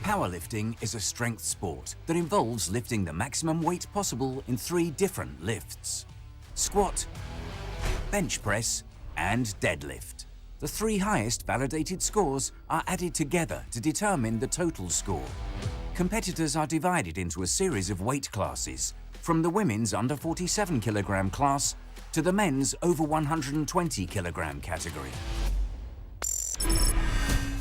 Powerlifting is a strength sport that involves lifting the maximum weight possible in 3 different lifts: squat, bench press, and deadlift. The 3 highest validated scores are added together to determine the total score. Competitors are divided into a series of weight classes, from the women's under 47 kilogram class to the men's over 120 kilogram category.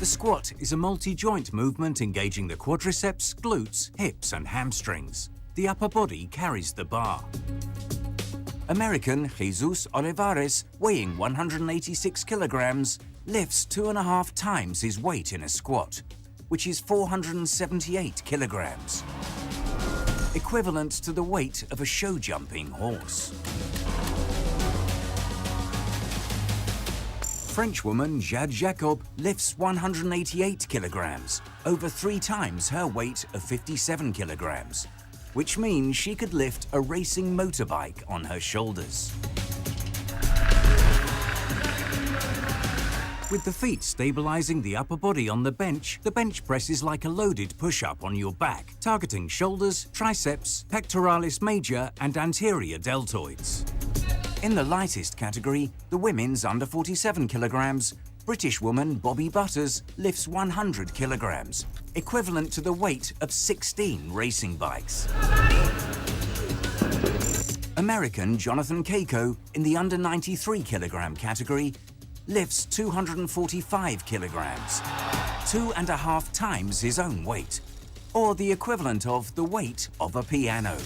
The squat is a multi-joint movement engaging the quadriceps, glutes, hips, and hamstrings. The upper body carries the bar. American Jesus Olivares, weighing 186 kilograms, lifts 2.5 times his weight in a squat, which is 478 kilograms, equivalent to the weight of a show-jumping horse. Frenchwoman Jade Jacob lifts 188 kilograms, over 3 times her weight of 57 kilograms, which means she could lift a racing motorbike on her shoulders. With the feet stabilizing the upper body on the bench press is like a loaded push-up on your back, targeting shoulders, triceps, pectoralis major, and anterior deltoids. In the lightest category, the women's under 47 kilograms, British woman Bobby Butters lifts 100 kilograms, equivalent to the weight of 16 racing bikes. American Jonathan Keiko, in the under 93 kilogram category, lifts 245 kilograms, 2.5 times his own weight, or the equivalent of the weight of a piano.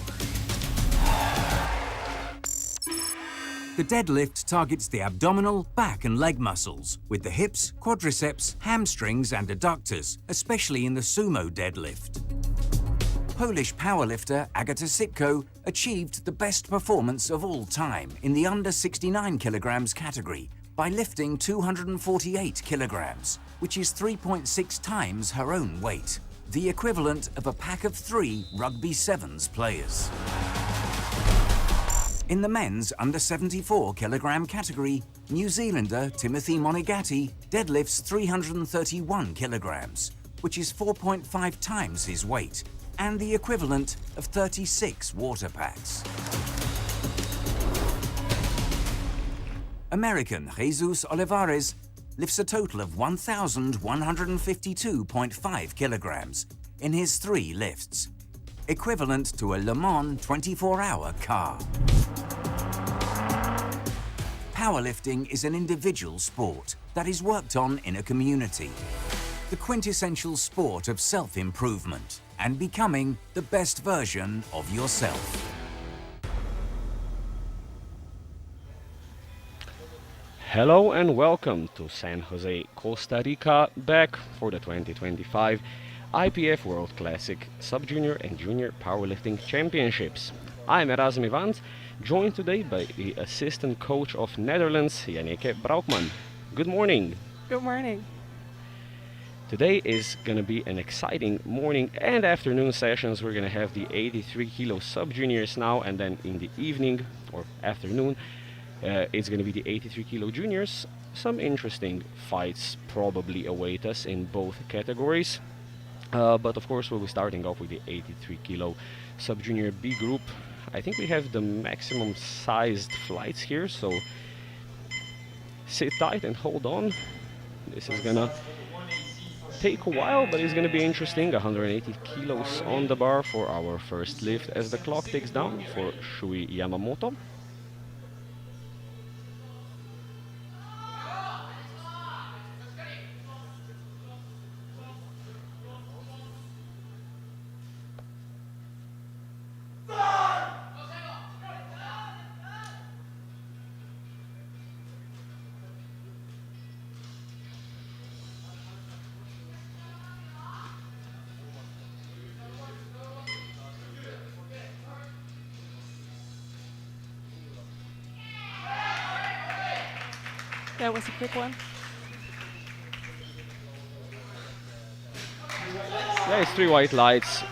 The deadlift targets the abdominal, back and leg muscles, with the hips, quadriceps, hamstrings and adductors, especially in the sumo deadlift. Polish powerlifter Agata Sitko achieved the best performance of all time in the under 69 kilograms category by lifting 248 kilograms, which is 3.6 times her own weight, the equivalent of a pack of 3 rugby sevens players. In the men's under 74 kilogram category, New Zealander Timothy Monigatti deadlifts 331 kilograms, which is 4.5 times his weight, and the equivalent of 36 water packs. American Jesus Olivares lifts a total of 1,152.5 kilograms in his 3 lifts, equivalent to a Le Mans 24-hour car. Powerlifting is an individual sport that is worked on in a community, the quintessential sport of self-improvement and becoming the best version of yourself. Hello and welcome to San Jose, Costa Rica, back for the 2025 IPF World Classic Sub-Junior and Junior Powerlifting Championships. I'm Erasm Ivans, joined today by the assistant coach of Netherlands, Janneke Braukman. Good morning. Good morning. Today is going to be an exciting morning and afternoon sessions. We're going to have the 83 kilo Sub-Juniors now, and then in the evening or afternoon, it's going to be the 83 kilo Juniors. Some interesting fights probably await us in both categories. But of course we'll be starting off with the 83 kilo Sub-Junior B group. I think we have the maximum sized flights here, so sit tight and hold on. This is gonna take a while, but it's gonna be interesting. 180 kilos on the bar for our first lift as the clock ticks down for Shui Yamamoto. That was a quick one. Yeah, it's 3 white lights.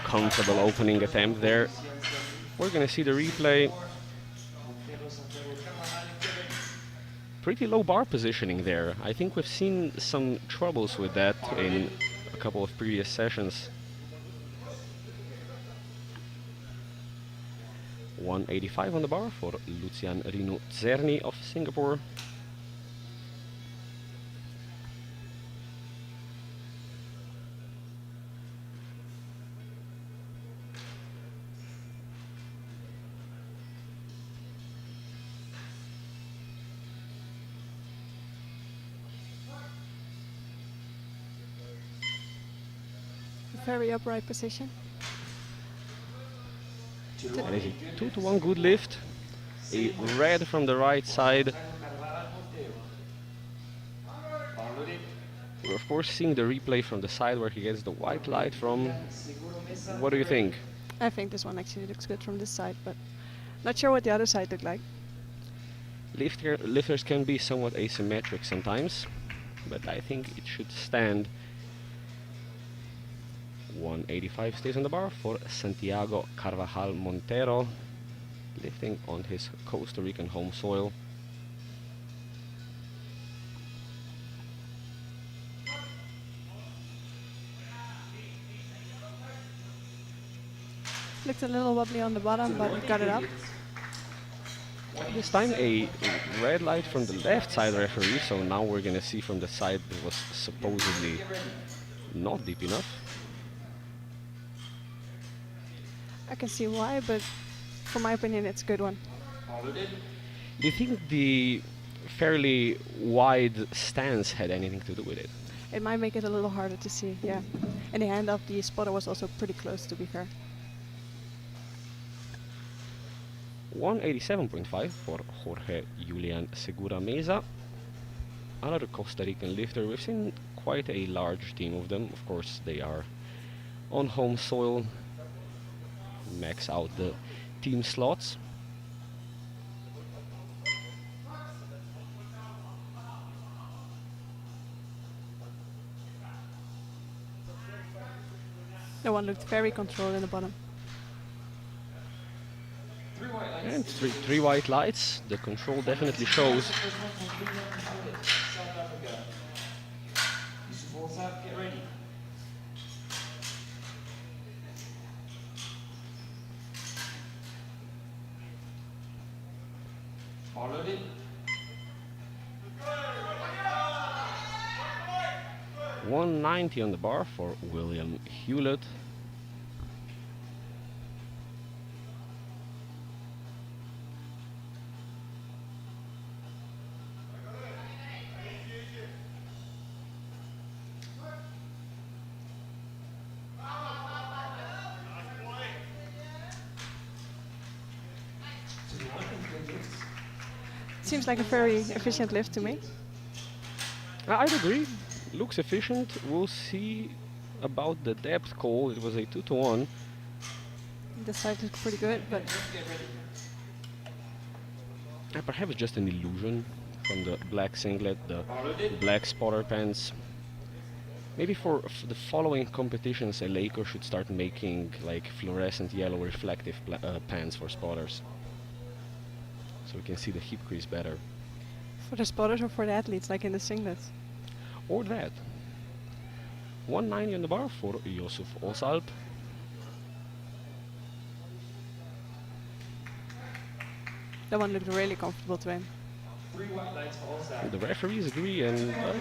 Comfortable opening attempt there. We're gonna see the replay. Pretty low bar positioning there. I think we've seen some troubles with that in a couple of previous sessions. 185 on the bar for Lucian Rinu Zerni of Singapore. Very upright position. That is a 2-to-1 good lift. A red from the right side. We're of course seeing the replay from the side where he gets the white light from. What do you think? I think this one actually looks good from this side, but not sure what the other side looked like. Lifters can be somewhat asymmetric sometimes, but I think it should stand. 185 stays on the bar for Santiago Carvajal Montero, lifting on his Costa Rican home soil. Looked a little wobbly on the bottom, but got it up. This time a red light from the left side referee, so now we're gonna see from the side that was supposedly not deep enough. I can see why, but from my opinion, it's a good one. Do you think the fairly wide stance had anything to do with it? It might make it a little harder to see, yeah. And the hand of the spotter was also pretty close, to be fair. 187.5 for Jorge Julian Segura Meza, another Costa Rican lifter. We've seen quite a large team of them. Of course, they are on home soil, max out the team slots. The one looked very controlled in the bottom. And three white lights. The control definitely shows. Get ready. Followed it. 190 on the bar for William Hewlett. Seems like a very efficient lift to me. I'd agree. Looks efficient. We'll see about the depth call. It was a 2-to-1. This side looks pretty good, but Perhaps just an illusion from the black singlet, the black spotter pants. Maybe for the following competitions, a Laker should start making like fluorescent yellow reflective pants for spotters, so we can see the hip crease better. for the spotters or for the athletes, like in the singlets? Or that. 190 on the bar for Yusuf Osalp. That one looked really comfortable to him. The referees agree, and I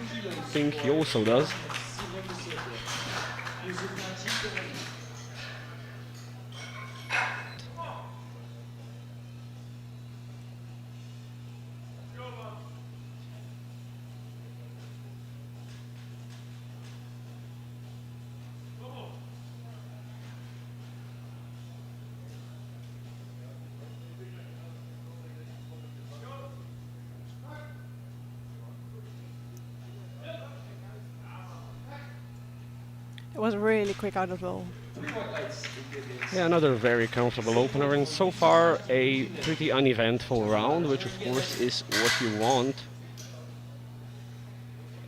think he also does. It was really quick out of the hole. Yeah, another very comfortable opener, and so far a pretty uneventful round, which of course is what you want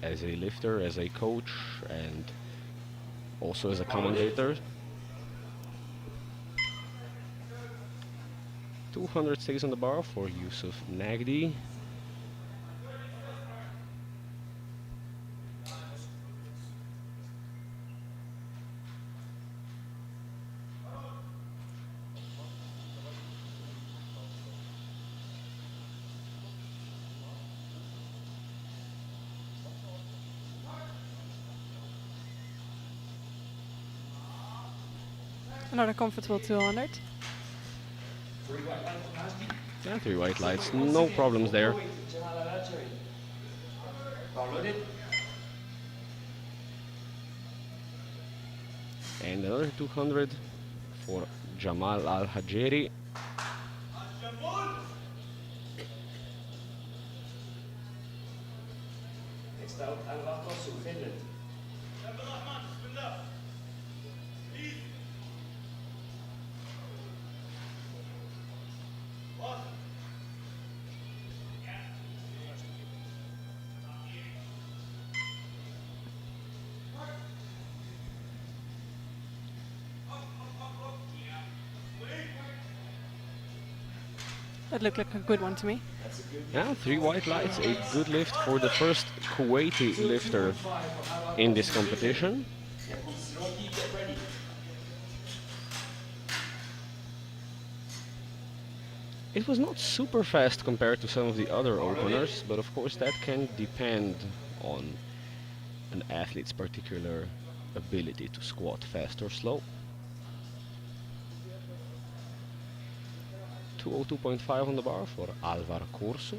as a lifter, as a coach, and also as a commentator. 200 stays on the bar for Yusuf Nagdi. Another comfortable 200. 3 white lights on Hasby. Yeah, 3 white lights, no problems there. Power loaded. And another 200 for Jamal Al-Hajeri. Next out, Alvarkosu, Finland. That looked like a good one to me. Yeah, 3 white lights, a good lift for the first Kuwaiti lifter in this competition. Rocky, get ready. It was not super fast compared to some of the other openers, but of course that can depend on an athlete's particular ability to squat fast or slow. 202.5 on the bar for Alvar Corso.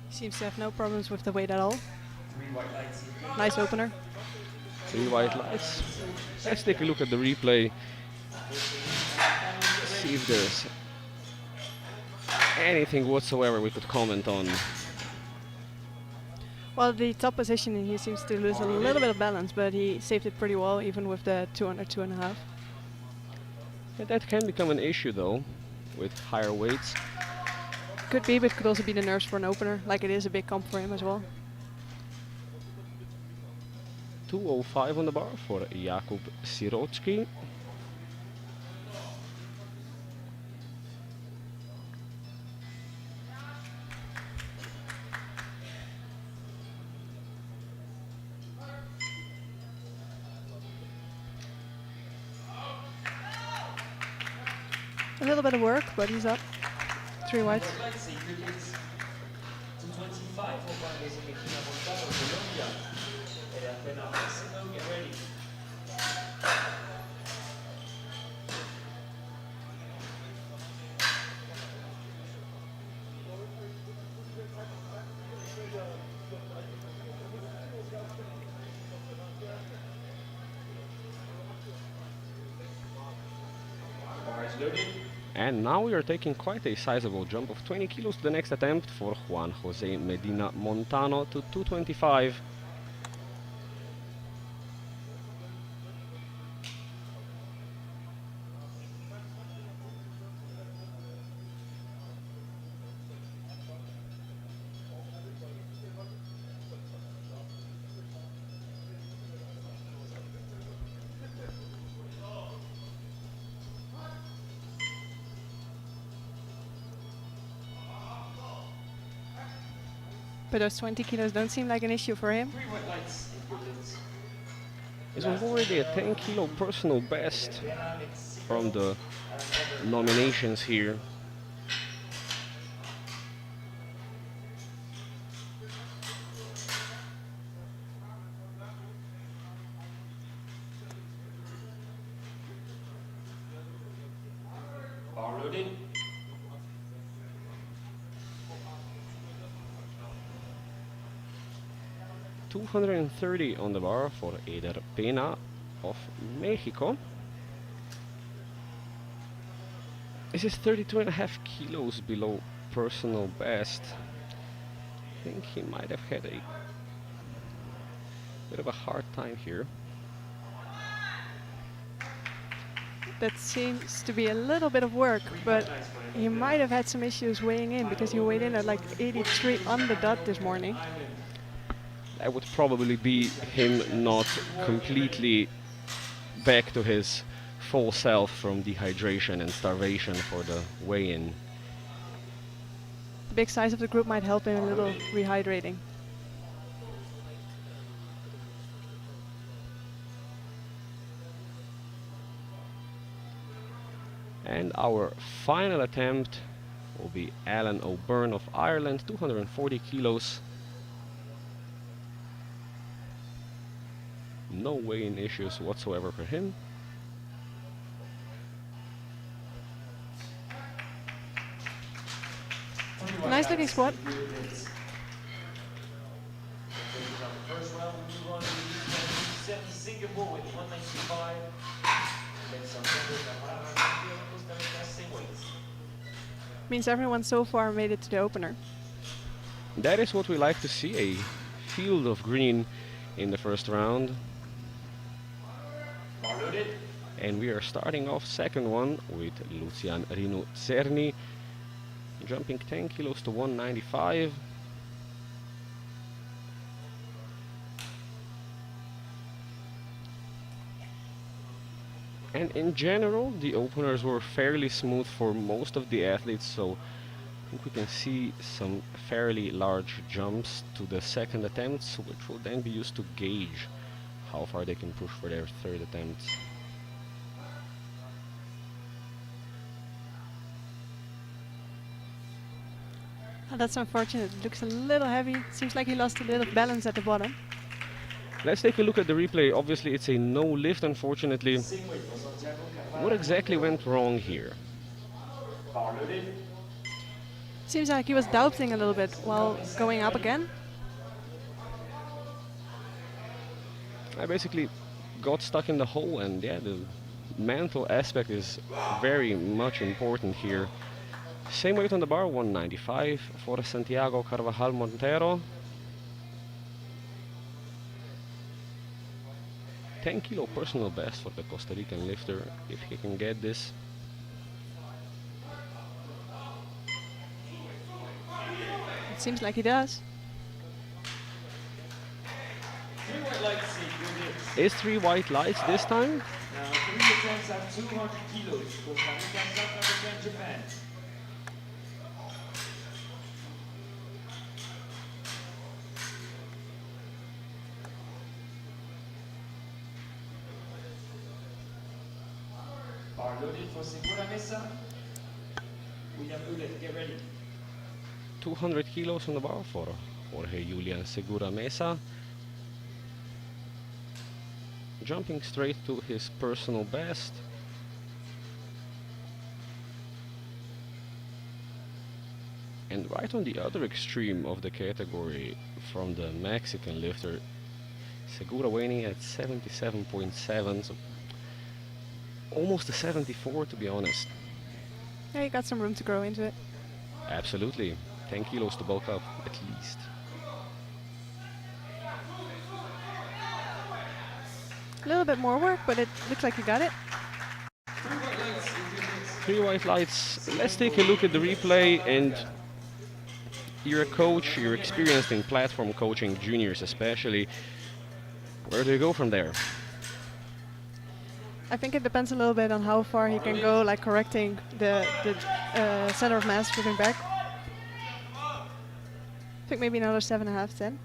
Seems to have no problems with the weight at all. 3 white lights. Nice opener. 3 white lights. Let's take a look at the replay. See if there's anything whatsoever we could comment on. Well, the top positioning, he seems to lose a little bit of balance, but he saved it pretty well, even with the 200, 2.5. Yeah, that can become an issue though, with higher weights. Could be, but could also be the nerves for an opener, like it is a big comp for him as well. 205 on the bar for Jakub Sirotski. A little bit of work, but he's up. 3 whites. 225 for Juan Mejía Montano, Colombia. Apenas Mexico, get ready. Bars loaded. And now we are taking quite a sizable jump of 20 kilos to the next attempt for Juan Jose Medina Montano to 225. But those 20 kilos don't seem like an issue for him. 3 white lights. This was already a 10 kilo personal best from the nominations here. Bar loaded. $230 on the bar for Eder Pena of Mexico. This is 32.5 kilos below personal best. I think he might have had a bit of a hard time here. That seems to be a little bit of work, but he might have had some issues weighing in because he weighed in at like 83 on the dot this morning. that would probably be him not completely back to his full self from dehydration and starvation for the weigh-in. The big size of the group might help him a little rehydrating. And our final attempt will be Alan O'Byrne of Ireland, 240 kilos. No weigh-in issues whatsoever for him. Nice looking squat. First round, we move on to the 70 Singapore with 195. Then some same weights. Means everyone so far made it to the opener. That is what we like to see, a field of green in the first round. Bar loaded. And we are starting off second one with Lucian Rinu Czerny, jumping 10 kilos to 195. And in general, the openers were fairly smooth for most of the athletes, so I think we can see some fairly large jumps to the second attempts, which will then be used to gauge how far they can push for their third attempts. Oh, that's unfortunate. It looks a little heavy. Seems like he lost a little balance at the bottom. Let's take a look at the replay. Obviously, it's a no lift, unfortunately. Same weight for Santiago Carvalho. What exactly went wrong here? Bar loaded. Seems like he was doubting a little bit while going up again. I basically got stuck in the hole, and yeah, the mental aspect is very much important here. Same weight on the bar, 195 for Santiago Carvajal Montero. 10 kilo personal best for the Costa Rican lifter, if he can get this. It seems like he does. 3 white lights, see, good hits. Is 3 white lights this time? Now, 3 attempts at 200 kilos. Costa Rica, South Africa, and Japan. Bar loaded for Segura Mesa. William Ulet, get ready. 200 kilos on the bar for Jorge Julian Segura Mesa. Jumping straight to his personal best. And right on the other extreme of the category from the Mexican lifter, Segura weighing at 77.7, so almost a 74 to be honest. Yeah, you got some room to grow into it. Absolutely. 10 kilos to bulk up, at least. A little bit more work, but it looks like you got it. 3 white lights. Let's take a look at the replay. And you're a coach, you're experienced in platform coaching, juniors especially. Where do you go from there? I think it depends a little bit on how far he can go, like correcting the center of mass moving back. I think maybe another 7.5, 10.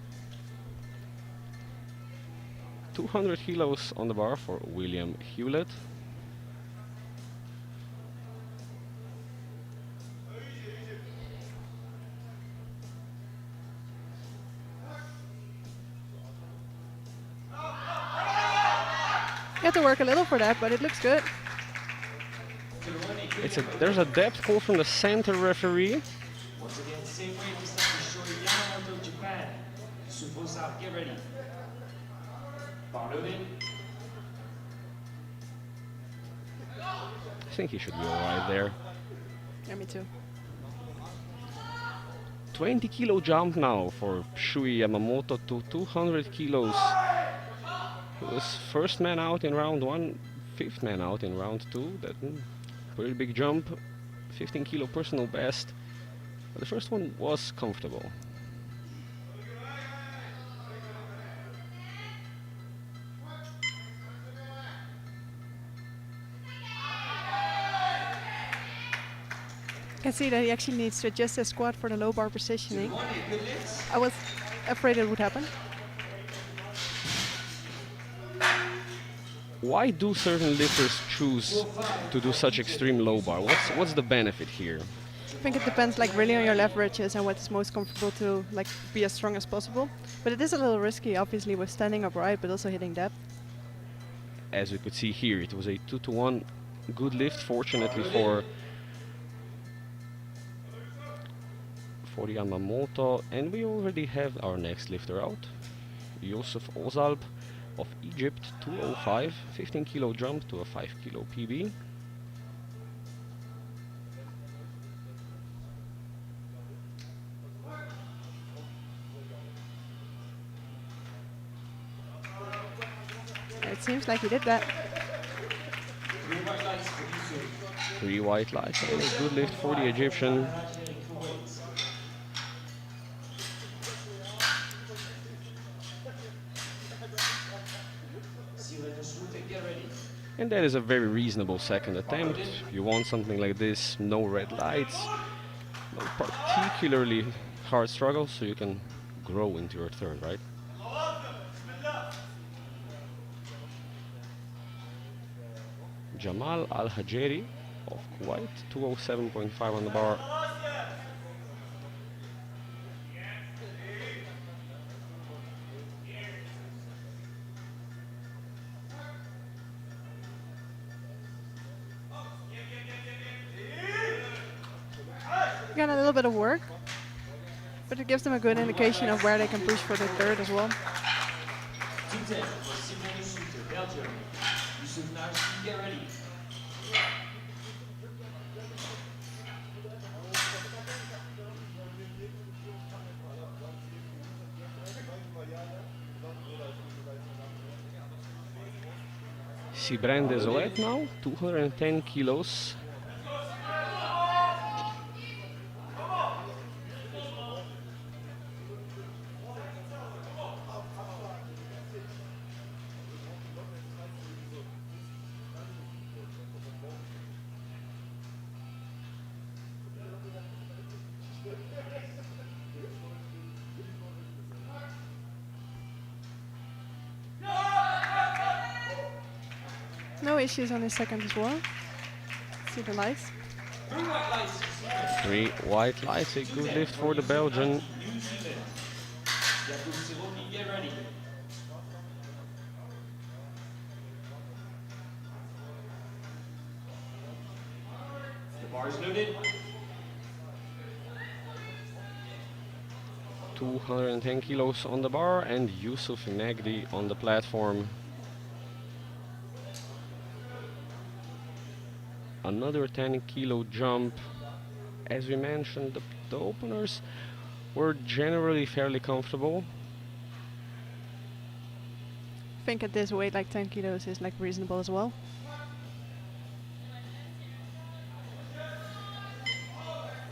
200 kilos on the bar for William Hewlett. You have to work a little for that, but it looks good. There's a depth call from the center referee. Once again, same way this time to show Yamamoto, Japan. Subosa, get ready. Bar loaded. I think he should be alright there. Yeah, me too. 20 kilo jump now for Shui Yamamoto to 200 kilos. He was first man out in round 1, fifth man out in round 2. That pretty big jump, 15 kilo personal best. But the first one was comfortable. I can see that he actually needs to adjust his squat for the low bar positioning. Good morning, good lifts. I was afraid it would happen. Why do certain lifters choose to do such extreme low bar? What's the benefit here? I think it depends like really on your leverages and what is most comfortable to like be as strong as possible. But it is a little risky, obviously, with standing upright, but also hitting depth. As we could see here, it was a 2-to-1 good lift, fortunately for the Yamamoto. And we already have our next lifter out, Yusuf Ozalb of Egypt, 205, 15 kilo jump to a 5 kilo PB. It seems like he did that. 3 white lights for Yusuf. 3 white lights and a good lift for the Egyptian. Kuwait. See you later, Srutik, get ready. And that is a very reasonable second attempt. You want something like this, no red lights, no particularly hard struggle, so you can grow into your third, right? Jamal Al-Hajeri of Kuwait, 207.5 on the bar. Got a little bit of work, but it gives them a good indication of where they can push for the third as well. 210 for Simone Srutik, Belgium. Yusuf Narsi, get ready. Sibren Desolet now, 210 kilos. No issues on his second as well. See the lights. 3 white lights for Simone. 3 white lights, a good lift for the Belgian. New Zealand. Jakub Siroki, get ready. The bar is loaded. 210 kilos on the bar, and Yusuf Negdi on the platform. Another 10 kilo jump. As we mentioned, the openers were generally fairly comfortable. I think at this weight, like 10 kilos is like reasonable as well.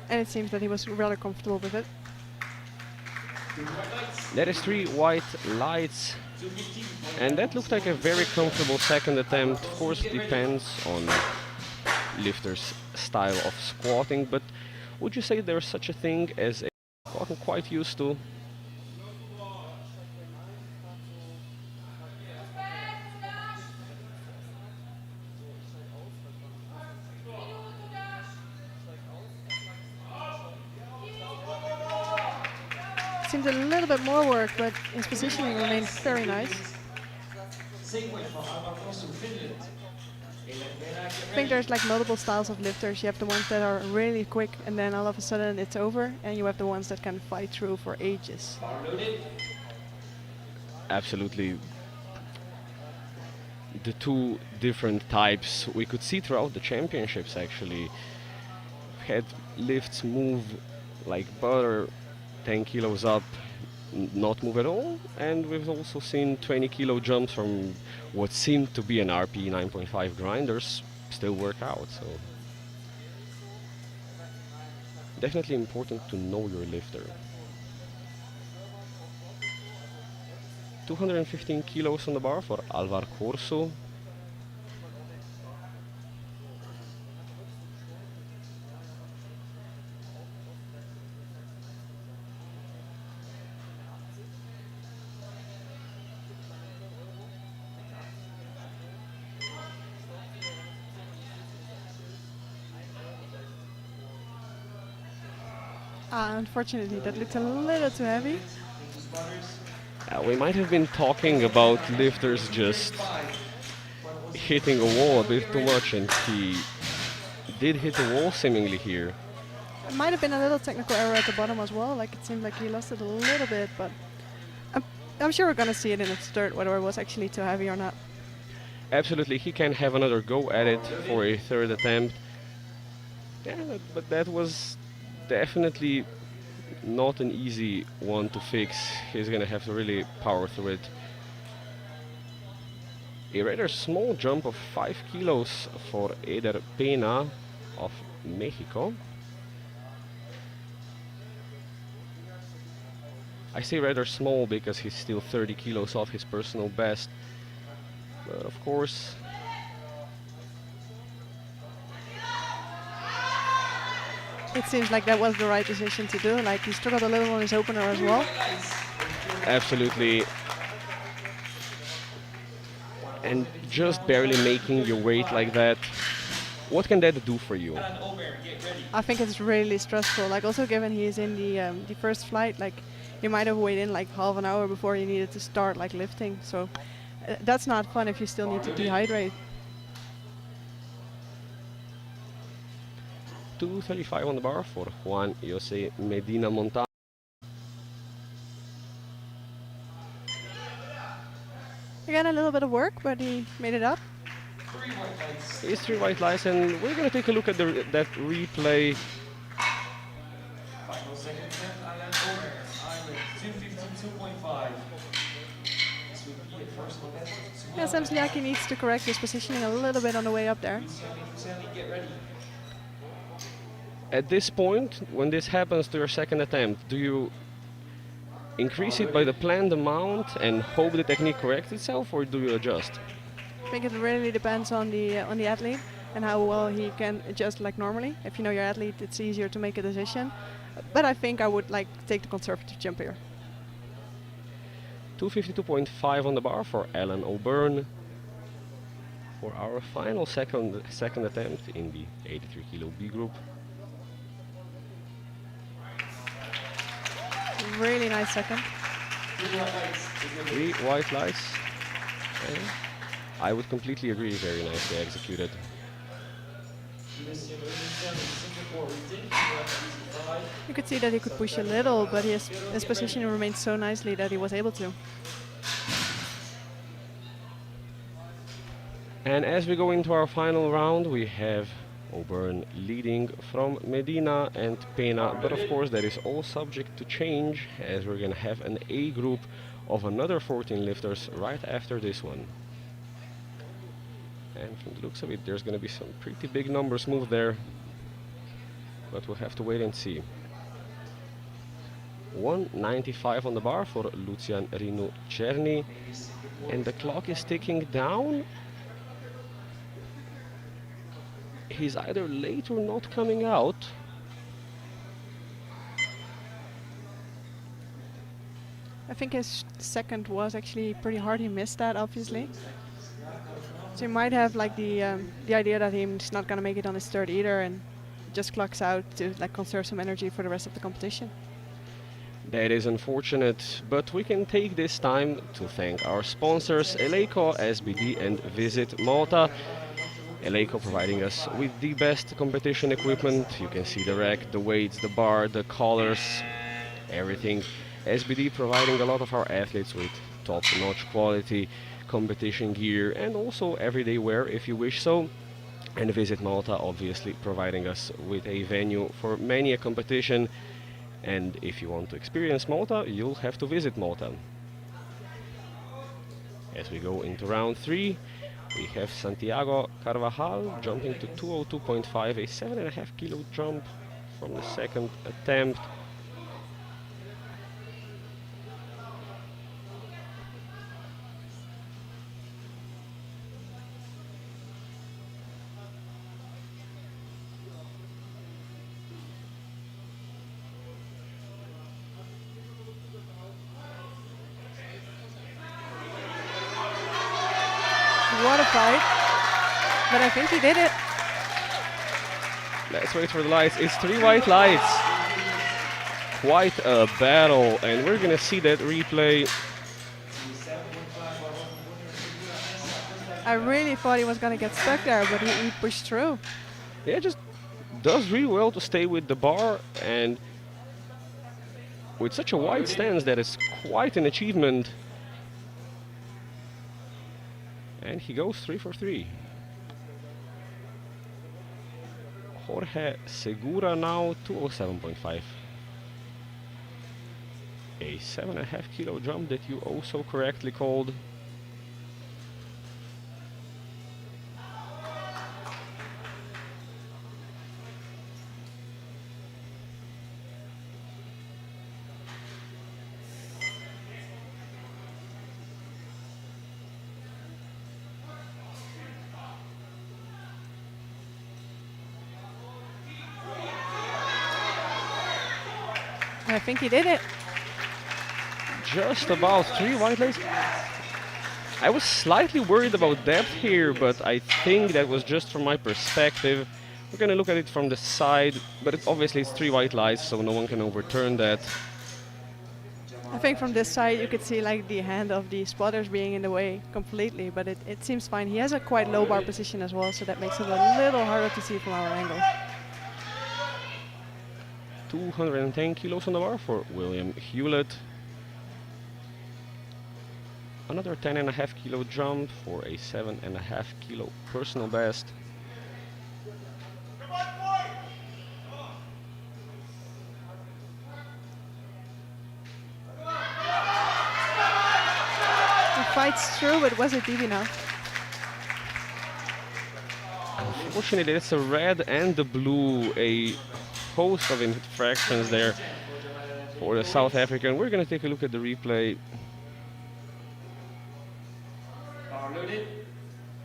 And it seems that he was rather comfortable with it. 2 white lights. That is 3 white lights, 215 for and that looked like a very comfortable second attempt. Of course, depends on lifter's style of squatting, but would you say there's such a thing as a squat I'm quite used to? Seems a little bit more work, but his positioning remains very nice. Same way for Alvarez, Finland. I think there's like multiple styles of lifters. You have the ones that are really quick and then all of a sudden it's over, and you have the ones that can fight through for ages. Bar loaded. Absolutely. The two different types we could see throughout the championships actually. Had lifts move like butter, 10 kilos up, not move at all, and we've also seen 20 kilo jumps from what seemed to be an RP 9.5 grinders still work out. So definitely important to know your lifter. 215 kilos on the bar for Alvar Corso. Unfortunately, that looked a little too heavy. We might have been talking about lifters just hitting a wall a bit too much, and he did hit the wall seemingly here. It might have been a little technical error at the bottom as well. Like it seemed like he lost it a little bit, but I'm sure we're gonna see it in its third, whether it was actually too heavy or not. Absolutely, he can have another go at it for a third attempt. Yeah, but that was definitely not an easy one to fix. He's gonna have to really power through it. A rather small jump of 5 kilos for Eder Pena of Mexico. I say rather small because he's still 30 kilos off his personal best. But of course, It seems like that was the right decision to do. Like he struggled a little on his opener as well. absolutely. And just barely making your weight like that, what can that do for you? I think it's really stressful. Like also given he's in the first flight, like he might have weighed in like half an hour before he needed to start like lifting. So that's not fun if you still need to dehydrate. 235 on the bar for Juan Jose Medina Montano. Again, a little bit of work, but he made it up. It's 3 white lights, and we're gonna take a look at that replay. Final second attempt, Alan Omer, Island, 252.5. This would be a personal best of Yeah, Samsiaki needs to correct his positioning a little bit on the way up there. Sammy, get ready. At this point, when this happens to your second attempt, do you increase it by the planned amount and hope the technique corrects itself, or do you adjust? I think it really depends on the athlete and how well he can adjust like normally. If you know your athlete, it's easier to make a decision. But I think I would like take the conservative jump here. 252.5 on the bar for Alan O'Byrne for our final second attempt in the 83 kilo B group. Really nice second. 3 white lights. Okay. I would completely agree, very nicely executed. You could see that he could push a little, but his positioning remained so nicely that he was able to. And as we go into our final round, we have O'Byrne leading from Medina and Pena, but of course that is all subject to change, as we're gonna have an A group of another 14 lifters right after this one. And from the looks of it, there's gonna be some pretty big numbers moved there, but we'll have to wait and see. 195 on the bar for Lucian Rinu Czerny, and the clock is ticking down. He's either late or not coming out. I think his second was actually pretty hard. He missed that, obviously. So he might have like the idea that he's not gonna make it on his third either, and just clocks out to like conserve some energy for the rest of the competition. That is unfortunate, but we can take this time to thank our sponsors, Eleiko, SBD and Visit Malta. Eleiko providing us with the best competition equipment. You can see the rack, the weights, the bar, the collars, everything. SBD providing a lot of our athletes with top-notch quality competition gear and also everyday wear if you wish so. And Visit Malta obviously providing us with a venue for many a competition. And if you want to experience Malta, you'll have to visit Malta. As we go into round 3, we have Santiago Carvajal jumping to 202.5, a 7.5 kilo jump from the second attempt. What a fight. But I think he did it. Let's wait for the lights. It's 3 white lights. quite a battle, and we're gonna see that replay. I really thought he was gonna get stuck there, but he pushed through. Yeah, just does really well to stay with the bar, and with such a wide stance, that is quite an achievement. And he goes 3 for 3. Jorge Segura now 207.5. A 7.5 kilo jump that you also correctly called. I think he did it. Just about 3 white lights. I was slightly worried about depth here, but I think that was just from my perspective. We're gonna look at it from the side, but obviously it's 3 white lights, so no one can overturn that. I think from this side you could see like the hand of the spotters being in the way completely, but it seems fine. He has a quite low bar position as well, so that makes it a little harder to see from our angle. 210 kilos on the bar for William Hewlett. Another 10.5 kilo jump for a 7.5 kilo personal best. He fights through, but was it deep enough? Unfortunately, it's a red and the blue, a host of infractions there for the South African. We're going to take a look at the replay. Bar loaded.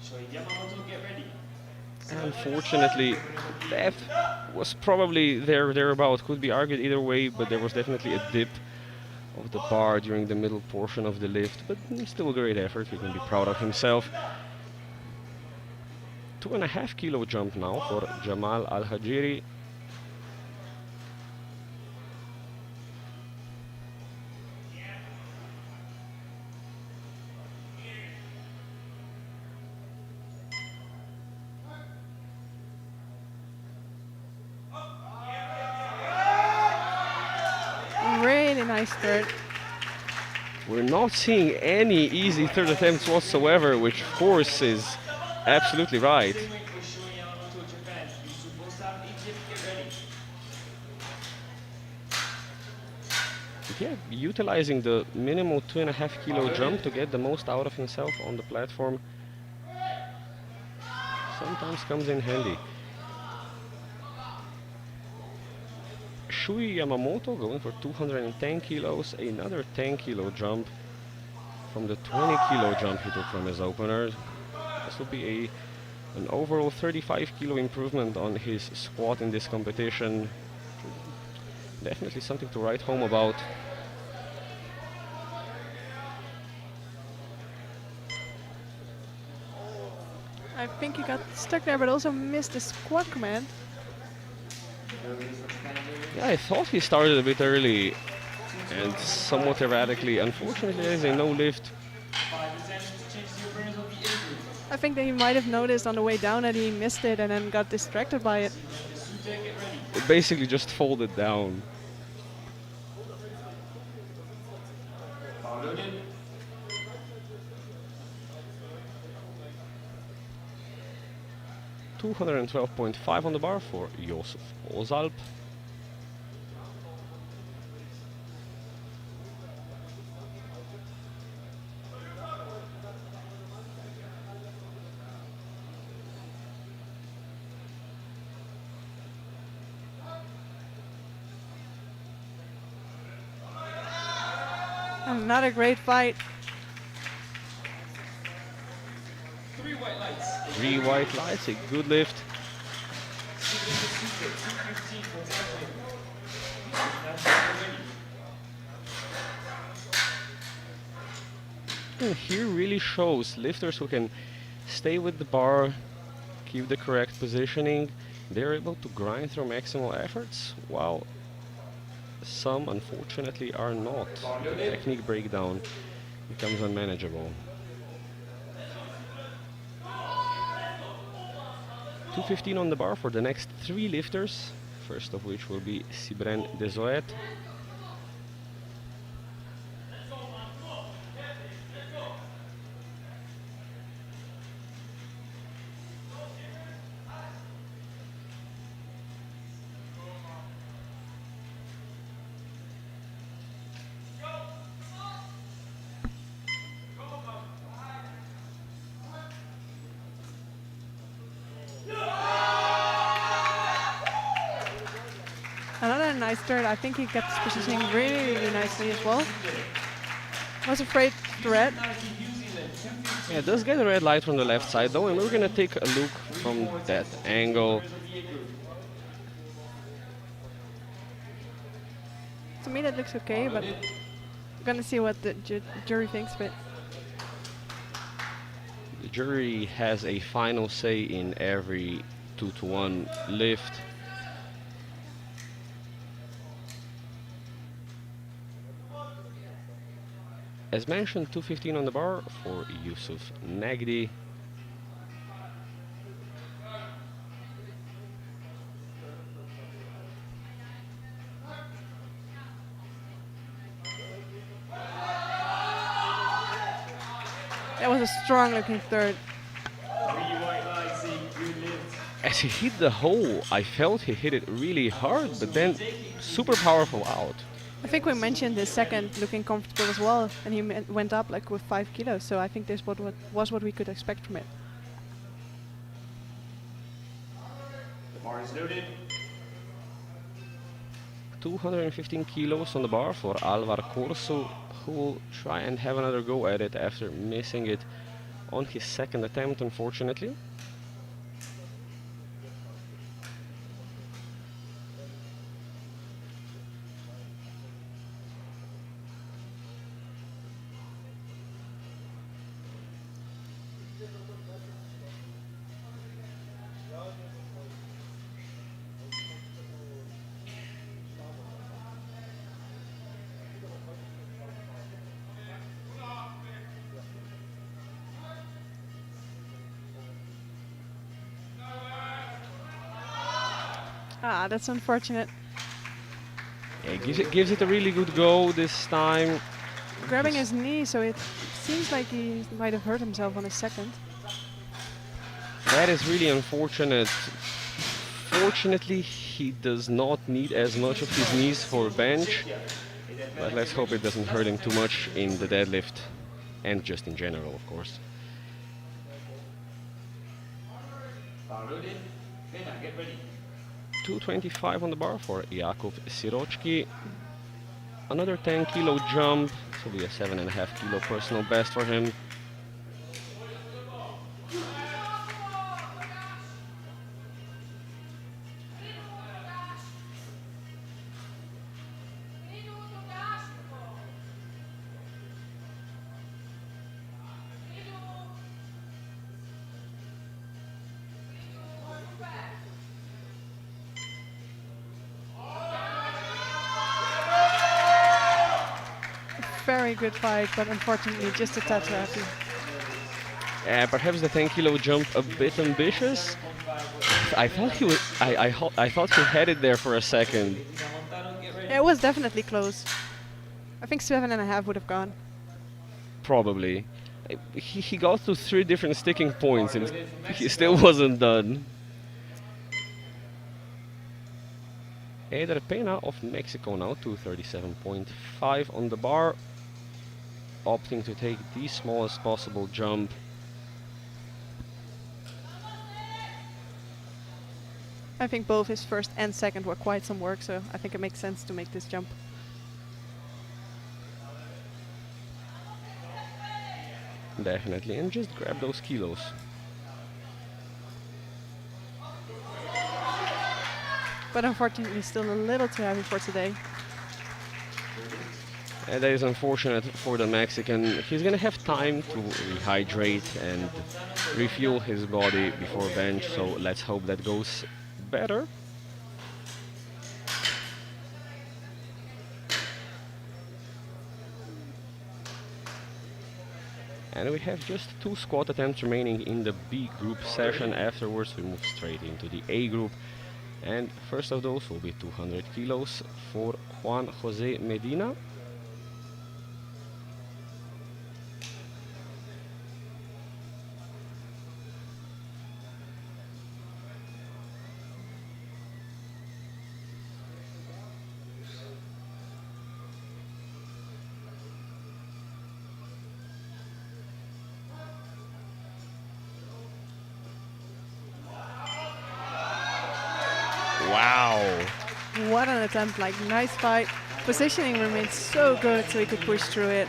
So Yamamoto, get ready. Unfortunately, depth was probably thereabout. Could be argued either way, but there was definitely a dip of the bar during the middle portion of the lift. But still a great effort. He can be proud of himself. 2.5 kilo jump now for Jamal Al-Hajiri. Really nice third. We're not seeing any easy third attempts whatsoever, which of course is absolutely right. Same way for Shoei Yamamoto, Japan. Yusufu-san, Egypt, get ready. Yeah, utilizing the minimal 2.5 kilo jump to get the most out of himself on the platform sometimes comes in handy. Shui Yamamoto going for 210 kilos, another 10 kilo jump from the 20 kilo jump he took from his opener. This will be an overall 35 kilo improvement on his squat in this competition. Definitely something to write home about. I think he got stuck there, but also missed the squat command. Yeah, I thought he started a bit early and somewhat erratically. Unfortunately, there is a no lift. I think that he might have noticed on the way down that he missed it and then got distracted by it. It basically just folded down. Bar loaded. 212.5 on the bar for Josef Ozalp. Another great fight. 3 white lights. 3 white lights, a good lift. And here really shows lifters who can stay with the bar, keep the correct positioning. They're able to grind through maximal efforts, while some unfortunately are not. The technique breakdown becomes unmanageable. 215 on the bar for the next 3 lifters, first of which will be Sibren Dezoet. Another nice third. I think he gets positioning really, really nicely as well. Was afraid to red. Yeah, it does get a red light from the left side though, and we're gonna take a look from that angle. To me that looks okay, but I'm gonna see what the jury thinks of it. The jury has a final say in every 2-to-1 lift. As mentioned, 215 on the bar for Yusuf Nagdi. That was a strong looking third. As he hit the hole, I felt he hit it really hard, but then super powerful out. I think we mentioned the second looking comfortable as well, and he went up like with 5 kilos, so I think this was what we could expect from it. The bar is loaded. 215 kilos on the bar for Alvar Corso, who will try and have another go at it after missing it on his second attempt, unfortunately. Ah, that's unfortunate. Yeah, gives it a really good go this time. Grabbing his knee, so it seems like he might have hurt himself on a second. That is really unfortunate. Fortunately, he does not need as much of his knees for bench, but let's hope it doesn't hurt him too much in the deadlift, and just in general, of course. Bar loaded. Vena, get ready. 225 on the bar for Jakub Siroczki. Another 10 kilo jump, this will be a 7.5 kilo personal best for him. Very good fight, but unfortunately just a touch happy. Perhaps the 10 kilo jump a bit ambitious. I thought he was. I thought he had it there for a second. Yeah, it was definitely close. I think 7.5 would have gone. Probably. He got to 3 different sticking points and he still wasn't done. Eder Pena of Mexico now, 237.5 on the bar, opting to take the smallest possible jump. I think both his first and second were quite some work, so I think it makes sense to make this jump. Definitely, and just grab those kilos. But unfortunately still a little too heavy for today. And that is unfortunate for the Mexican. He's gonna have time to rehydrate and refuel his body before bench, so let's hope that goes better. And we have just 2 squat attempts remaining in the B group session. Afterwards we move straight into the A group. And first of those will be 200 kilos for Juan Jose Medina. Wow. What an attempt, like nice fight. Positioning remains so good so he could push through it.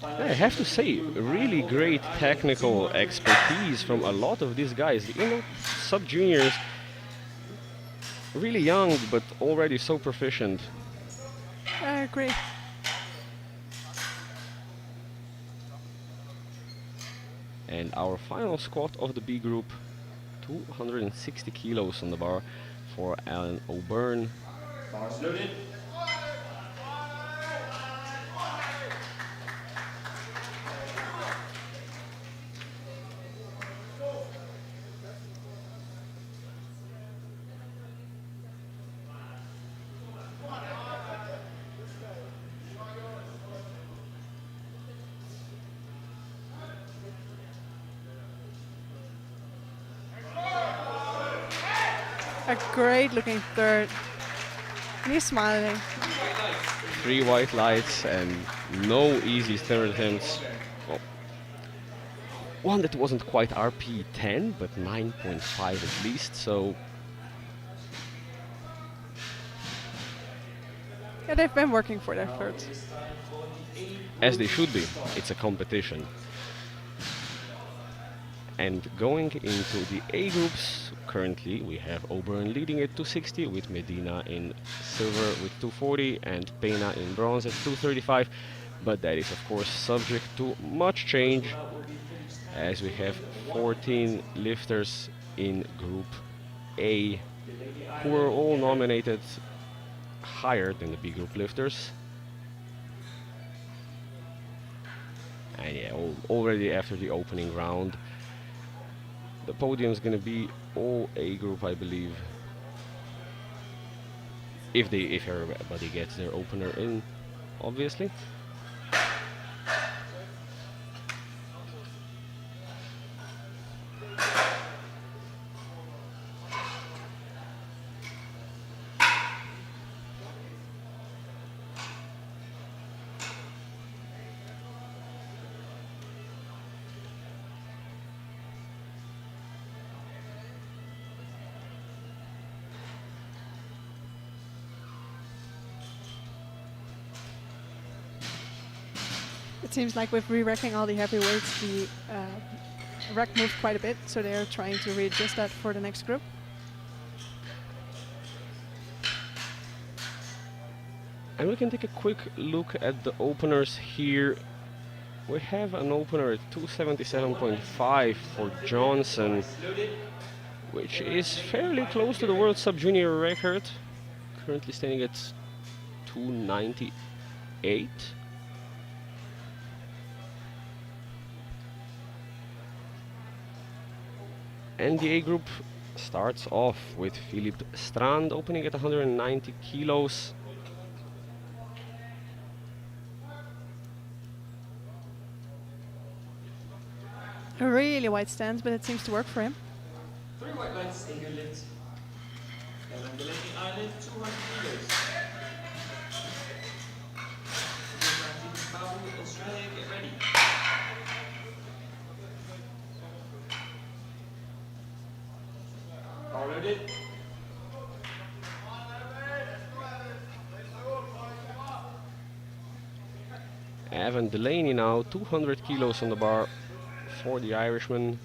I have to say, really great technical expertise from a lot of these guys. You know, sub-juniors, really young, but already so proficient. I agree. And our final squat of the B group, 260 kilos on the bar for Alan O'Byrne. Bars loaded. A great looking third. And he's smiling. 3 white lights and no easy third attempts. Oh. One that wasn't quite RP 10, but 9.5 at least, so Yeah, they've been working for their thirds. as they should be. It's a competition. And going into the A groups, currently we have O'Byrne leading at 260 with Medina in silver with 240 and Pena in bronze at 235. But that is of course subject to much change as we have 14 lifters in Group A who were all nominated higher than the B group lifters. And yeah, already after the opening round, the podium is going to be all A group, I believe. If everybody gets their opener in, obviously. It seems like with re-racking all the heavyweights, the rack moved quite a bit, so they're trying to readjust that for the next group. And we can take a quick look at the openers here. We have an opener at 277.5 for Johnson, which is fairly close to the world sub-junior record, currently standing at 298. And the A group starts off with Philippe Strand opening at 190 kilos. A really wide stance, but it seems to work for him. 3 white lights in your lift. Evan Delaney Island, 200 kilos. Australia, get ready. Bar loaded. Evan Delaney now, 200 kilos on the bar for the Irishman.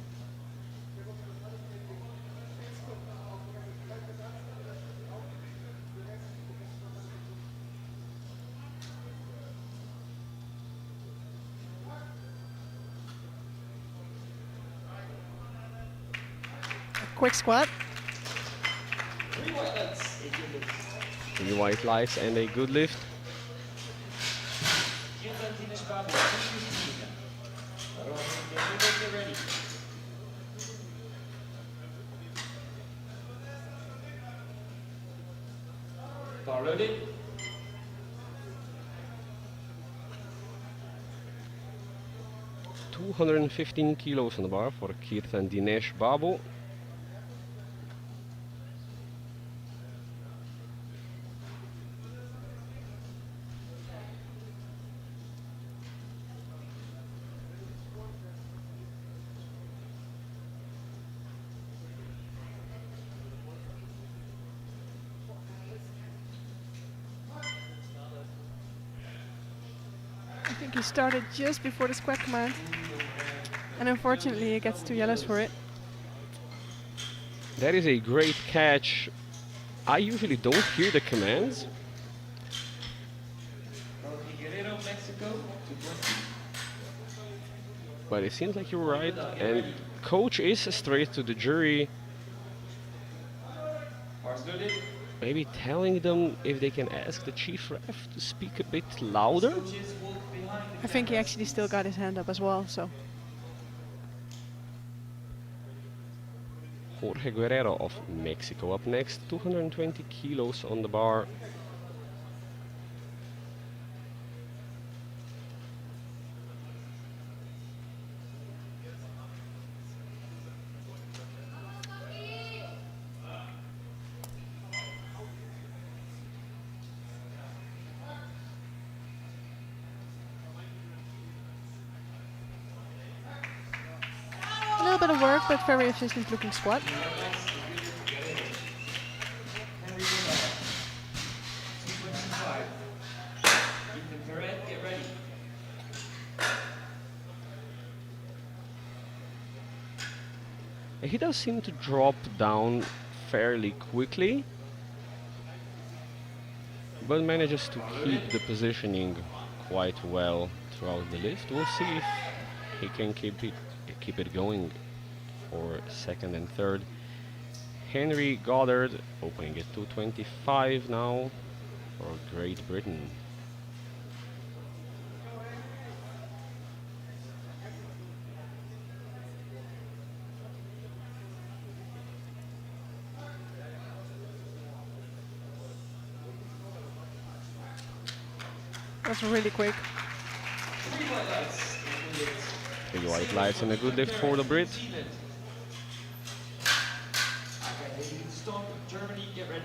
A quick squat. 3 white lights in your lift. 3 white lights and a good lift. finish barbell, 250 again. Get ready. Bar loaded. $215 on the bar for Keith and Dinesh Babu. I think he started just before the squat command. And unfortunately he gets 2 yellows for it. That is a great catch. I usually don't hear the commands. But it seems like you're right. And coach is straight to the jury. Maybe telling them if they can ask the chief ref to speak a bit louder. I think he actually still got his hand up as well, so. Jorge Guerrero of Mexico up next, 220 kilos on the bar. A little bit of work, but very efficient looking squat. He does seem to drop down fairly quickly, but manages to keep the positioning quite well throughout the lift. We'll see if he can keep it going for second and third. Henry Goddard opening at 225 now for Great Britain. That's really quick. 3 white lights and a good lift for the Brit. Stop, Germany, get ready.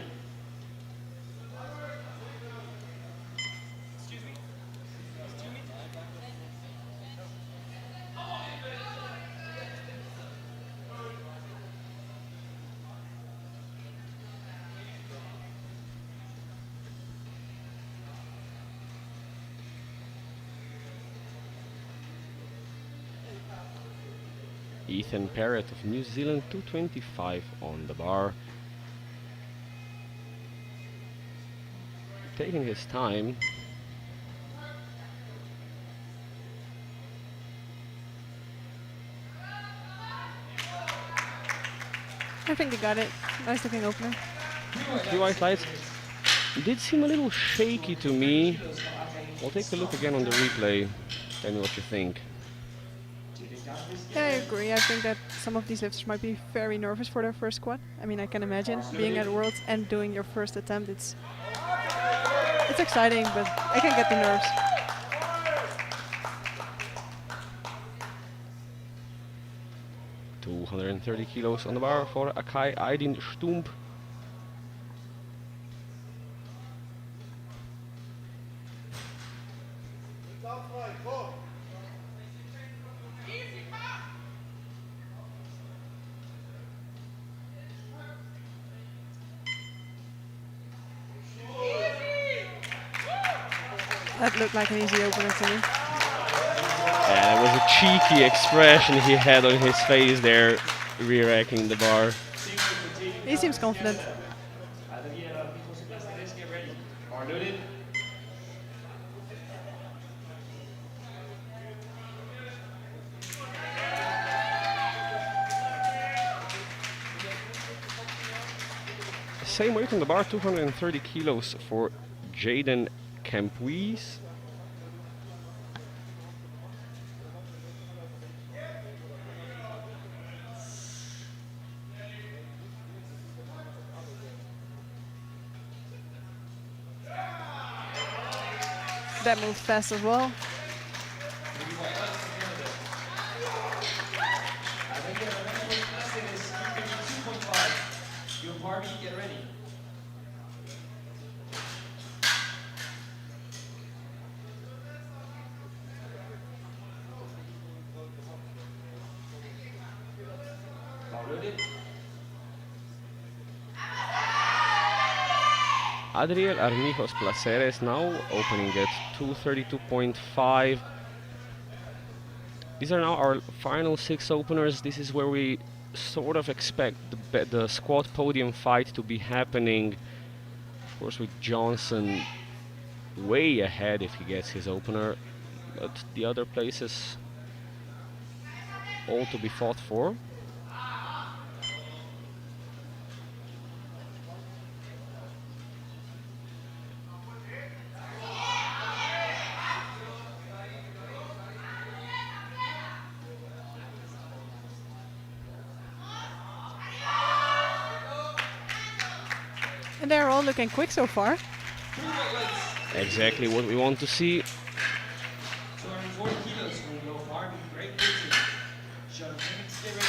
Ethan Parrott of New Zealand, 225 on the bar. Taking his time. I think he got it. Nice looking opener. 3 white lights. It did seem a little shaky to me. We'll take a look again on the replay. Tell me what you think. Yeah, I agree. I think that some of these lifters might be very nervous for their first squat. I mean, I can imagine being at Worlds and doing your first attempt. It's exciting, but I can get the nerves. $230 kilos on the bar for Akai Aydin Stump. That looked like an easy opener to me. Yeah, it was a cheeky expression he had on his face there, re-racking the bar. He seems confident. Same weight on the bar, 230 kilos for Jaden Campuis. That moves fast as well. Your Barbie, get ready. Loaded. Adriel Armijos Placeres now opening at 232.5. These are now our final 6 openers. This is where we sort of expect the squat podium fight to be happening. Of course, with Johnson way ahead if he gets his opener, but the other places all to be fought for. And they're all looking quick so far. Exactly what we want to see. 240 kilos from your Barbie, great position. Shut up, get ready.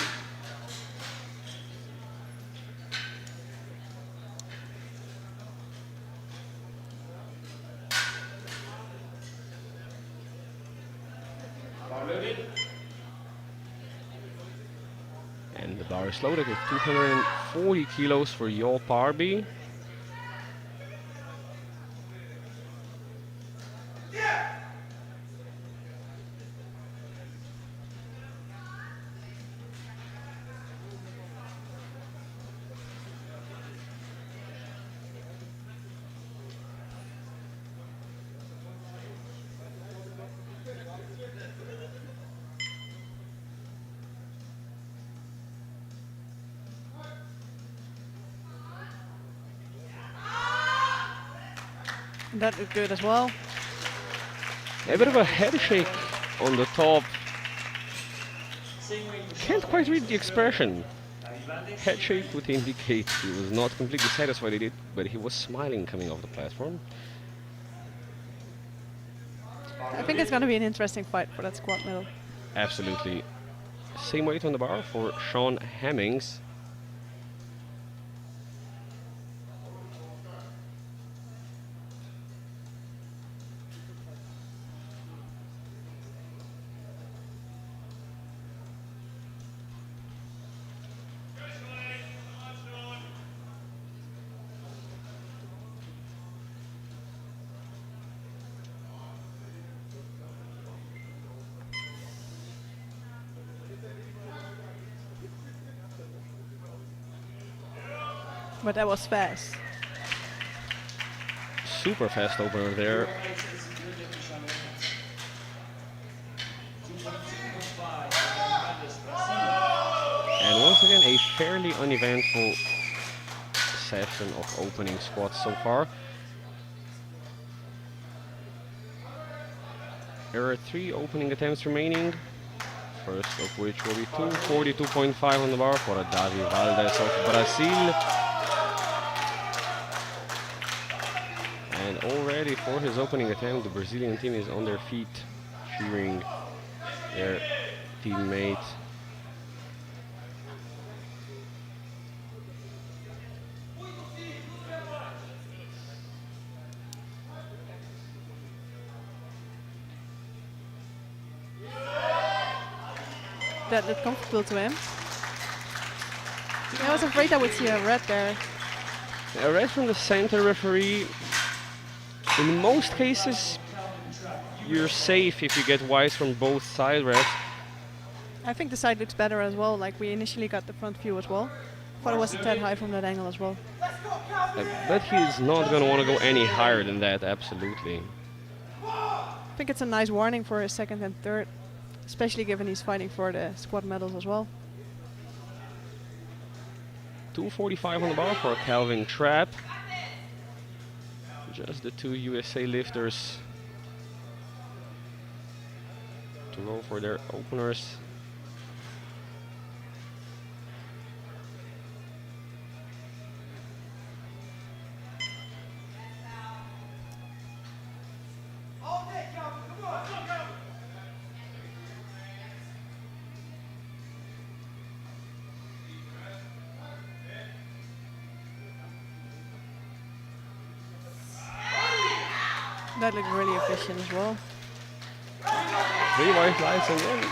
Bar loaded. And the bar is loaded with 240 kilos for Yol Parby. And that looked good as well. A bit of a head shake on the top. Can't quite read the expression. Head shake would indicate he was not completely satisfied with it, but he was smiling coming off the platform. I think it's going to be an interesting fight for that squat medal. Absolutely. Same weight on the bar for Sean Hemmings. But that was fast. Super fast opener there. And once again, a fairly uneventful session of opening squats so far. There are 3 opening attempts remaining. First of which will be 242.5 on the bar for Davi Valdez of Brazil. And already for his opening attempt, the Brazilian team is on their feet, cheering their teammate. That looked comfortable to him. I was afraid I would see a red there. A red from the center referee. In most cases, you're safe if you get whites from both side refs. I think the side looks better as well. Like we initially got the front view as well. Thought it wasn't that high from that angle as well. But he's not going to want to go any higher than that, absolutely. I think it's a nice warning for his second and third, especially given he's fighting for the squad medals as well. 245 on the bar for Calvin Trapp. Just the 2 USA lifters to go for their openers. That looked really efficient as well. 3 white lights again.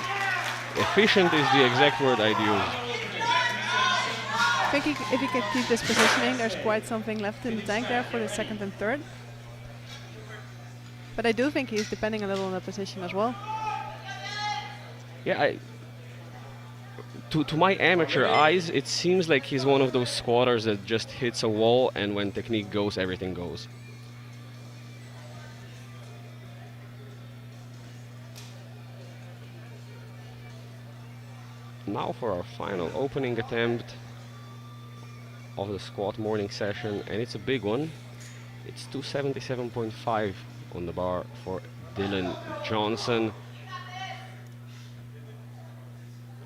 Efficient is the exact word I'd use. I think if he can keep this positioning, there's quite something left in the tank there for the second and third. But I do think he's depending a little on the position as well. Yeah, to my amateur eyes, it seems like he's one of those squatters that just hits a wall, and when technique goes, everything goes. Now for our final opening attempt of the squat morning session, and it's a big one. It's 277.5 on the bar for Dylan Johnson.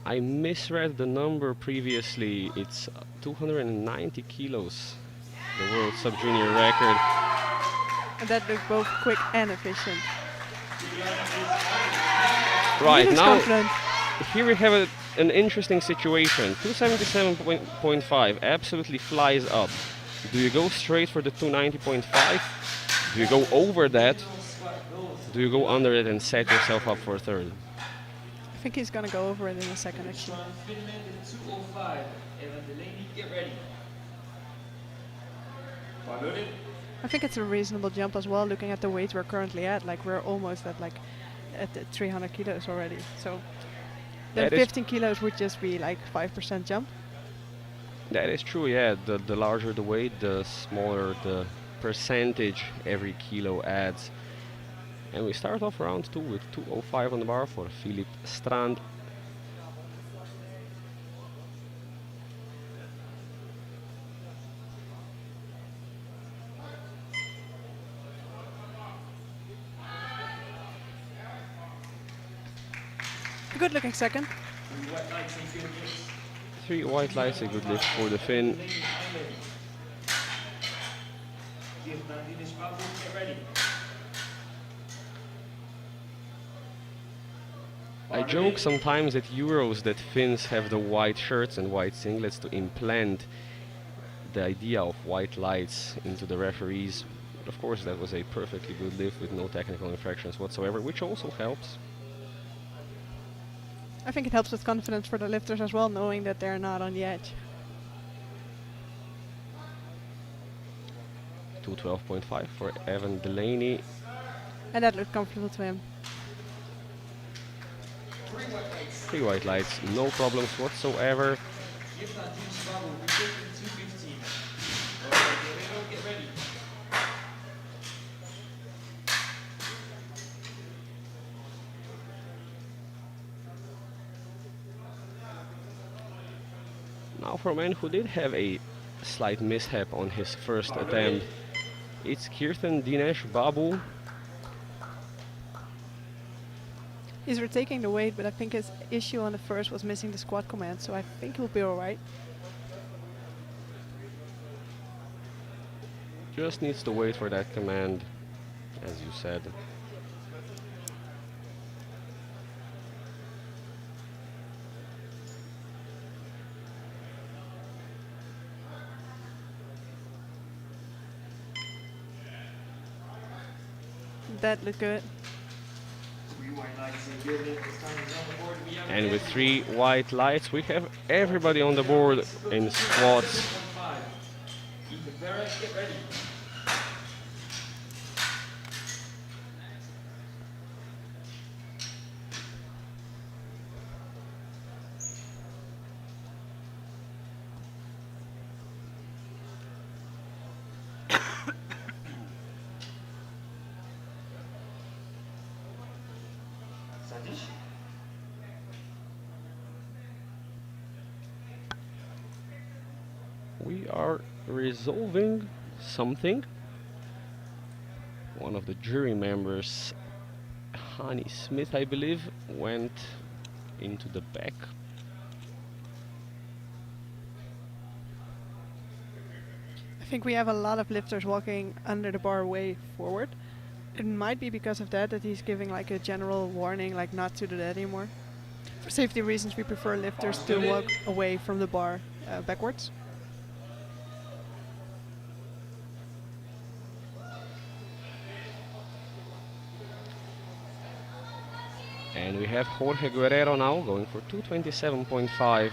I misread the number previously. It's 290 kilos, the world sub-junior record. And that looked both quick and efficient. Right, He looks now confident. here we have an interesting situation. 277.5 absolutely flies up. Do you go straight for the 290.5? Do you go over that? Do you go under it and set yourself up for a third? I think he's gonna go over it in a second actually. Finland in 205. Evan Delaney, get ready. Loaded. I think it's a reasonable jump as well, looking at the weight we're currently at. Like we're almost at the 300 kilos already. So then That is 15 kilos would just be like 5% jump. That is true, yeah. The larger the weight, the smaller the percentage every kilo adds. And we start off round 2 with 205 on the bar for Philip Strand. Good looking second. 3 white lights, a good lift for the Finn. I joke sometimes at Euros that Finns have the white shirts and white singlets to implant the idea of white lights into the referees. But of course that was a perfectly good lift with no technical infractions whatsoever, which also helps. I think it helps with confidence for the lifters as well, knowing that they're not on the edge. 212.5 for Evan Delaney. And that looked comfortable to him. 3 white lights, no problems whatsoever. Now for a man who did have a slight mishap on his first attempt, it's Kirtan Dinesh Babu. He's retaking the weight, but I think his issue on the first was missing the squat command, so I think he'll be alright. Just needs to wait for that command, as you said. That looked good. And with 3 white lights, we have everybody on the board in squats. We are resolving something. One of the jury members, Hani Smith, I believe, went into the back. I think we have a lot of lifters walking under the bar way forward. It might be because of that he's giving like a general warning, like not to do that anymore. For safety reasons, we prefer lifters to walk away from the bar backwards. And we have Jorge Guerrero now going for 227.5.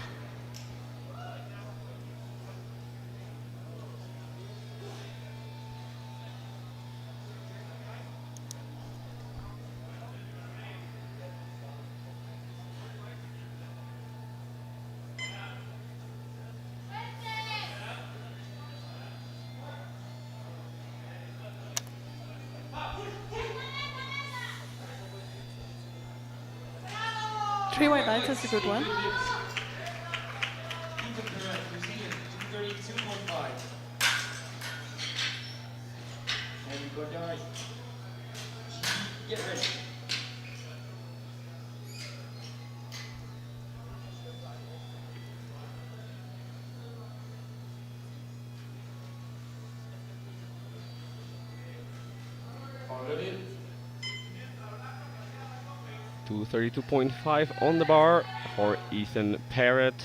Three white lights, that's a good one. Even correct. New Zealand, 232.5. And you go down. Get ready. Loaded. 232.5 on the bar for Ethan Parrott.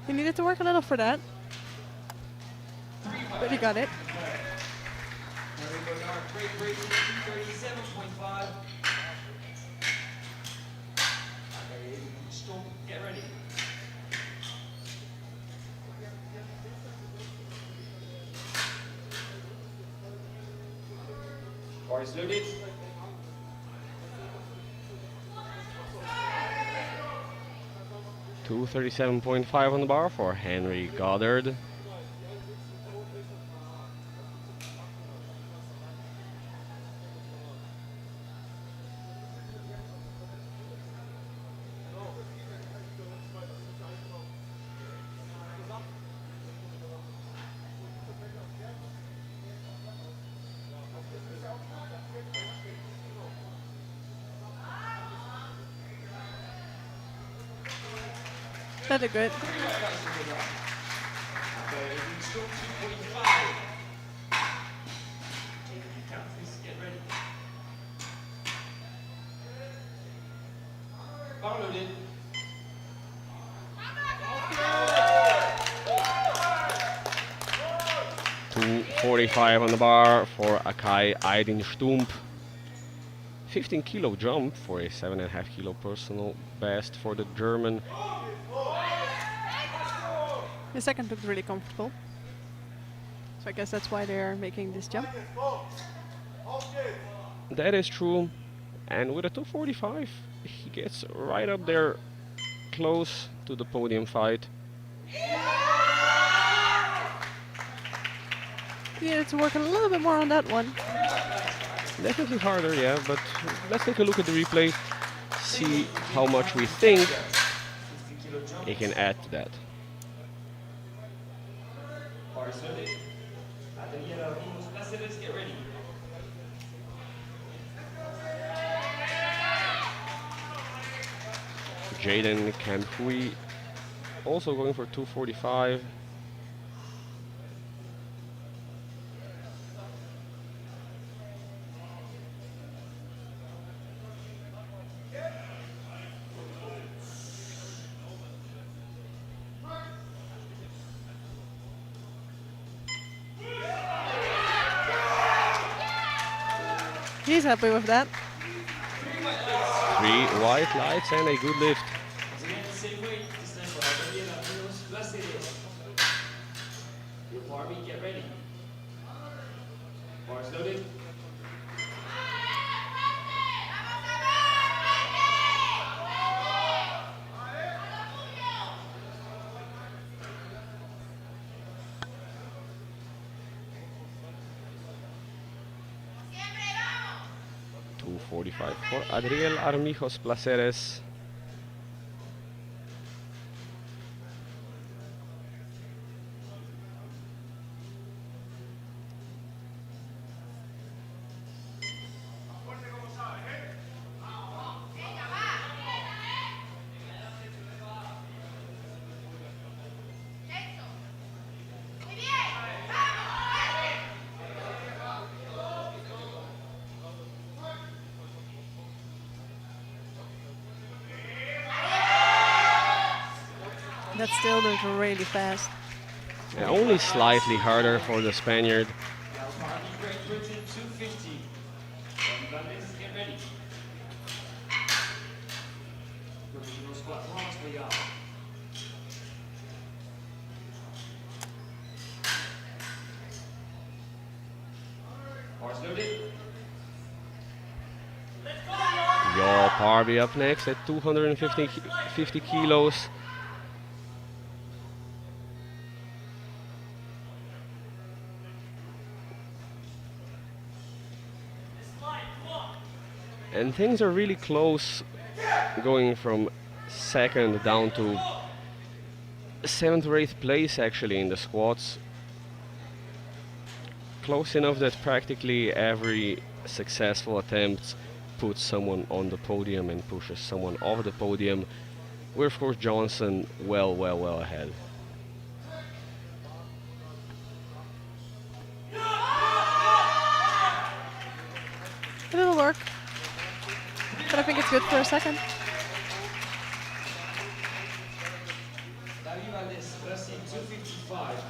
He needed to work a little for that, but he got it. Break, 237.5. Stop, get ready. Bars loaded. Two 37.5 on the bar for Henry Goddard. That's a good. Stop 2.5. Count this, get ready. Bar loaded. 245 on the bar for Akai Eidenstump. 15 kilo jump for a 7.5 kilo personal best for the German. The second looked really comfortable. So I guess that's why they're making this jump. That is true. And with a 245, he gets right up there close to the podium fight. He needed to work a little bit more on that one. Definitely harder, yeah, but let's take a look at the replay, see how much we think he can add to that. Bars loaded. Adriana Ramos Placeres, get ready. Jaden Kamhui also going for 245. He's happy with that. 3 white lights and a good lift. Once again, same weight, this time for Adriana Ramos Placeres. Your bar meet, get ready. Bars loaded. .245 for Adriel Armijos Placeres. That still looks really fast. Yeah, only slightly harder for the Spaniard. Party Great Britain 250. Bangladesh, get ready. Provisional squat bronze, we are. Bars loaded. Yo, Parby up next at 250 kilos. And things are really close, going from second down to 7th or 8th place actually in the squats. Close enough that practically every successful attempt puts someone on the podium and pushes someone off the podium, with of course Johnson well ahead. It'll work. But I think it's good for a second. David Valdez, Brazil 255.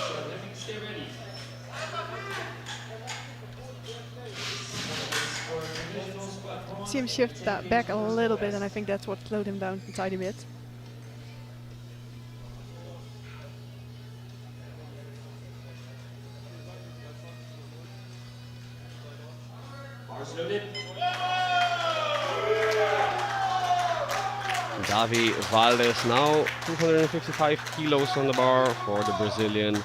So Olympics, stay ready. Provisional squat bronze. See him shift that back a little bit, and I think that's what slowed him down a tiny bit. Bars loaded. Davi Valdez now 255 kilos on the bar for the Brazilian.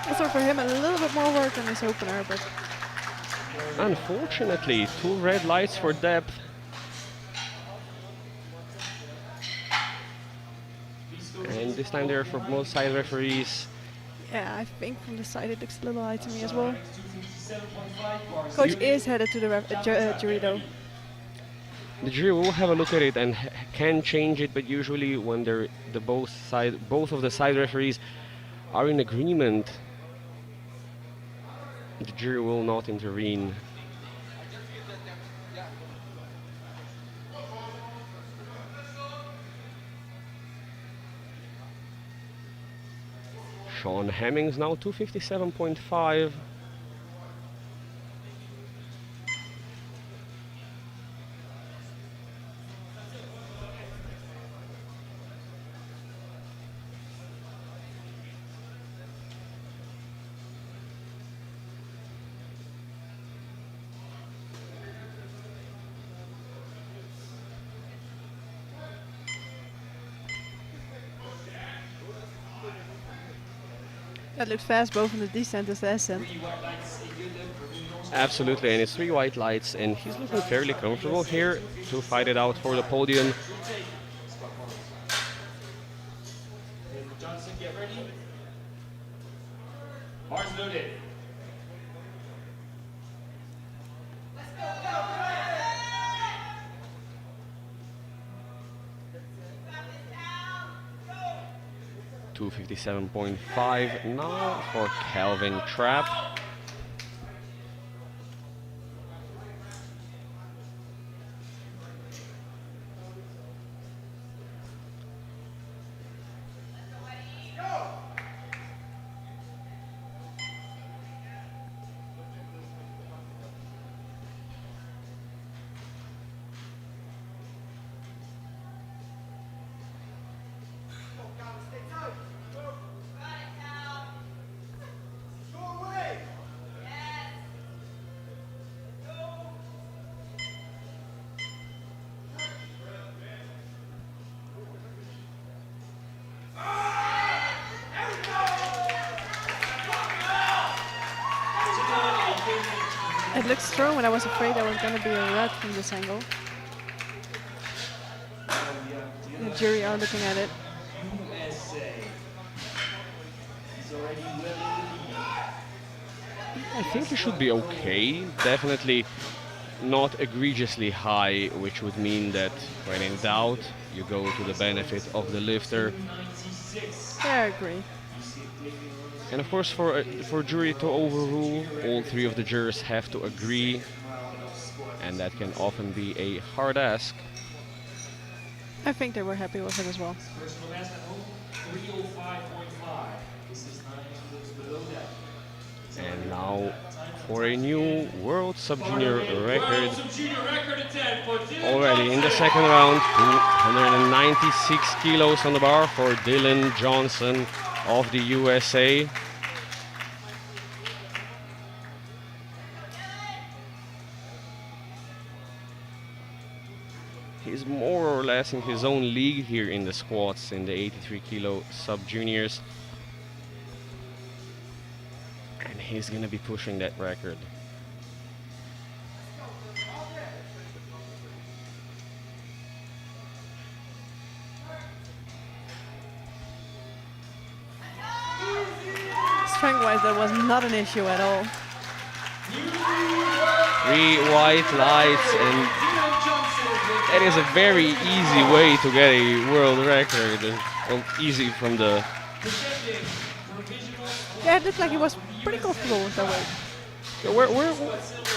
Also for him a little bit more work on his opener, but Unfortunately, 2 red lights for depth. And this time they're for both side referees. yeah, I think from the side it looks a little high to me as well. 257.5 bars. Coach is headed to the jury though. The jury will have a look at it and can change it, but usually when both of the side referees are in agreement, the jury will not intervene. Sean Hemmings now 257.5. That looks fast both in the descent and the ascent. Absolutely, and it's 3 white lights, and he's looking fairly comfortable here to fight it out for the podium. Johnson, get ready. Bars loaded. $257.5 now for Calvin Trapp. It looks strong, and I was afraid there was going to be a red from this angle. The jury are looking at it. USA. He's already well in the lead. I think he should be okay. Definitely not egregiously high, which would mean that when in doubt, you go to the benefit of the lifter. Yeah, I agree. And of course, for jury to overrule, all three of the jurors have to agree, and that can often be a hard ask. I think they were happy with it as well. Personal best at home, 305.5. This is 9 kilos below that. And now for a new world sub-junior record. Sub-junior record attempt for Dylan Already in the Johnson. second round, 296 kilos on the bar for Dylan Johnson of the USA. He's more or less in his own league here in the squats in the 83 kilo sub-juniors. And he's gonna be pushing that record. Strength-wise, that was not an issue at all. 3 white lights, and that is a very easy way to get a world record. Well, easy from the... Yeah, it looked like he was pretty comfortable with that weight. So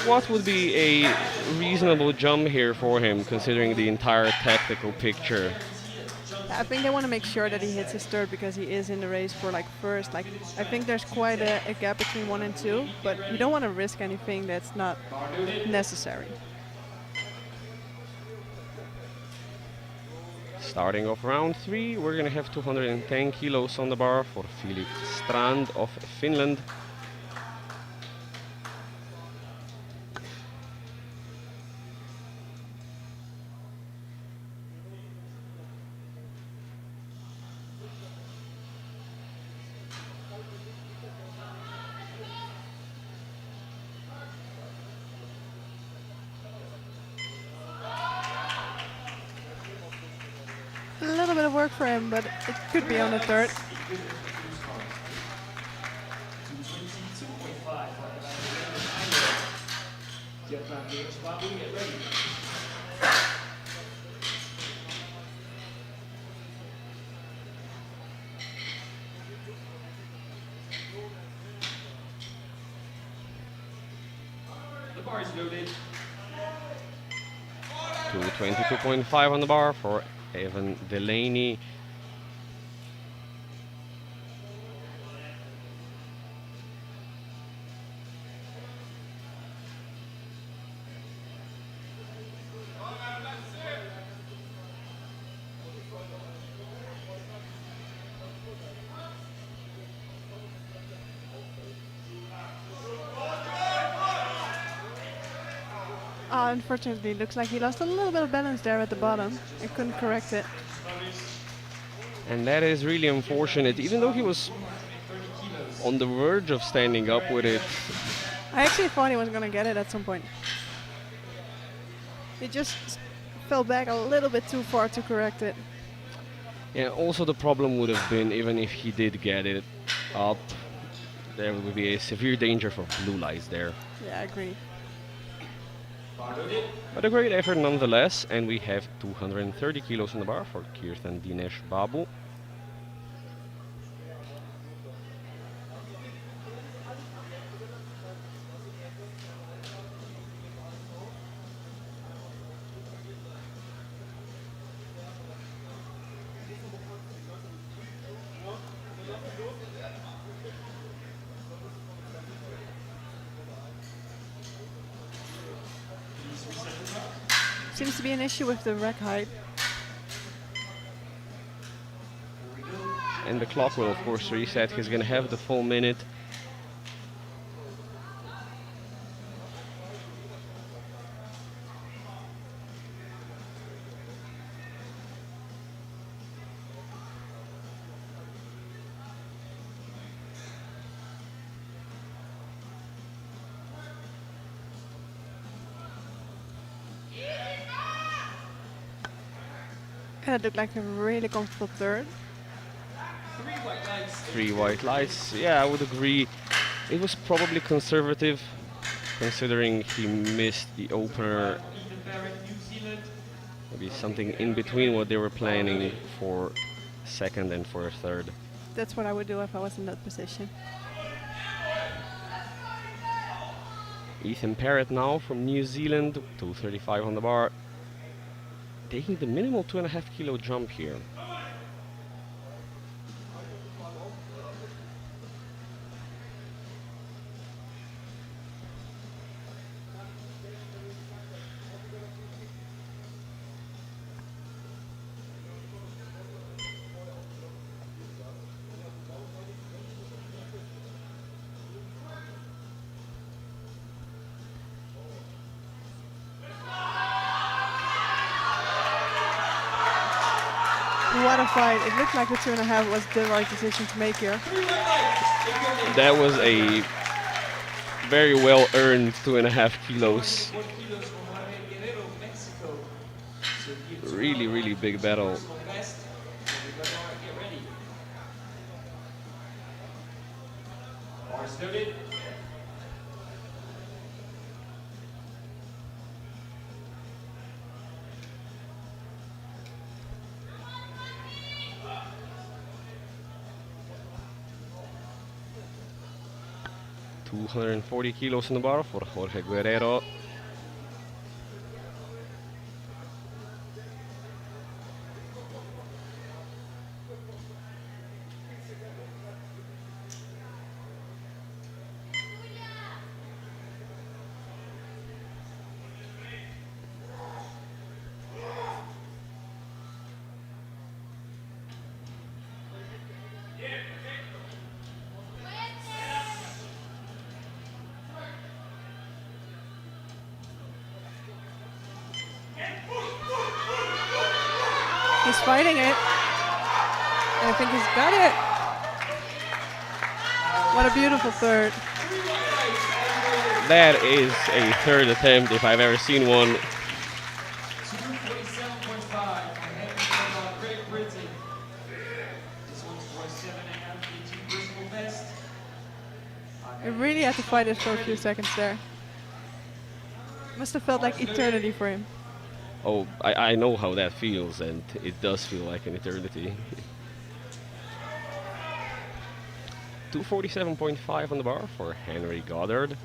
what would be a reasonable jump here for him, considering the entire tactical picture? I think they want to make sure that he hits his third because he is in the race for like first. Like I think there's quite a gap between 1 and 2, but you don't want to risk anything that's not necessary. Starting off round 3, we're gonna have 210 kilos on the bar for Filip Strand of Finland. A little bit of work for him, but it could be on the third. 22.5. Get back here, Babu, get ready. The bar is loaded. 222.5 on the bar for Evan Delaney. Unfortunately, looks like he lost a little bit of balance there at the bottom and couldn't correct it. And that is really unfortunate, even though he was on the verge of standing up with it. I actually thought he was going to get it at some point. He just fell back a little bit too far to correct it. Yeah, also the problem would have been, even if he did get it up, there would be a severe danger for blue lights there. Yeah, I agree. But a great effort nonetheless, and we have 230 kilos on the bar for Kirtan Dinesh Babu. Seems to be an issue with the rack height. And the clock will of course reset. He's gonna have the full minute. And it looked like a really comfortable third. 3 white lights. Yeah, I would agree. It was probably conservative, considering he missed the opener. Maybe something in between what they were planning for second and for third. That's what I would do if I was in that position. Ethan Parrott now from New Zealand, 235 on the bar, taking the minimal 2.5 kilo jump here. What a fight. It looked like the 2.5 was the right decision to make here. That was a very well earned 2.5 kilos. Really, really big battle. Noted. 240 kilos on the bar for Jorge Guerrero. He's fighting it. And I think he's got it. What a beautiful third. That is a third attempt if I've ever seen one. 247.5 ahead of Great Britain. This one's for 7.5 kg personal best. He really had to fight it for a few seconds there. Must have felt like eternity for him. Oh, I know how that feels, and it does feel like an eternity. 247.5 on the bar for Henry Goddard.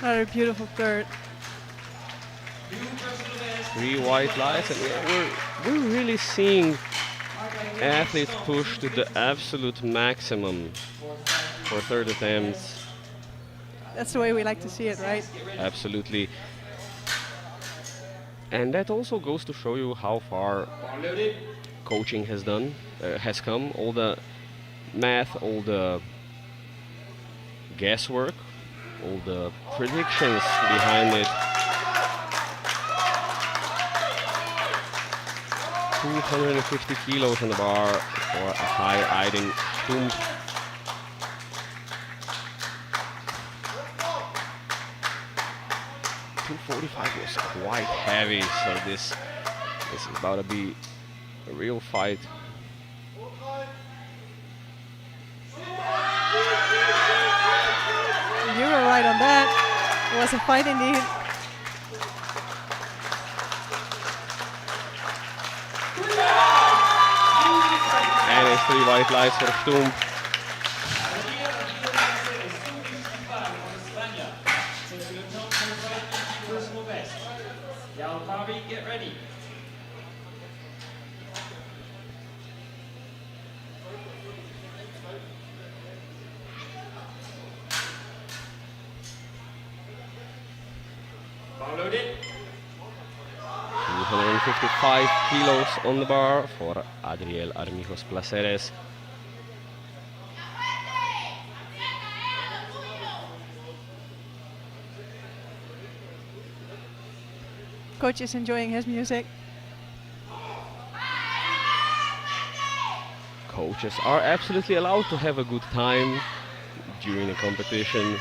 Another beautiful third. 3 white lights, and we're really seeing athletes push to the absolute maximum for third attempts. That's the way we like to see it, right? Absolutely. And that also goes to show you how far coaching has come. All the math, all the guesswork, all the predictions behind it. 250 kilos on the bar for a high Aiden Stump. .245 was quite heavy, so this is about to be a real fight. You were right on that. It was a fight indeed. And it's 3 white lights for Stump. Get ready. Loaded. 255 kilos on the bar for Adriel Armijos Placeres. Coach is enjoying his music. Coaches are absolutely allowed to have a good time during a competition.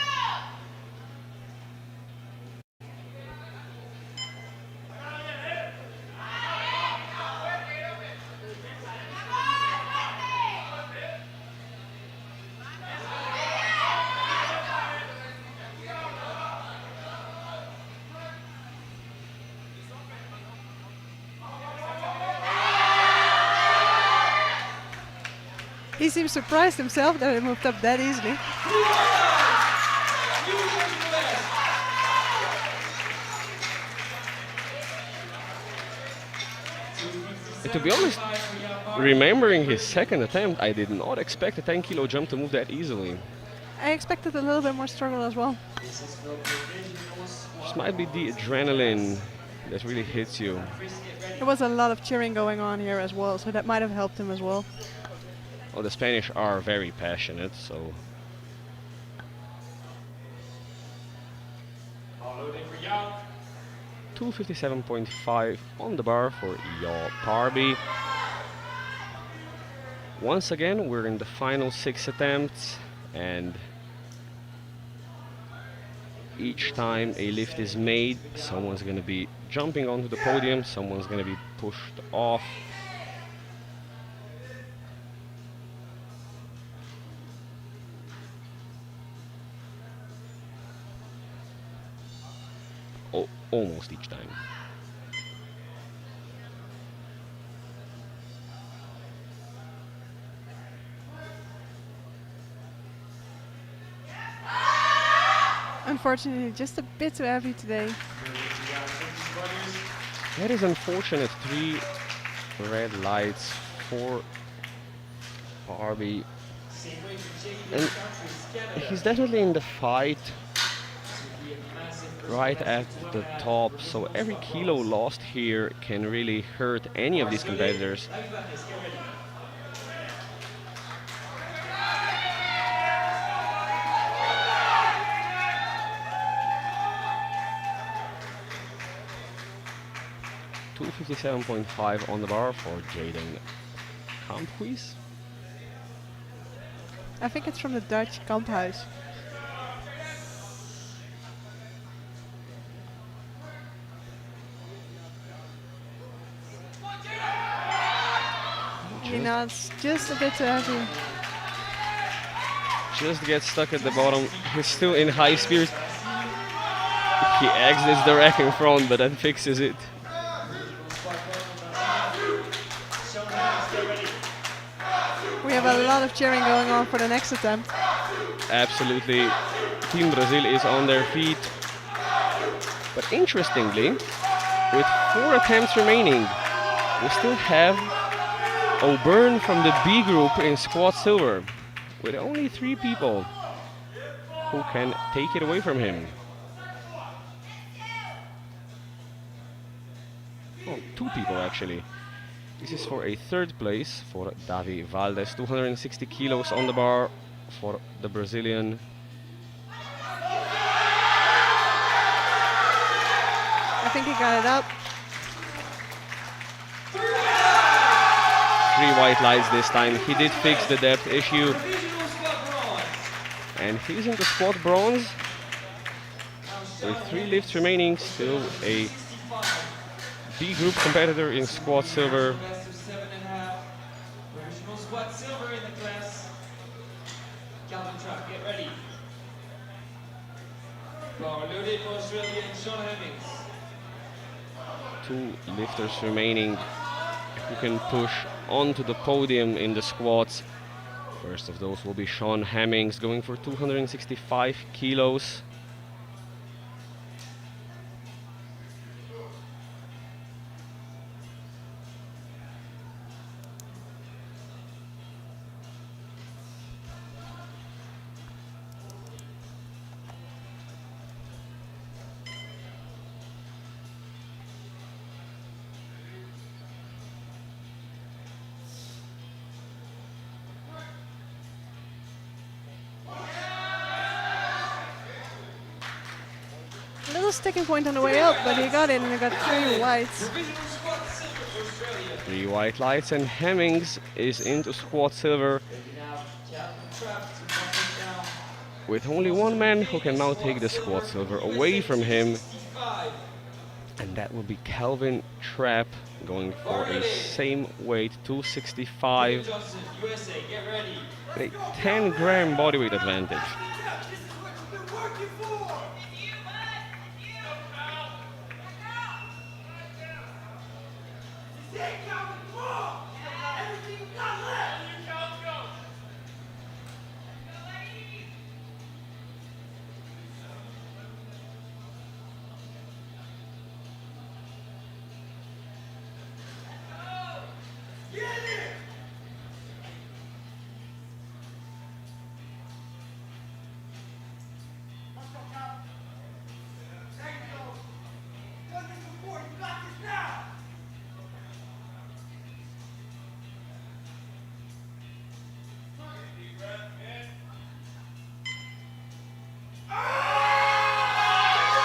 He seems surprised himself that it moved up that easily. To be honest, remembering his second attempt, I did not expect a 10 kilo jump to move that easily. I expected a little bit more struggle as well. This might be the adrenaline that really hits you. There was a lot of cheering going on here as well, so that might have helped him as well. Well, the Spanish are very passionate, so 257.5 on the bar for Yaw Parby. Once again, we're in the final 6 attempts, and each time a lift is made, someone's going to be jumping onto the podium, someone's going to be pushed off. Almost each time. Unfortunately, just a bit too heavy today. That is unfortunate. 3 red lights for Barbie. And he's definitely in the fight right at the top, so every kilo lost here can really hurt any of these competitors. $257.5 on the bar for Jaden Kamphuis. I think it's from the Dutch Kamphuis. It's just a bit too heavy. Just gets stuck at the bottom. He's still in high spirits. He exits the rack in front, but then fixes it. We have a lot of cheering going on for the next attempt. Absolutely. Team Brazil is on their feet. But interestingly, with 4 attempts remaining, we still have O'Byrne from the B group in squat silver, with only 3 people who can take it away from him. Oh, 2 people actually. This is for a 3rd place for Davi Valdes, 260 kilos on the bar for the Brazilian. I think he got it up. 3 white lights this time. He did fix the depth issue. And he's in the squat bronze. With 3 lifts remaining, still a B group competitor in squat silver. Squat silver in the class. Calvin Truck, get ready. Power loaded for Australian Sean Hemmings. 2 lifters remaining who can push onto the podium in the squats. First of those will be Sean Hemmings, going for 265 kilos. little sticking point on the way up, but he got it and he got 3 whites. 3 white lights, and Hemmings is into squat silver with only one man who can now take the squat silver away from him, and that will be Calvin Trapp going for a same weight, 265, a 10-gram bodyweight advantage.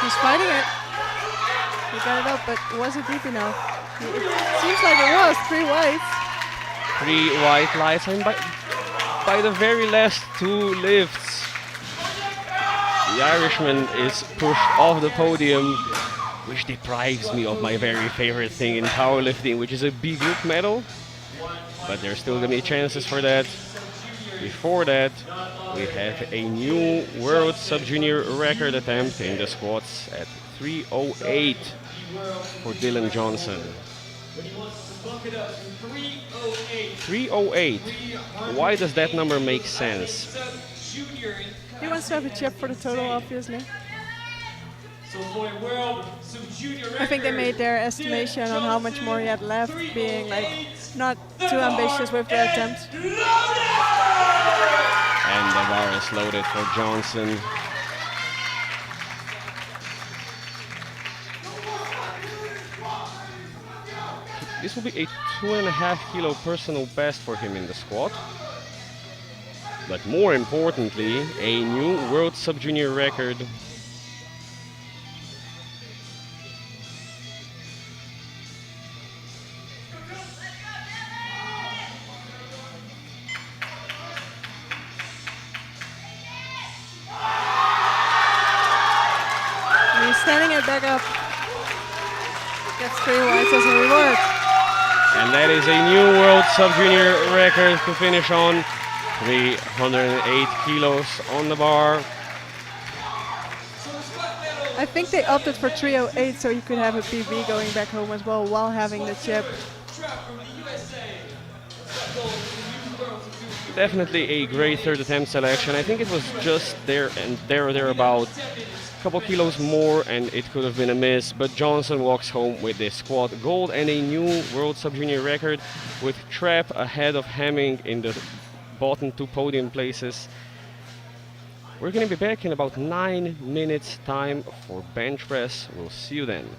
He's fighting it. He got it up, but was it deep enough? It seems like it was 3 whites. 3 white lights, and by the very last 2 lifts, the Irishman is pushed off the podium, which deprives me of my very favorite thing in powerlifting, which is a B group medal. But there's still gonna be chances for that. Before that, we have a new world sub-junior record attempt in the squats at 308 for Dylan Johnson. 308. Why does that number make sense? He wants to have a chip for the total, obviously. I think they made their estimation on how much more he had left, being like not too ambitious with their attempt. And the bar is loaded for Johnson. This will be a 2.5 kilo personal best for him in the squat. But more importantly, a new world sub-junior record. He's standing it back up. Gets 3 whites as a reward. And that is a new world sub-junior record to finish on. 308 kilos on the bar. I think they opted for 308 so you could have a PB going back home as well while having the chip. Definitely a great third attempt selection. I think it was just there and thereabout. A couple kilos more and it could have been a miss, but Johnson walks home with this squat gold and a new world sub-junior record, with Trapp ahead of Hemming in the bottom 2 podium places. We're going to be back in about 9 minutes time for bench press. We'll see you then.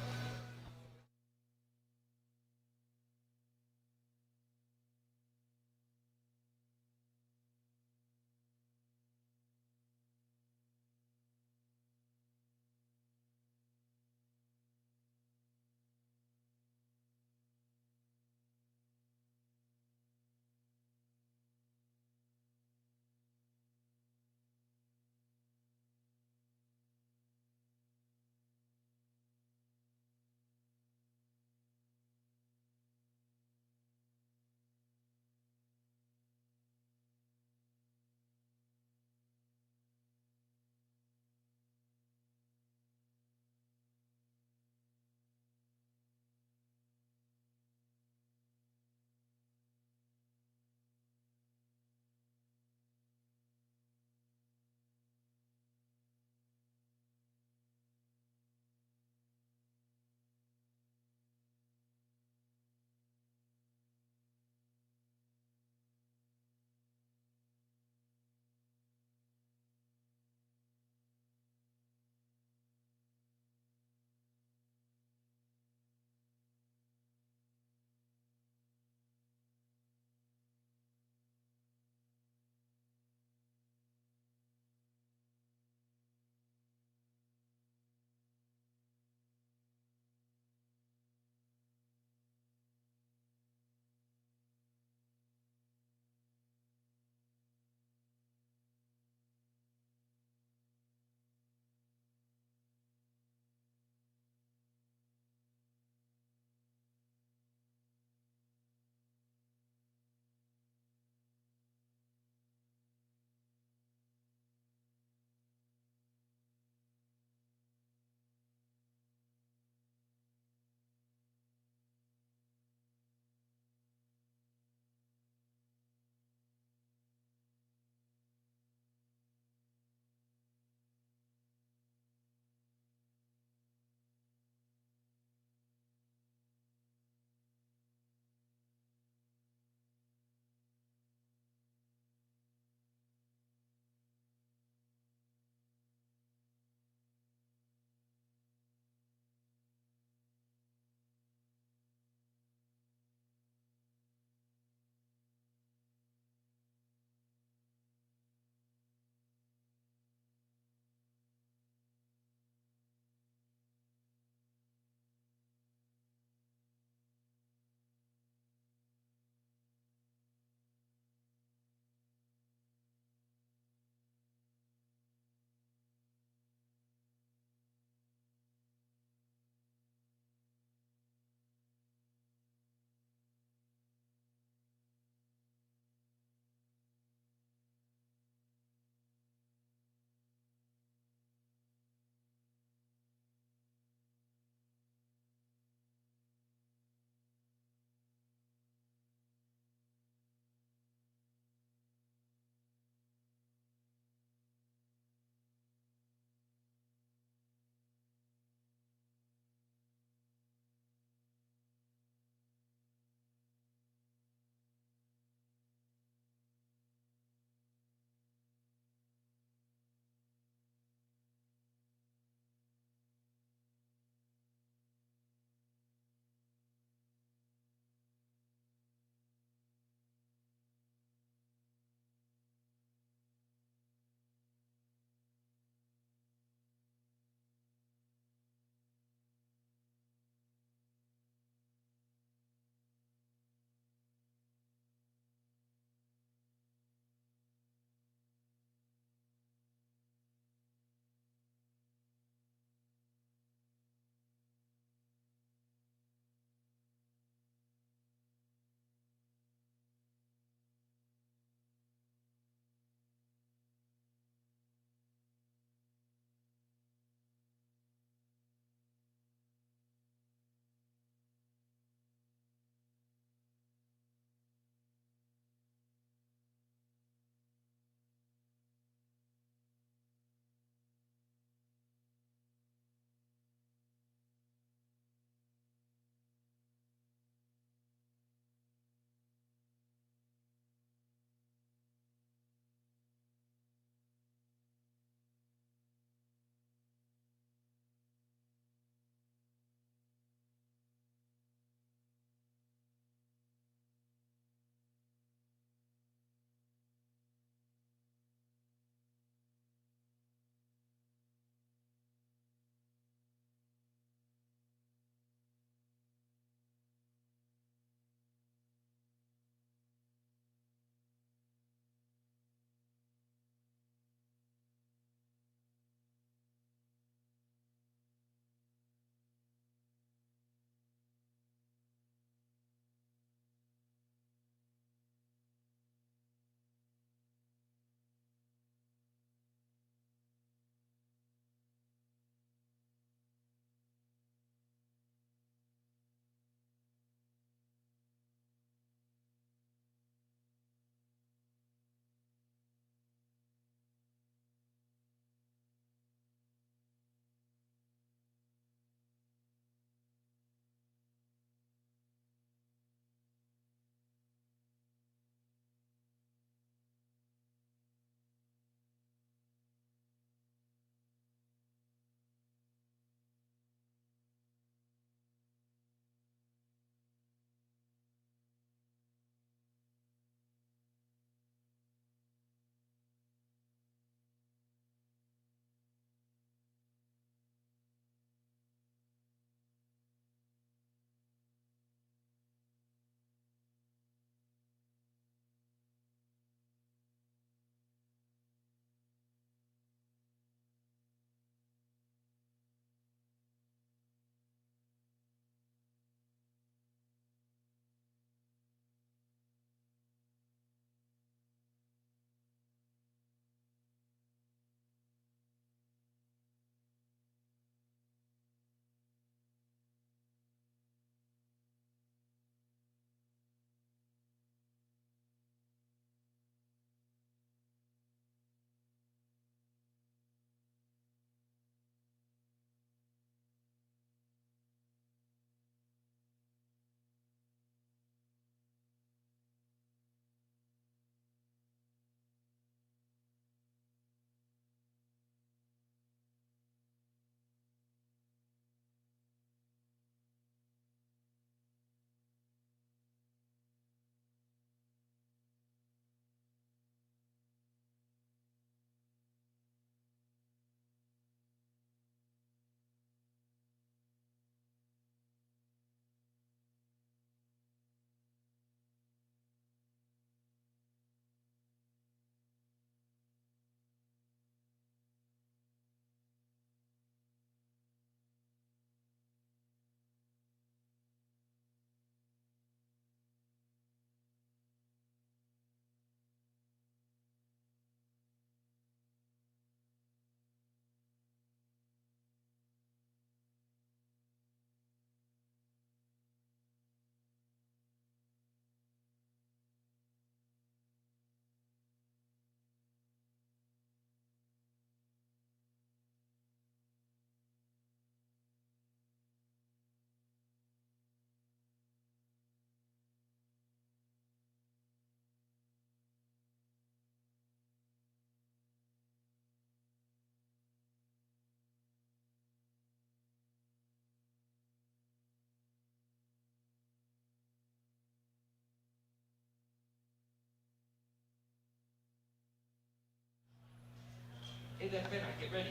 Get ready.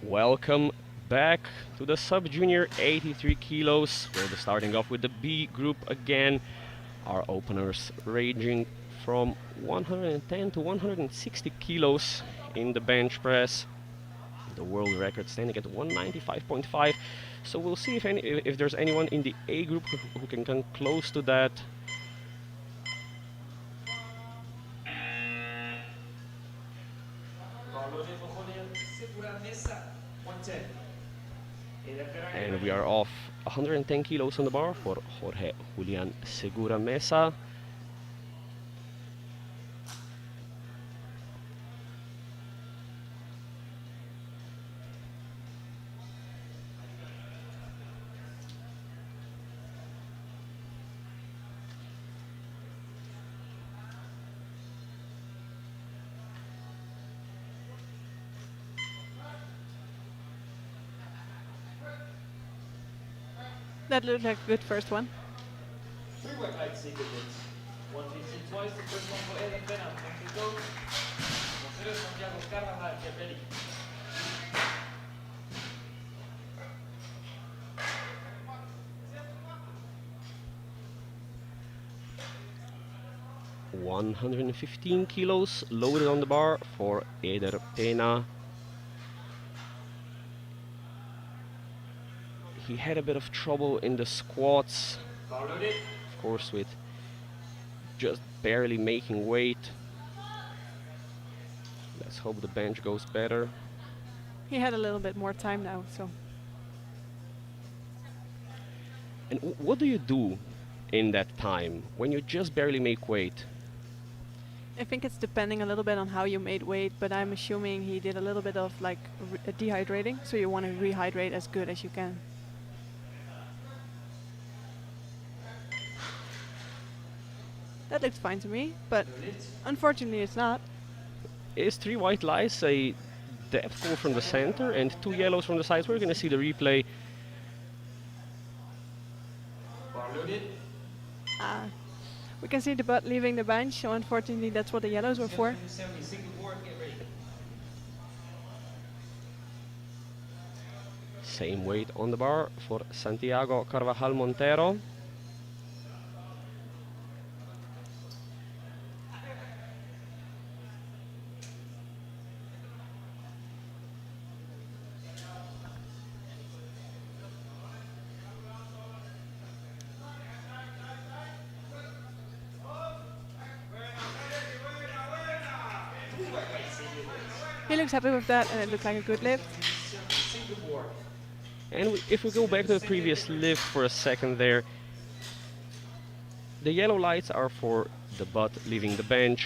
Welcome back to the sub-junior 83 kilos. We're starting off with the B group again. Our openers ranging from 110 to 160 kilos in the bench press. The world record standing at 195.5. So we'll see if there's anyone in the A group who can come close to that. And we are off 110 kilos on the bar for Jorge Julian Segura Mesa. That looked like a good first one. 3 wet lights sequences. 150 twice, the first one for Eden Pena. Thank you, coach. José Santiago Carvajal, get ready. $115 kilos loaded on the bar for Eder Pena. He had a bit of trouble in the squats, of course, with just barely making weight. Let's hope the bench goes better. He had a little bit more time now, so. And what do you do in that time when you just barely make weight? I think it's depending a little bit on how you made weight, but I'm assuming he did a little bit of like dehydrating, so you want to rehydrate as good as you can. That looks fine to me, but unfortunately it's not. Is 3 white lights a depth goal from the center and 2 yellows from the sides? We're going to see the replay. We can see the butt leaving the bench, so unfortunately that's what the yellows were for. Same weight on the bar for Santiago Carvajal Montero. He looks happy with that, and it looked like a good lift. And if we go back to the previous lift for a second there, the yellow lights are for the butt leaving the bench.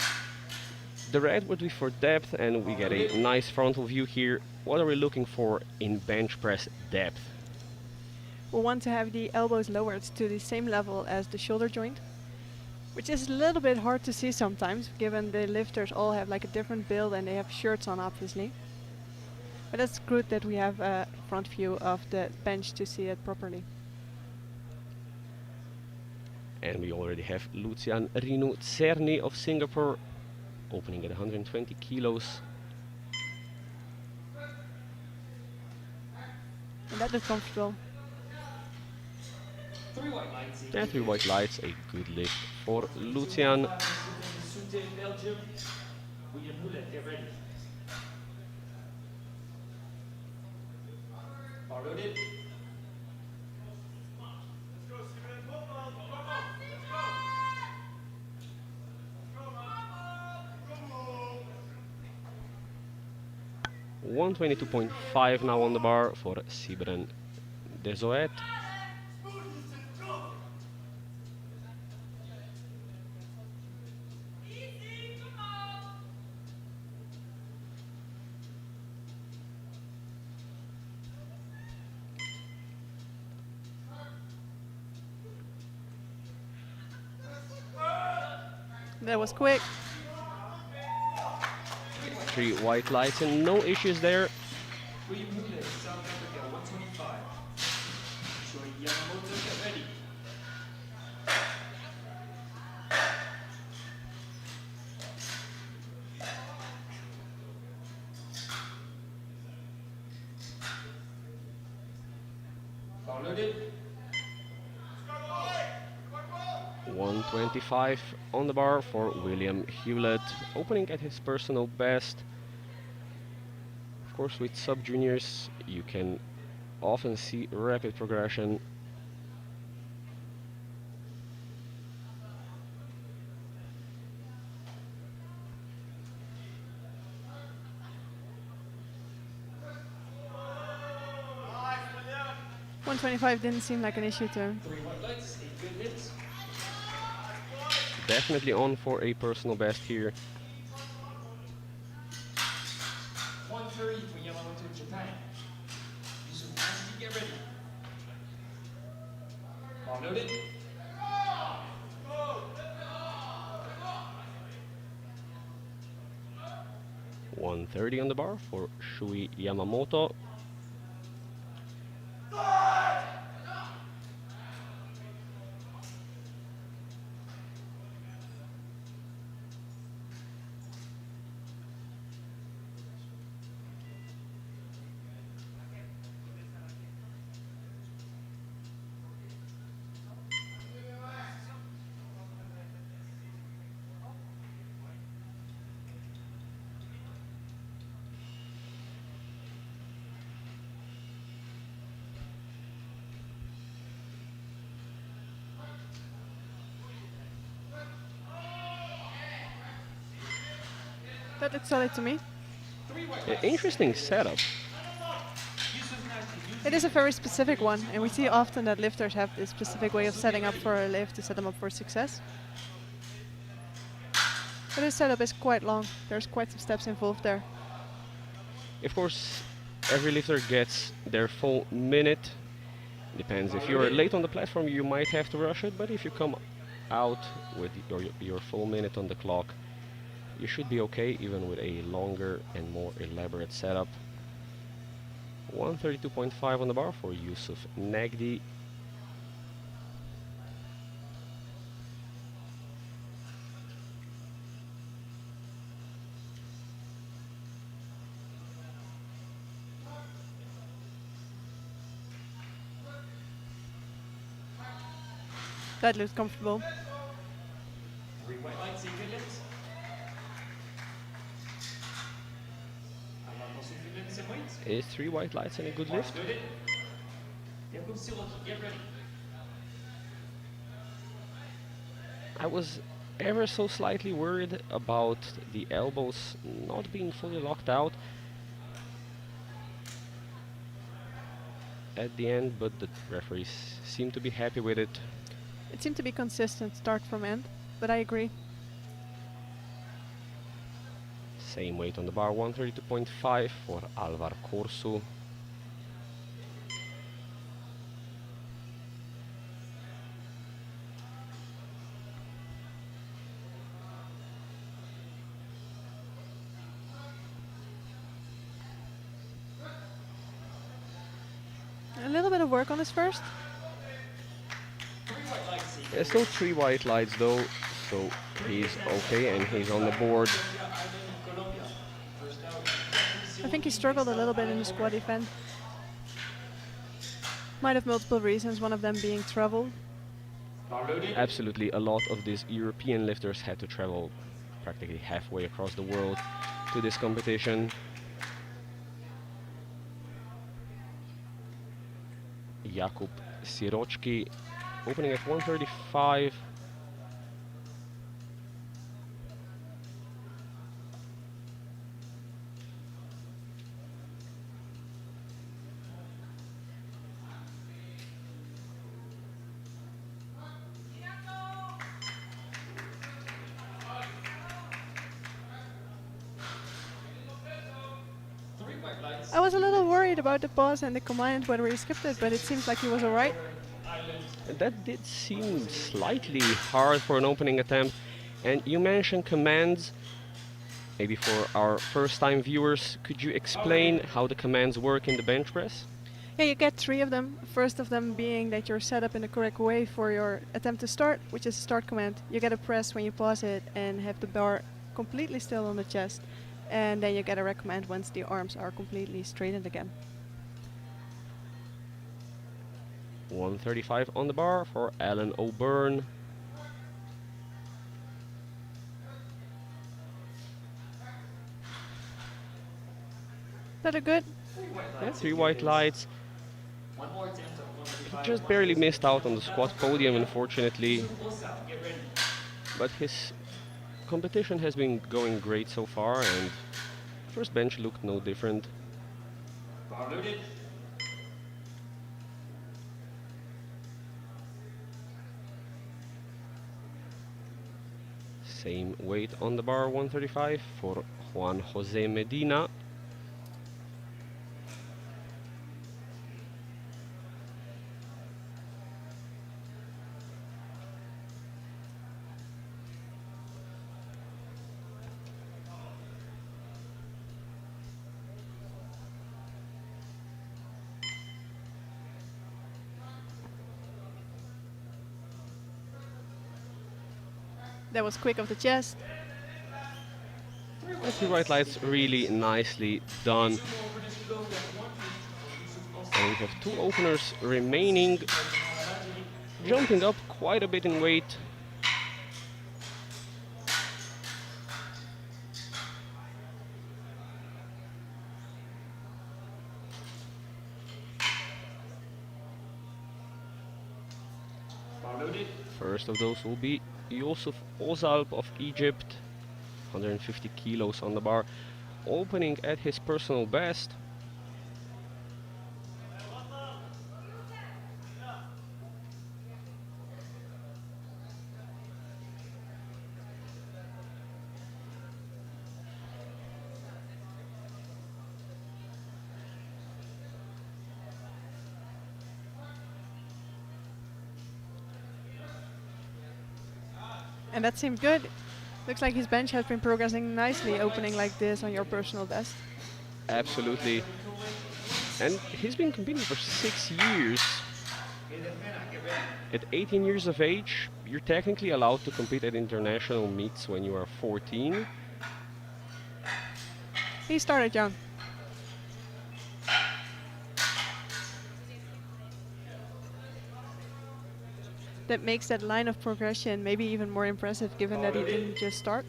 The red would be for depth, and we get a nice frontal view here. What are we looking for in bench press depth? We want to have the elbows lowered to the same level as the shoulder joint, which is a little bit hard to see sometimes, given the lifters all have like a different build and they have shirts on, obviously. But it's good that we have a front view of the bench to see it properly. And we already have Lucian Rinu Cerny of Singapore opening at 120 kilos. And that looks comfortable. 3 white lights. And 3 white lights, a good lift for Lucian. Belgium. William Houlet, get ready. Bar loaded. $122.5 now on the bar for Sibren Dezoet. That was quick. 3 white lights and no issues there. William Houlet, South Africa, 125. Troy Yamamoto, get ready. Bar loaded. 125 on the bar for William Hewlett, opening at his personal best. Of course, with sub-juniors, you can often see rapid progression. $125 didn't seem like an issue to him. 3 white lights, 8 good hits. Definitely on for a personal best here. 130 for Yamamoto, Japan. Yusuf Nasty, get ready. Bar loaded. 130 on the bar for Shui Yamamoto. That looks solid to me. 3 white An lights. interesting setup. Yusuf Nasty, It is a very specific one, and we see often that lifters have this specific way of setting up for a lift to set them up for success. But this setup is quite long. There's quite some steps involved there. Of course, every lifter gets their full minute. Depends. If you're late on the platform, you might have to rush it, but if you come out with your full minute on the clock, you should be okay even with a longer and more elaborate setup. 132.5 on the bar for Yusuf Nagdi. That looks comfortable. 3 white lights, 8 good hits. Alors, attention, 3 minutes and wait. Is 3 white lights and a good lift? Loaded. Jakub Siloki, get ready. I was ever so slightly worried about the elbows not being fully locked out at the end, but the referees seem to be happy with it. It seemed to be consistent start from end, but I agree. Same weight on the bar, 132.5 for Alvar Corsu. A little bit of work on this first. 3 white lights, 8 There's still 3 white lights though, so he's okay and he's on the board. Colombia. First out. I think he struggled a little bit in the squat event. Might have multiple reasons, one of them being travel. Bar loaded. Absolutely, a lot of these European lifters had to travel practically halfway across the world to this competition. Jakub Siročki opening at 135. I was a little worried about the pause and the command, whether he skipped it, but it seems like he was alright. That did seem slightly hard for an opening attempt. And you mentioned commands. Maybe for our first-time viewers, could you explain how the commands work in the bench press? Yeah, you get 3 of them. First of them being that you're set up in the correct way for your attempt to start, which is a start command. You get a press when you pause it and have the bar completely still on the chest. And then you get a rec command once the arms are completely straightened again. 135 on the bar for Alan O'Byrne. That are good. Yeah, 3 white lights. One more attempt of He 135. just barely missed out on the squat podium, unfortunately. Close out. Get ready. But his competition has been going great so far, and first bench looked no different. Bar loaded. Same weight on the bar, 135 for Juan Jose Medina. That was quick off the chest. The 3 white lights really nicely done. And we have 2 openers remaining, jumping up quite a bit in weight. Bar loaded. First of those will be Yusuf Ozalp of Egypt, 150 kilos on the bar, opening at his personal best. And that seemed good. Looks like his bench has been progressing nicely, opening like this on your personal best. Absolutely. And he's been competing for 6 years. At 18 years of age, you're technically allowed to compete at international meets when you are 14. He started young. That makes that line of progression maybe even more impressive, given that he didn't just start.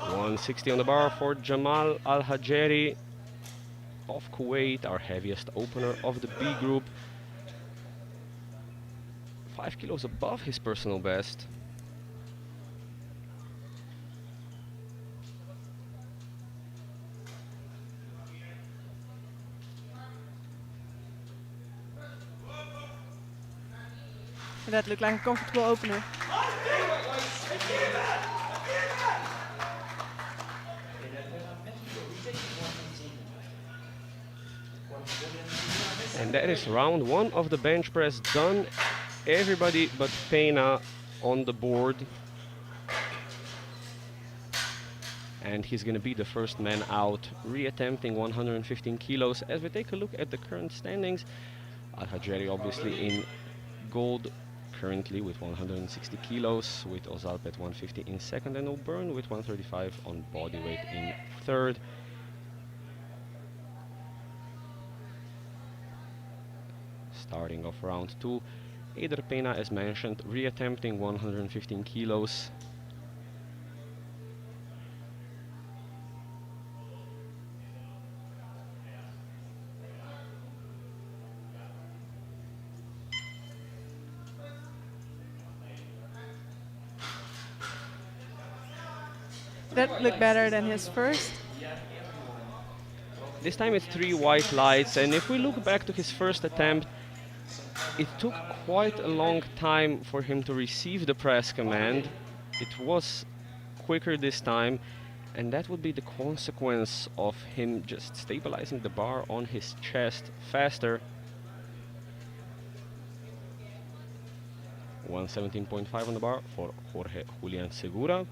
160 on the bar for Jamal Al-Hajeri of Kuwait, our heaviest opener of the B group. 5 kilos above his personal best. And that looked like a comfortable opener. And that is round 1 of the bench press done. Everybody but Pena on the board. And he's going to be the first man out, reattempting 115 kilos. As we take a look at the current standings, Al-Hajeri obviously in gold currently with 160 kilos, with Ozalp at 150 in second, and O'Byrne with 135 on body weight in third. Starting off round 2, Eider Pena, as mentioned, reattempting 115 kilos. That looked better than his first. This time it's 3 white lights, and if we look back to his first attempt, it took quite a long time for him to receive the press command. It was quicker this time, and that would be the consequence of him just stabilizing the bar on his chest faster. 117.5 on the bar for Jorge Julian Segura.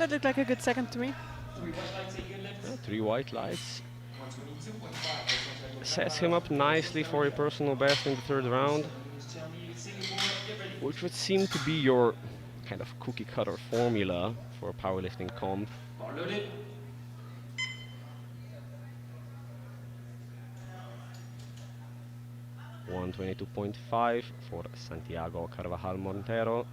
That looked like a good second to me. 3 white lights, a good lift. 3 white lights. 122.5. Sets him up nicely for a personal best in the third round, Singapore, get ready. which would seem to be your kind of cookie cutter formula for a powerlifting comp. Bar loaded. $122.5 for Santiago Carvajal Montero.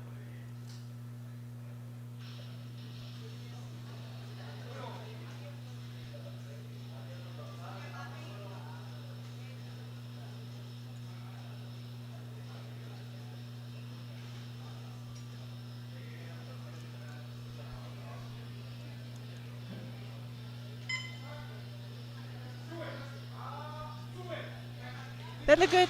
That looked good.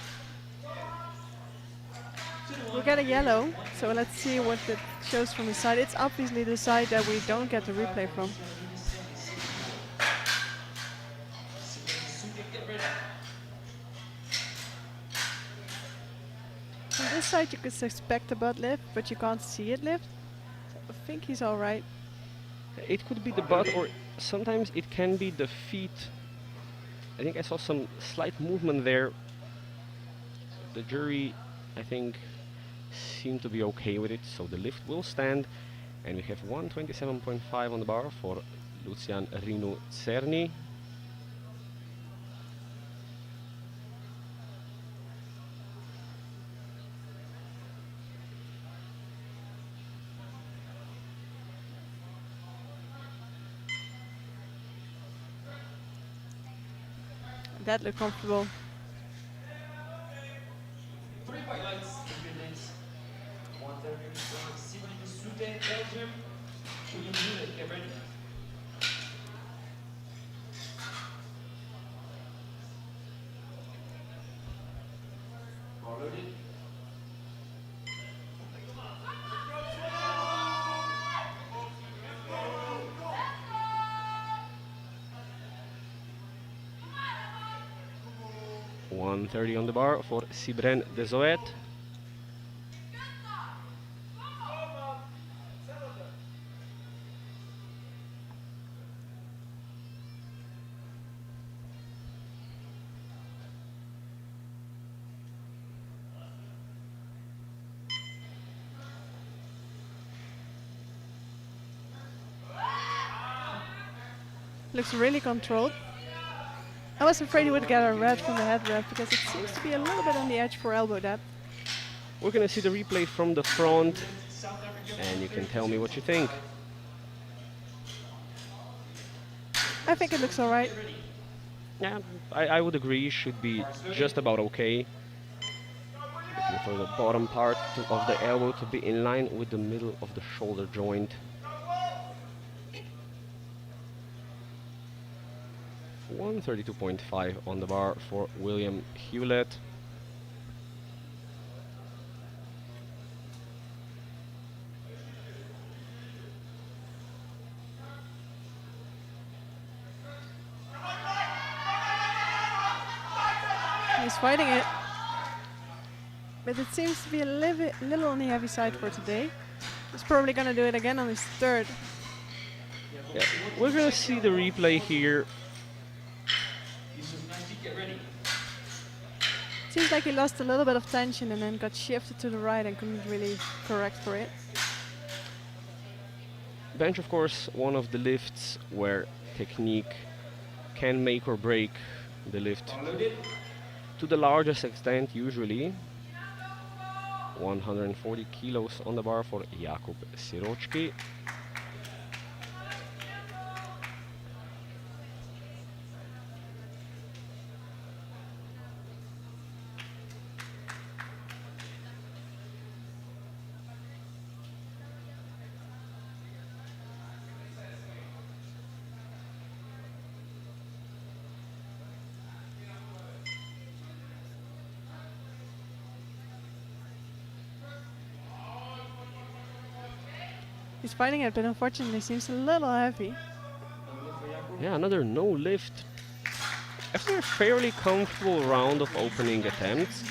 We got a yellow, so let's see what it shows from the side. It's obviously the side that we don't get the replay from. Get ready. From this side you could suspect a butt lift, but you can't see it lift. So I think he's alright. It could be the butt, or sometimes it can be the feet. I think I saw some slight movement there. The jury, I think, seemed to be okay with it, so the lift will stand. And we have 127.5 on the bar for Lucian Rinu Cerny. That looked comfortable. 3 white lights, good lights. 130, Simon Sute, Belgium. William Newland, get ready. Bar loaded. $130 on the bar for Sibren Dezoet. Looks really controlled. I was afraid he would get a red from the head rep because it seems to be a little bit on the edge for elbow depth. We're gonna see the replay from the front, and you can tell me what you think. I think it looks alright. Yeah, I would agree, should be just about okay. Looking for the bottom part of the elbow to be in line with the middle of the shoulder joint. 132.5 on the bar for William Hewlett. He's fighting it. But it seems to be a little on the heavy side for today. He's probably gonna do it again on his third. Yeah, we're gonna see the replay here. Get ready. Seems like he lost a little bit of tension and then got shifted to the right and couldn't really correct for it. Bench, of course, one of the lifts where technique can make or break the lift to the largest extent, usually. 140 kilos on the bar for Jakub Siročki. He's fighting it, but unfortunately seems a little heavy. Yeah, another no lift. After a fairly comfortable round of opening attempts.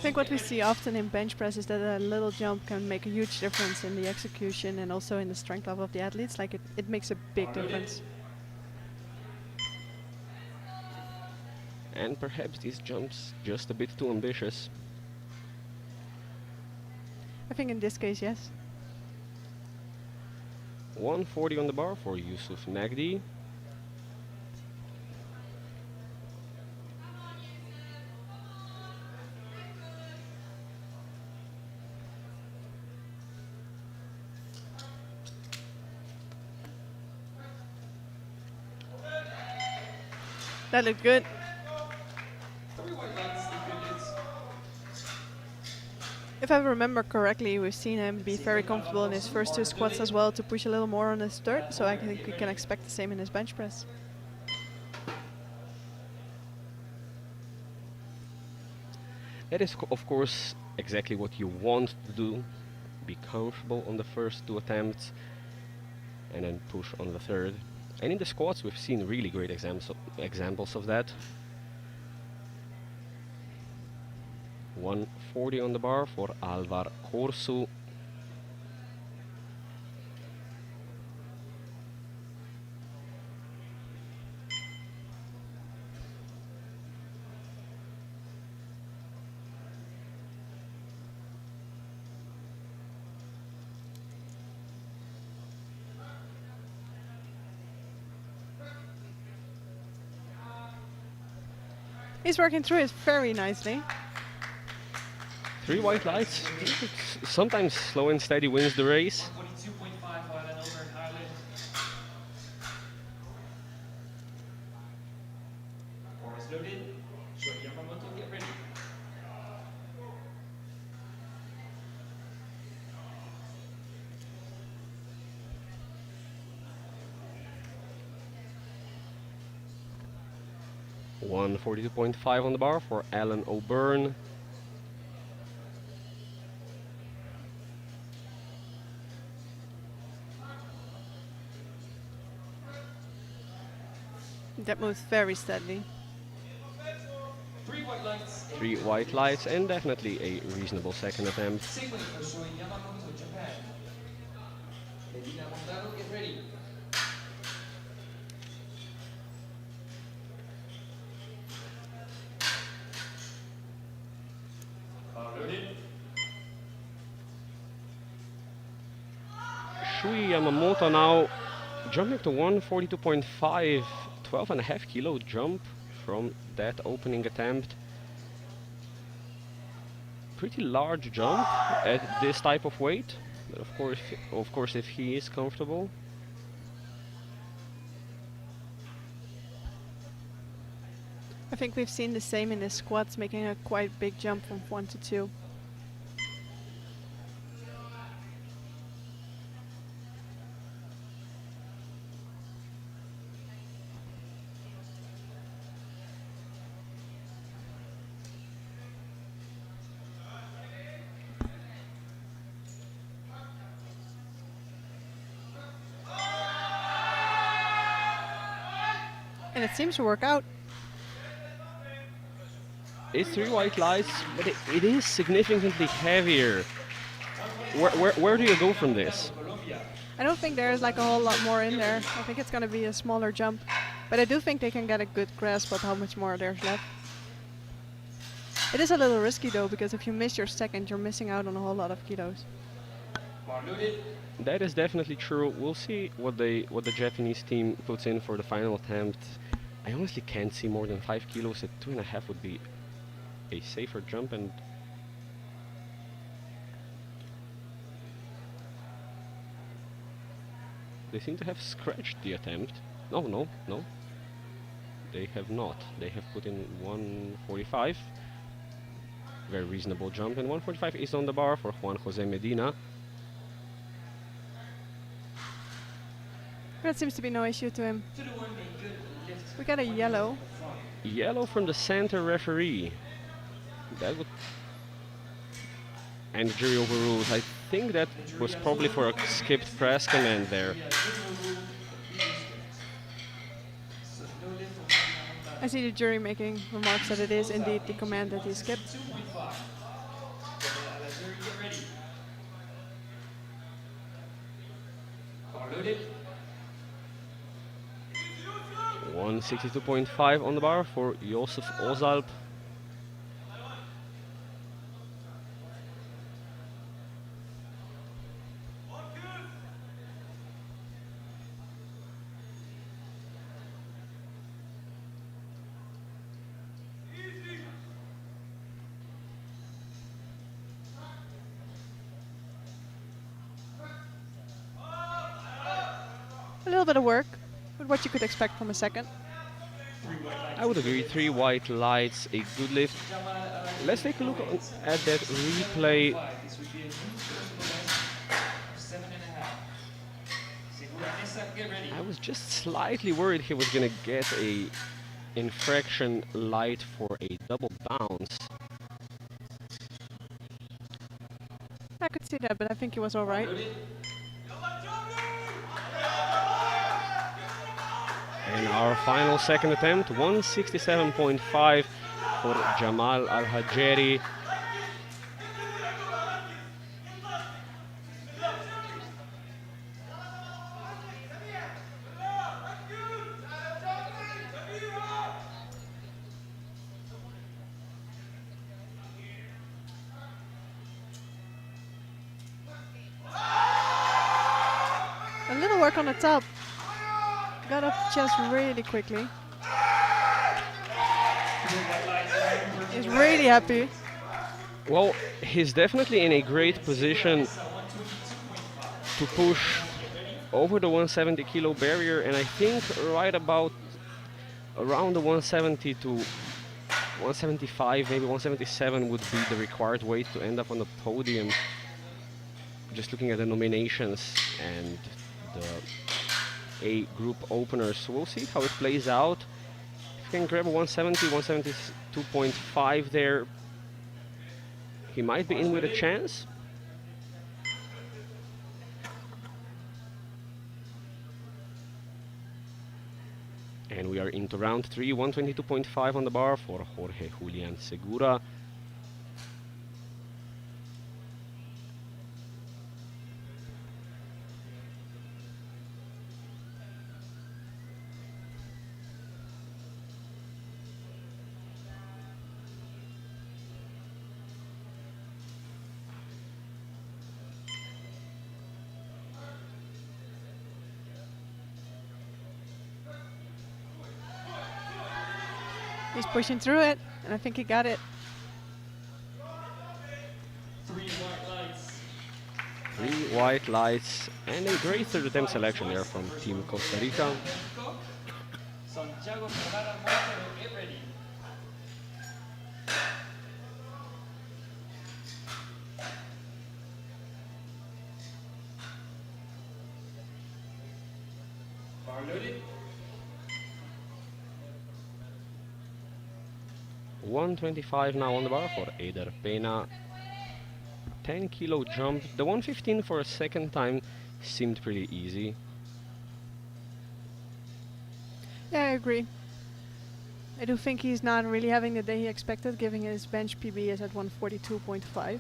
I think what we see often in bench press is that a little jump can make a huge difference in the execution and also in the strength level of the athletes. Like it makes a big difference. And perhaps these jumps just a bit too ambitious. I think in this case, yes. 140 on the bar for Yusuf Nagdi. That looked good. 3 white lights, 3 good hits. If I remember correctly, we've seen him be very comfortable in his first 2 squats as well to push a little more on his third, so I think we can expect the same in his bench press. That is, of course, exactly what you want to do. Be comfortable on the first 2 attempts and then push on the third. And in the squats, we've seen really great examples of that. 140 on the bar for Alvar Corsu. He's working through it very nicely. 3 white lights. Sometimes slow and steady wins the race. 142.5 while and over in Ireland. Bar is loaded. Show Yamamoto, get ready. $142.5 on the bar for Alan O'Byrne. That moves very steadily. 3 white lights. 3 white lights and definitely a reasonable second attempt. Same way for Shoei Yamamoto, Japan. Medina Montano, get ready. Loaded. Shui Yamamoto now jumping to 142.5, 12.5 kilo jump from that opening attempt. Pretty large jump at this type of weight, but of course, if he is comfortable. I think we've seen the same in his squats, making a quite big jump from 1 to 2. And it seems to work out. It's 3 white lights, but it is significantly heavier. Where do you go from this? I don't think there's like a whole lot more in there. I think it's going to be a smaller jump. But I do think they can get a good grasp of how much more there's left. It is a little risky though, because if you miss your second, you're missing out on a whole lot of kilos. Bar loaded. That is definitely true. We'll see what the Japanese team puts in for the final attempt. I honestly can't see more than 5 kilos. At 2.5 would be a safer jump, and they seem to have scratched the attempt. No. They have not. They have put in 145. Very reasonable jump, and 145 is on the bar for Juan Jose Medina. That seems to be no issue to him. To the one being good, lift. We got a yellow. Yellow from the center referee. That would... And the jury overrules. I think that was probably for a skipped press command there. I see the jury making remarks that it is indeed the command that he skipped. Bar loaded. 162.5 on the bar for Josef Ozalp. A little bit of work, but what you could expect from a second. I would agree, 3 white lights, a good lift. Let's take a look at that replay. This would be a new personal best of 7.5. Segura Nessa, get ready. I was just slightly worried he was gonna get a infraction light for a double bounce. I could see that, but I think he was all right. And our final second attempt, 167.5 for Jamal Al-Hajeri. A little work on the top. Got up chest really quickly. He's really happy. Well, he's definitely in a great position to push over the 170 kilo barrier, and I think right about around the 170 to 175, maybe 177 would be the required weight to end up on the podium. Just looking at the nominations and the A group openers, so we'll see how it plays out. If he can grab a 170, 172.5 there, he might be in with a chance. And we are into round 3, 122.5 on the bar for Jorge Julian Segura. He's pushing through it, and I think he got it. 3 white lights. 3 white lights and a great third attempt selection there from Team Costa Rica. Santiago Ferrara Montero, get ready. Bar loaded. 125 now on the bar for Eider Pena. 10 kilo jump. The 115 for a second time seemed pretty easy. Yeah, I agree. I do think he's not really having the day he expected, given his bench PB is at 142.5.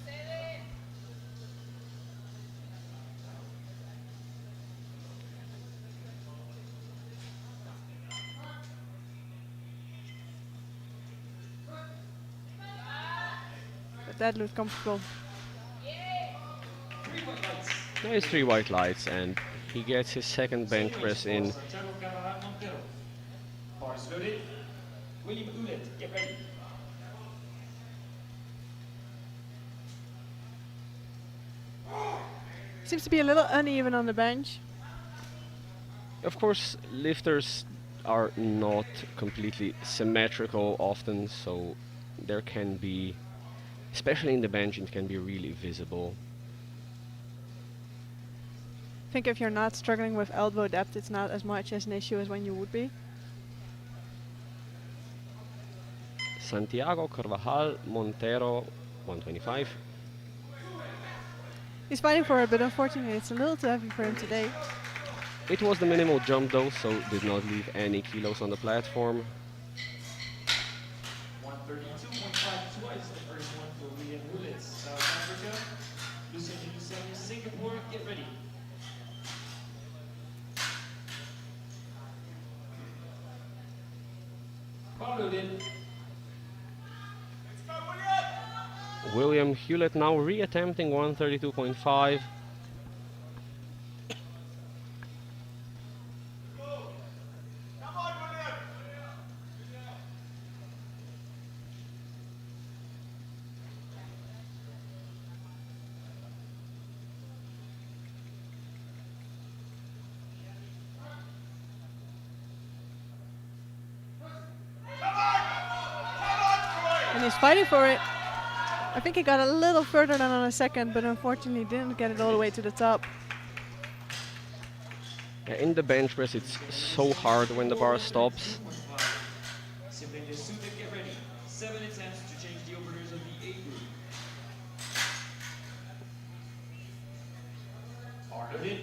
But that looked comfortable. There is 3 white lights and he gets his second bench press in. Santiago Ferrara Montero. Bars loaded. William Ouellet, get ready. Seems to be a little uneven on the bench. Of course, lifters are not completely symmetrical often, so there can be, especially in the bench, it can be really visible. I think if you're not struggling with elbow depth, it's not as much as an issue as when you would be. Santiago Carvajal Montero, 125. He's fighting for it, but unfortunately it's a little too heavy for him today. It was the minimal jump though, so did not leave any kilos on the platform. 132.5, twice the first one for William Ouellet. South Africa. Lucien Singapore, get ready. Bar loaded. William Hewlett now reattempting 132.5. And he's fighting for it. I think he got a little further than on a second, but unfortunately didn't get it all the way to the top. In the bench press, it's so hard when the bar stops. Simply just suit it, get ready. 7 attempts to change the openers of the A group. Bar loaded.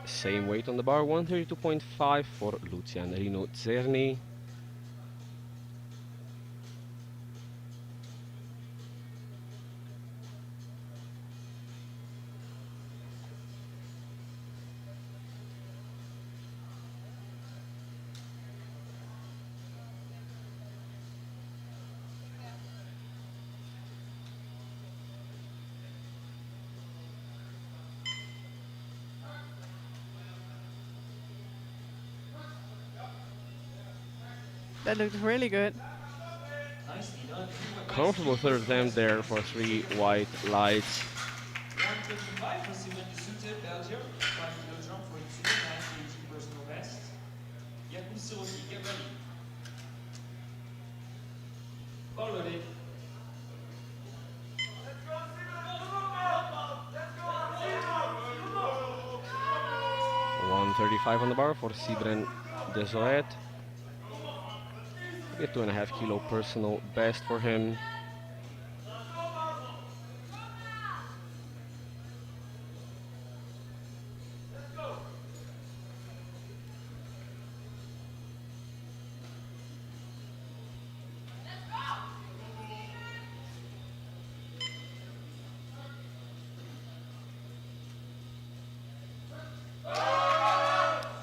Same weight on the bar, 132.5 for Lucian Rino Zerni. That looked really good. Nicely done. Comfortable third attempt there for 3 white lights. 125 for Simon de Soete, Belgium. 5 kilo jump for 2, 9 kg personal best. Jakub Siroki, get ready. Bar loaded. 135 on the bar for Sibren Dezoet. A 2.5 kilo personal best for him.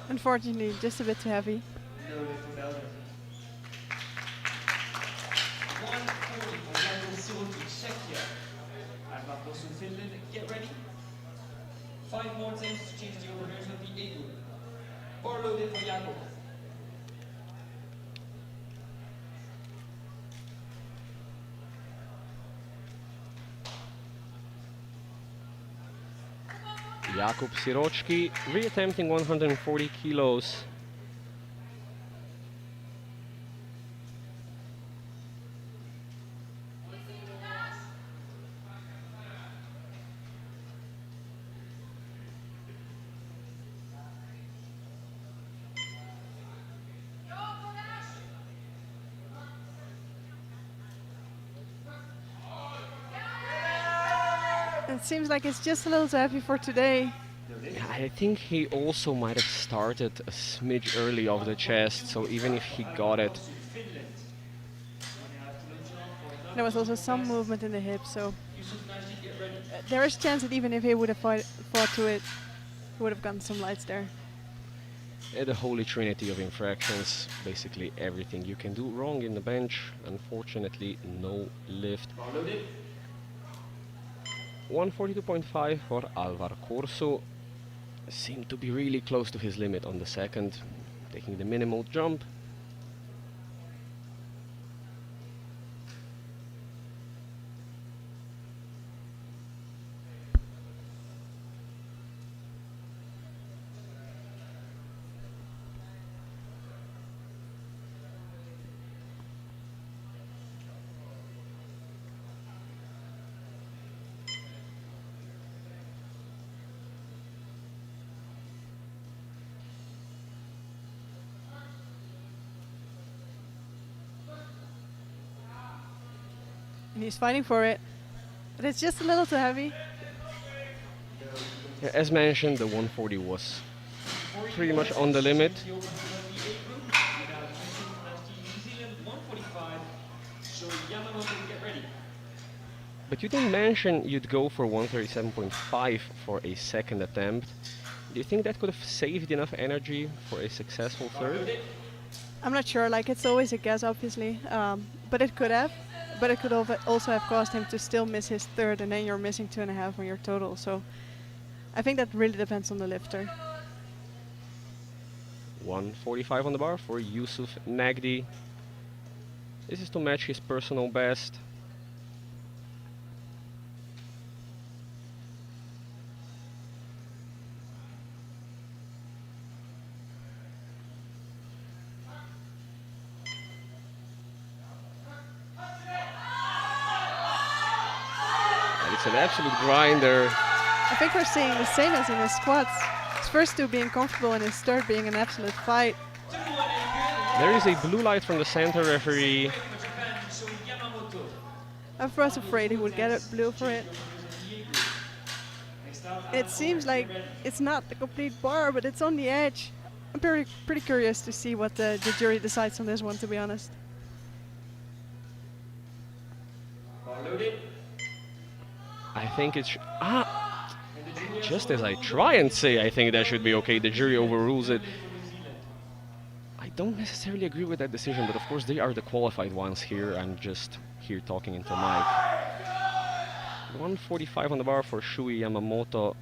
Unfortunately, just a bit too heavy. Loaded for Belgium. 140 for Jakub Siroki, Czechia. Armand Bosu, Finland, get ready. 5 more attempts to change the openers of the A group. Bar loaded for Jakub. Jakub Siročki reattempting 140 kilos. It seems like it's just a little too heavy for today. I think he also might have started a smidge early off the chest, so even if he got it, There was also some movement in the hip, so there is chance that even if he would have fought to it, he would have gotten some lights there. the holy trinity of infractions, basically everything you can do wrong in the bench. Unfortunately, no lift. 142.5 for Alvar Corso. Seemed to be really close to his limit on the second, taking the minimal jump. And he's fighting for it. But it's just a little too heavy. Yeah, as mentioned, the 140 was pretty much on the limit. But you didn't mention you'd go for 137.5 for a second attempt. Do you think that could have saved enough energy for a successful third? I'm not sure. Like it's always a guess, obviously, but it could have. But it could also have caused him to still miss his third, and then you're missing 2.5 on your total. So I think that really depends on the lifter. 145 on the bar for Yusuf Nagdi. This is to match his personal best. And it's an absolute grinder. I think we're seeing the same as in his squats. His first two being comfortable and his third being an absolute fight. There is a blue light from the center referee. I was afraid he would get it blue for it. It seems like it's not the complete bar, but it's on the edge. I'm pretty curious to see what the jury decides on this one, to be honest. I think it's... Just as I try and say I think that should be okay, the jury overrules it. I don't necessarily agree with that decision, but of course they are the qualified ones here. I'm just here talking into mic. 145 on the bar for Shui Yamamoto.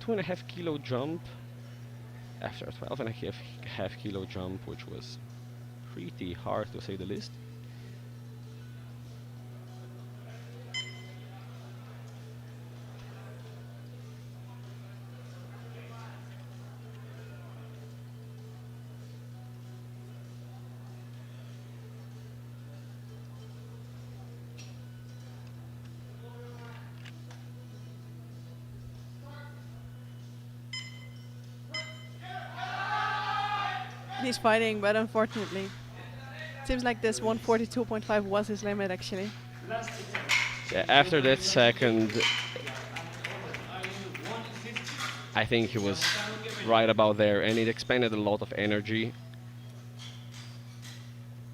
2.5 kilo jump after a 12.5 kilo jump, which was pretty hard to say the least. He's fighting, but unfortunately, seems like this 142.5 was his limit actually. Yeah, after that second, I think he was right about there, and it expended a lot of energy.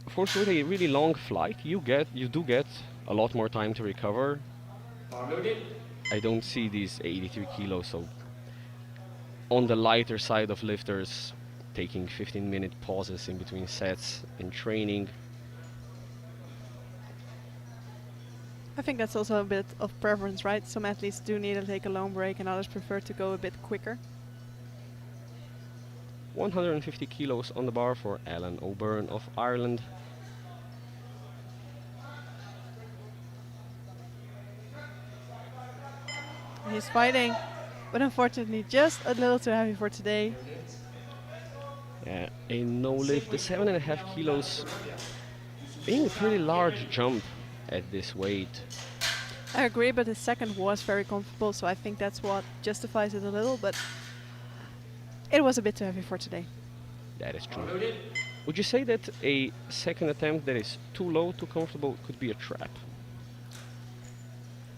Of course, with a really long flight, you do get a lot more time to recover. I don't see these 83 kilos, so on the lighter side of lifters, taking 15-minute pauses in between sets in training. I think that's also a bit of preference, right? Some athletes do need to take a long break and others prefer to go a bit quicker. 150 kilos on the bar for Alan O'Byrne of Ireland. He's fighting, but unfortunately just a little too heavy for today. Yeah, a no lift, the 7.5 kilos being a pretty large jump at this weight. I agree, but his second was very comfortable, so I think that's what justifies it a little, but it was a bit too heavy for today. That is true. Would you say that a second attempt that is too low, too comfortable could be a trap?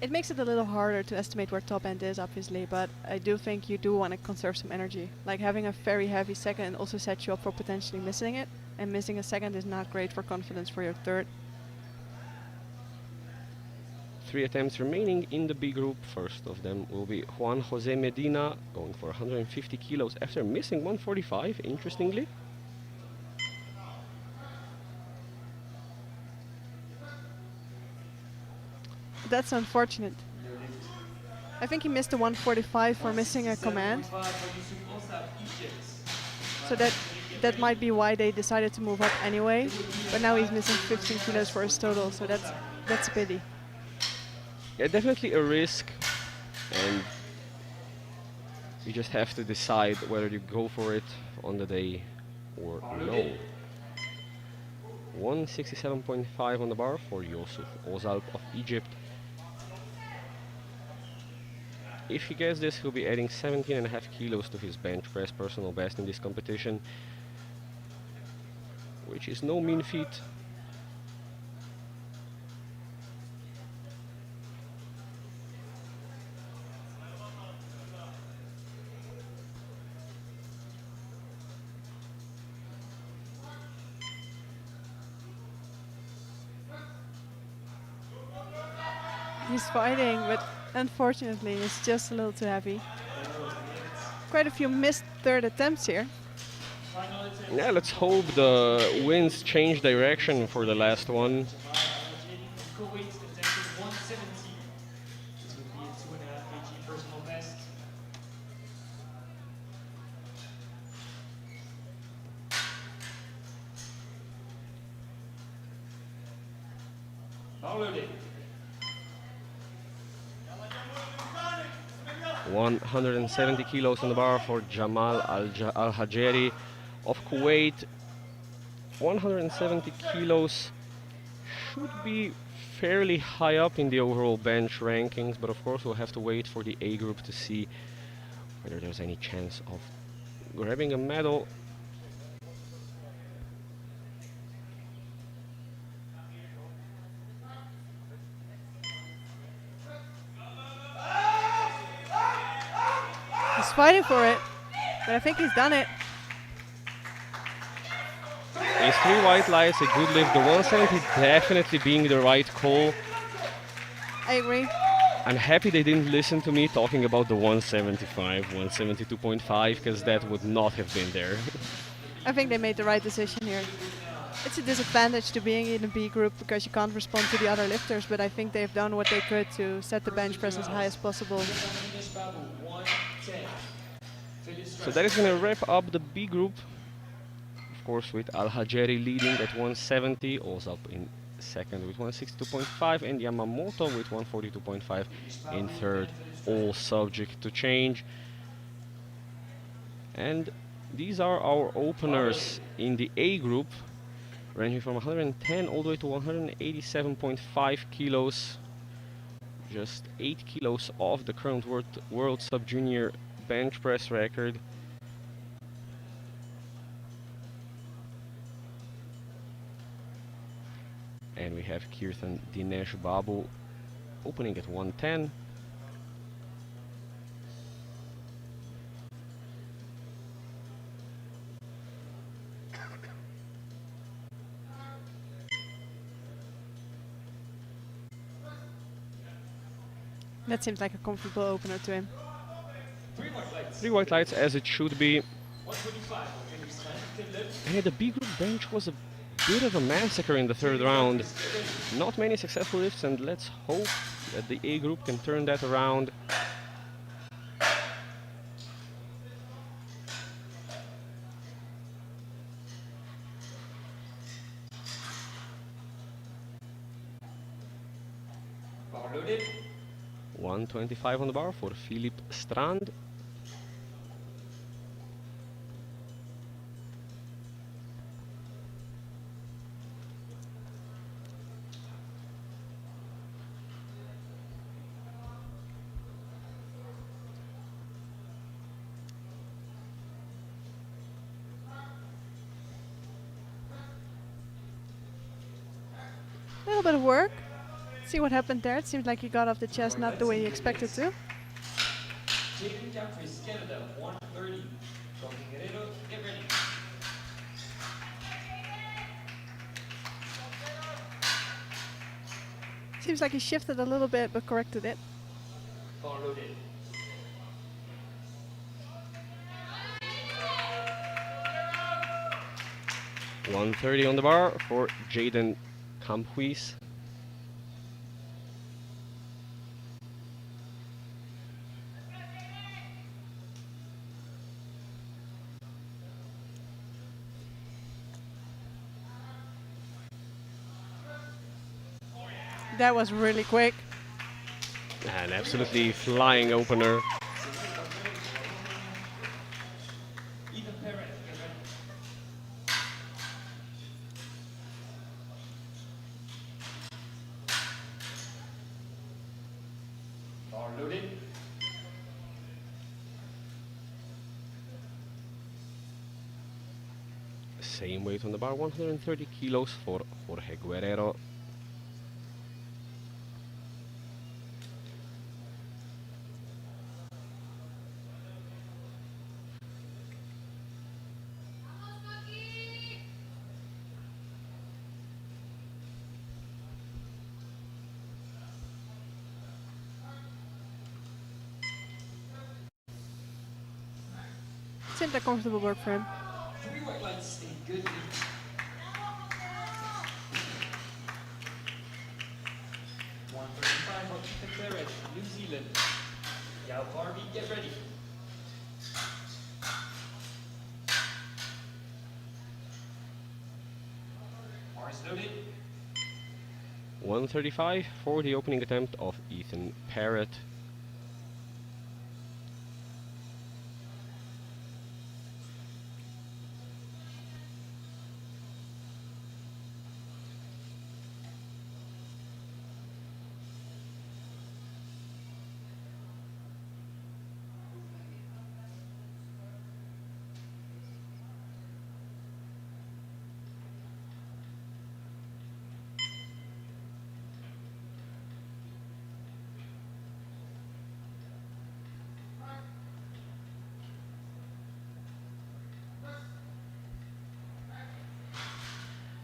It makes it a little harder to estimate where top end is, obviously, but I do think you do want to conserve some energy. Like having a very heavy second also sets you up for potentially missing it, and missing a second is not great for confidence for your third. 3 attempts remaining in the B group. First of them will be Juan Jose Medina, going for 150 kilos after missing 145, interestingly. That's unfortunate. I think he missed the 145 for missing a command. So that might be why they decided to move up anyway. But now he's missing 15 kilos for his total, so that's a pity. Yeah, definitely a risk, and you just have to decide whether you go for it on the day or no. 167.5 on the bar for Yusuf Ozalp of Egypt. If he gets this, he'll be adding 17.5 kilos to his bench press personal best in this competition, which is no mean feat. He's fighting, but unfortunately it's just a little too heavy. Quite a few missed third attempts here. Final attempt. Yeah, let's hope the winds change direction for the last one. Al-Ajeri from Kuwait attempted 170. This would be a 2.5 kg personal best. Powerlifting. 170 kilos on the bar for Jamal Al-Hajeri of Kuwait. 170 kilos should be fairly high up in the overall bench rankings, but of course we'll have to wait for the A group to see whether there's any chance of grabbing a medal. He's fighting for it, but I think he's done it. It's 3 white lights, a good lift. The 170 definitely being the right call. I agree. I'm happy they didn't listen to me talking about the 175, 172.5, because that would not have been there. I think they made the right decision here. It's a disadvantage to being in a B group because you can't respond to the other lifters, but I think they've done what they could to set the bench press as high as possible. Finish Babu, 110. Finish So that is going to wrap up the B group. Of course, with Al-Hajeri leading at 170, also up in second with 162.5, and Yamamoto with 142.5 in third, all subject to change. And these are our openers in the A group, ranging from 110 all the way to 187.5 kilos. Just 8 kilos off the current world sub-junior bench press record. And we have Kirtan Dinesh Babu opening at 110. That seems like a comfortable opener to him. 3 white lights. 3 white lights as it should be. 125 on finish time. Deadlift. And the B group bench was a bit of a massacre in the third round. Not many successful lifts, and let's hope that the A group can turn that around. Bar loaded. 125 on the bar for Philip Strand. A little bit of work. See what happened there. It seems like he got off the chest not the way he expected to. Jaden Caprice, Canada, 130. From Guerrero, get ready. Seems like he shifted a little bit but corrected it. Bar loaded. $130 on the bar for Jaden Campuis. That was really quick. An absolutely flying opener. Ethan Perez, get ready. Bar loaded. Same weight on the bar, 130 kilos for Jorge Guerrero. Seemed like comfortable work for him. 3 white lights, a good lead. 135 on Ethan Barrett, New Zealand. Yao Barbie, get ready. Bars loaded. 135 for the opening attempt of Ethan Parrott.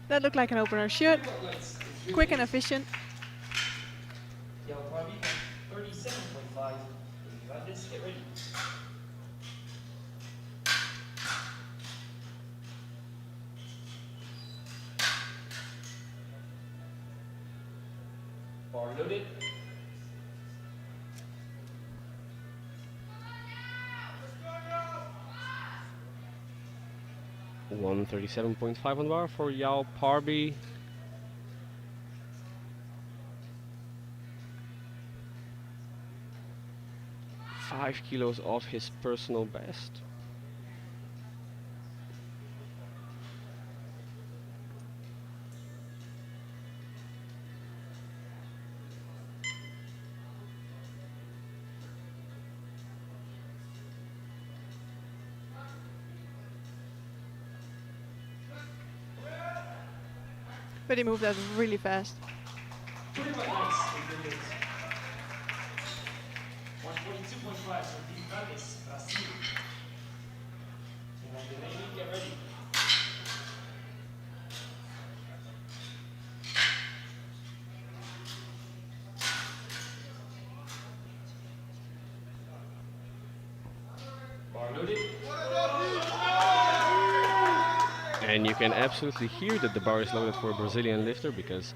That looked like an opener shoot. Quick and efficient. Yao Barbie, 37.5. You got this, get ready. Bar loaded. 137.5 on the bar for Yao Parby. Five kilos off his personal best. But he moved that really fast. 3 white lights, a good lead. 142.5 for Dean Valles, Brazil. And then Delaney, get ready. Bar loaded. And you can absolutely hear that the bar is loaded for a Brazilian lifter because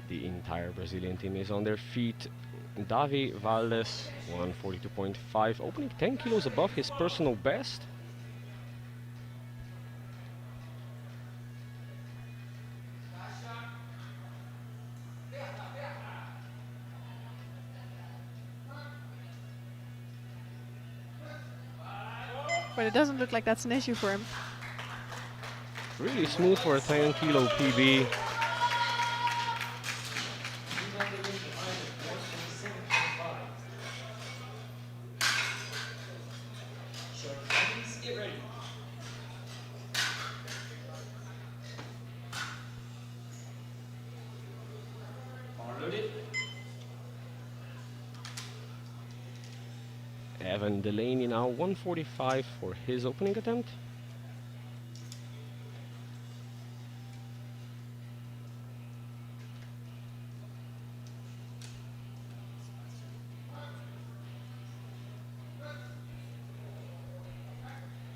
the entire Brazilian team is on their feet. Davi Valdes, 142.5, opening 10 kilos above his personal best. But it doesn't look like that's an issue for him. Really smooth for a 10 kilo PB. Get ready. Bar loaded. Evan Delaney now 145 for his opening attempt.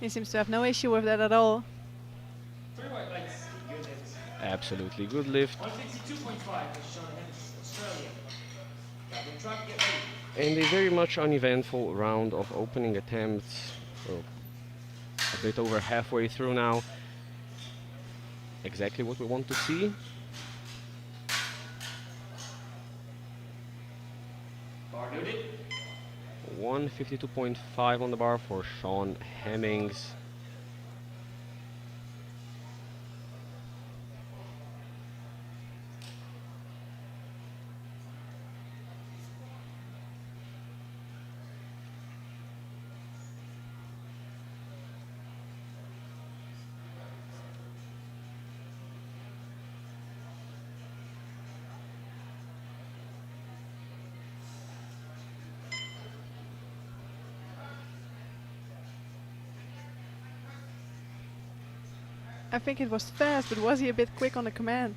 He seems to have no issue with that at all. 3 white lights, a good hit. Absolutely good lift. 152.5 for Sean Hens, Australia. Got the truck, get ready. And a very much uneventful round of opening attempts. So a bit over halfway through now. Exactly what we want to see. Bar loaded. 152.5 on the bar for Sean Hemmings. I think it was fast, but was he a bit quick on the command?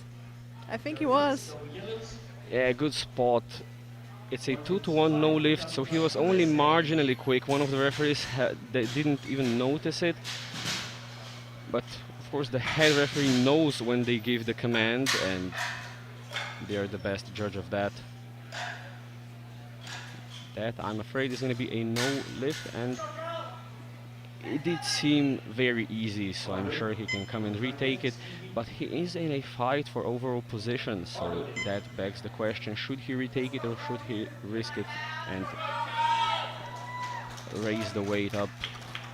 I think he was. Yeah, good spot It's a 2-to-1 no lift, so he was only marginally quick. One of the referees they didn't even notice it. But of course the head referee knows when they give the command, and they are the best judge of that. That, I'm afraid, is going to be a no lift, and it did seem very easy, so I'm sure he can come and retake it. But he is in a fight for overall position, so that begs the question, should he retake it or should he risk it and raise the weight up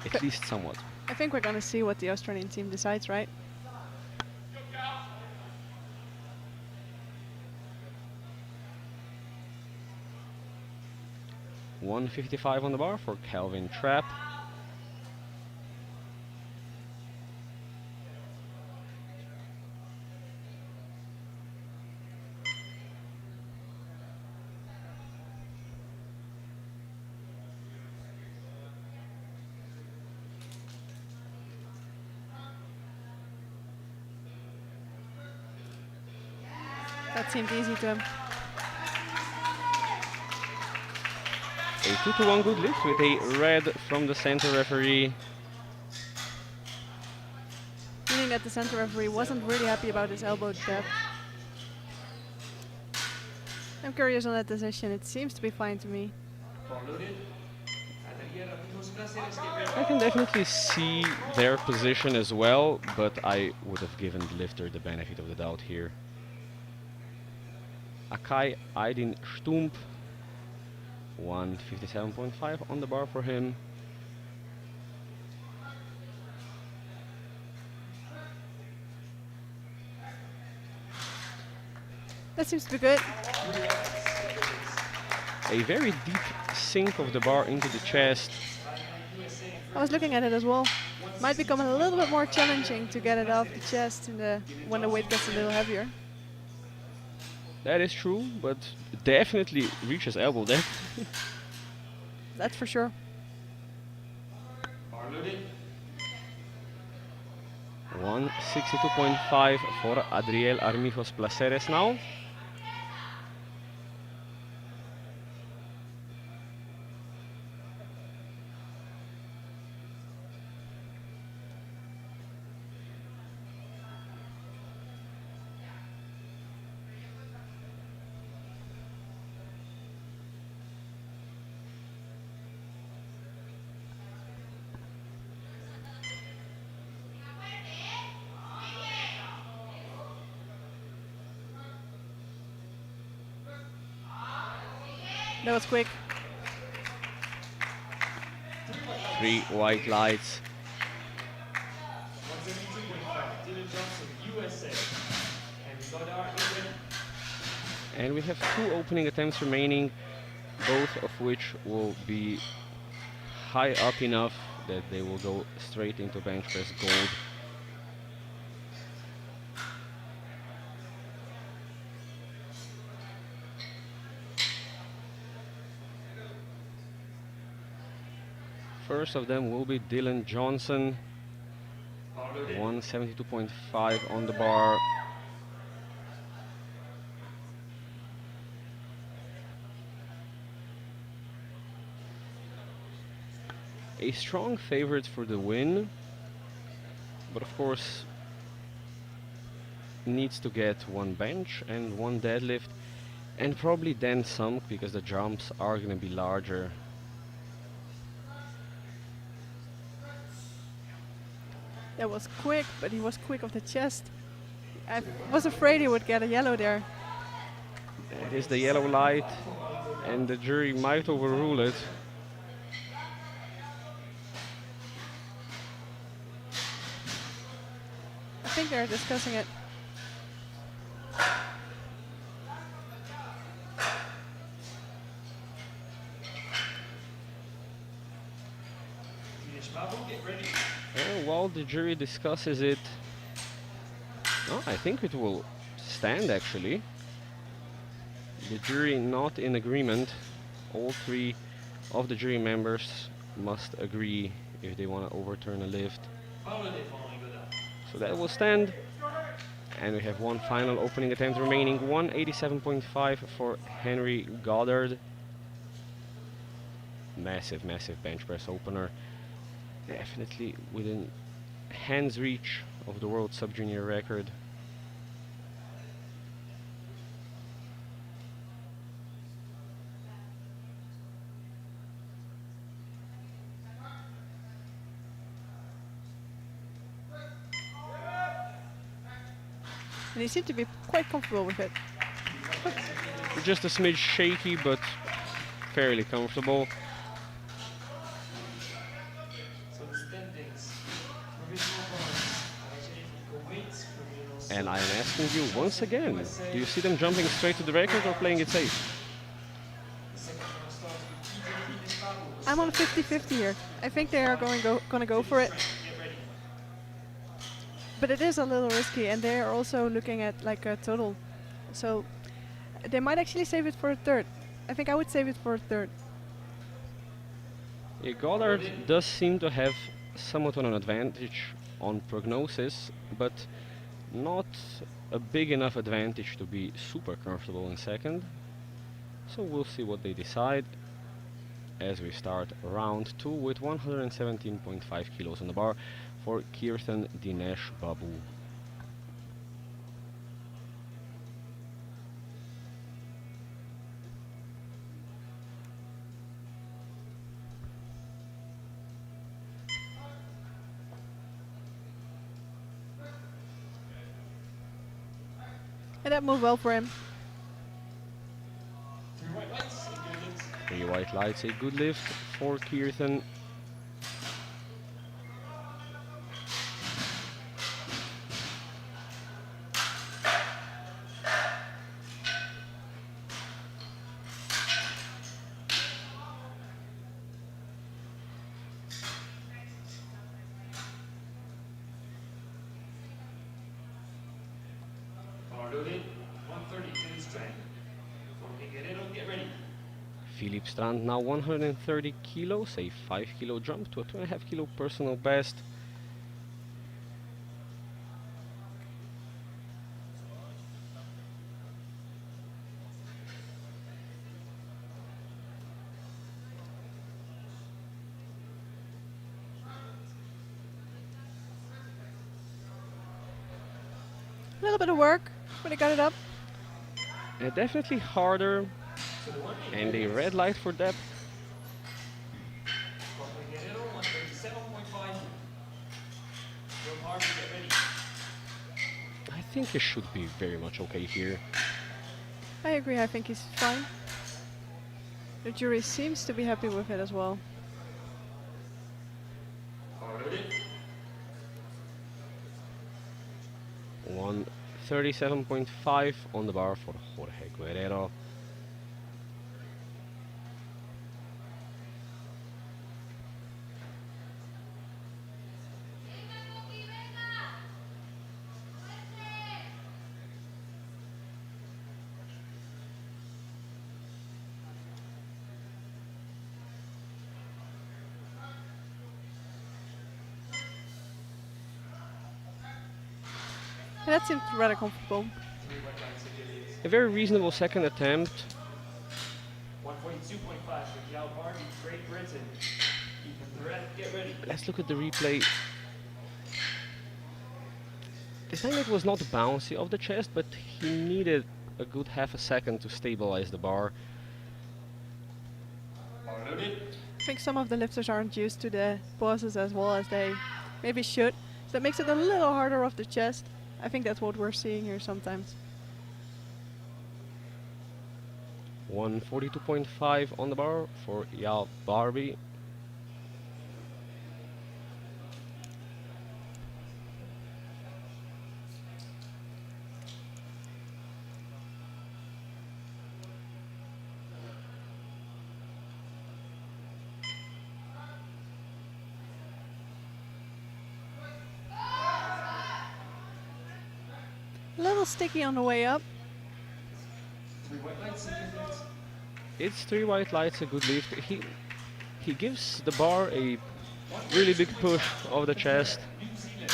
at least somewhat? I think we're gonna see what the Australian team decides, right? $155 on the bar for Calvin Trapp. That seemed easy to him. A 2-to-1 good lift with a red from the center referee. Meaning that the center referee wasn't really happy about his elbow depth. I'm curious on that decision. It seems to be fine to me. I can definitely see their position as well, but I would have given the lifter the benefit of the doubt here. Akai Aydin Stump, 157.5 on the bar for him. That seems to be good. A very deep sink of the bar into the chest. I was looking at it as well. Might become a little bit more challenging to get it off the chest when the weight gets a little heavier. That is true, but definitely reaches elbow depth. That's for sure. 162.5 for Adriel Armijos Placeres now. That was quick. 3 white lights. 172.5, Dylan Johnson, USA. And we got our England. And we have 2 opening attempts remaining, both of which will be high up enough that they will go straight into bench press gold. First of them will be Dylan Johnson, 172.5 on the bar. A strong favorite for the win, but of course needs to get 1 bench and 1 deadlift, and probably then some, because the jumps are going to be larger. That was quick, but he was quick off the chest. I was afraid he would get a yellow there. It is the yellow light, and the jury might overrule it. I think they're discussing it. Get ready. While the jury discusses it, I think it will stand actually. The jury not in agreement. All 3 of the jury members must agree if they want to overturn a lift. So that will stand. And we have one final opening attempt remaining, 187.5 for Henry Goddard. Massive, massive bench press opener. Definitely within hand's reach of the world sub-junior record. And he seemed to be quite comfortable with it. Just a smidge shaky, but fairly comfortable. So the standings, provisional bronze, actually Kuwait, provisional silver. And I am asking you once again, do you see them jumping straight to the record or playing it safe? The second round starts with TJP Nesbabo. I'm on 50-50 here. I think they are gonna go for it. Get ready. But it is a little risky, and they are also looking at like a total. So they might actually save it for a third. I think I would save it for a third. Yeah, Goddard does seem to have somewhat of an advantage on prognosis, but not a big enough advantage to be super comfortable in second. So we'll see what they decide as we start round 2 with 117.5 kilos on the bar for Kirtan Dinesh Babu. And that moved well for him. 3 white lights, and good lift. 3 white lights, a good lift for Kirtan. Bar loaded, 130 to the strand. For Figueredo, get ready. Philip Strand now 130 kilos, a 5 kilo jump to a 2.5 kilo personal best. A little bit of work, but he got it up. Definitely harder, and a red light for depth. For Figueredo, 137.5. From Harvey, get ready. I think he should be very much okay here. I agree, I think he's fine. The jury seems to be happy with it as well. Bar loaded. 137.5 on the bar for Jorge Guerrero. And that seemed rather comfortable. 3 white lights, and good lift. A very reasonable second attempt. 142.5 for Yao Barbie, Great Britain. Ethan Threat, get ready. Let's look at the replay. This time it was not bouncy off the chest, but he needed a good half a second to stabilize the bar. Bar loaded. I think some of the lifters aren't used to the pauses as well as they maybe should. So that makes it a little harder off the chest. I think that's what we're seeing here sometimes. 142.5 on the bar for Yao Barbie. A little sticky on the way up. 3 white lights, and good lift. It's 3 white lights, a good lift. He gives the bar a really big push off the chest. New Zealand.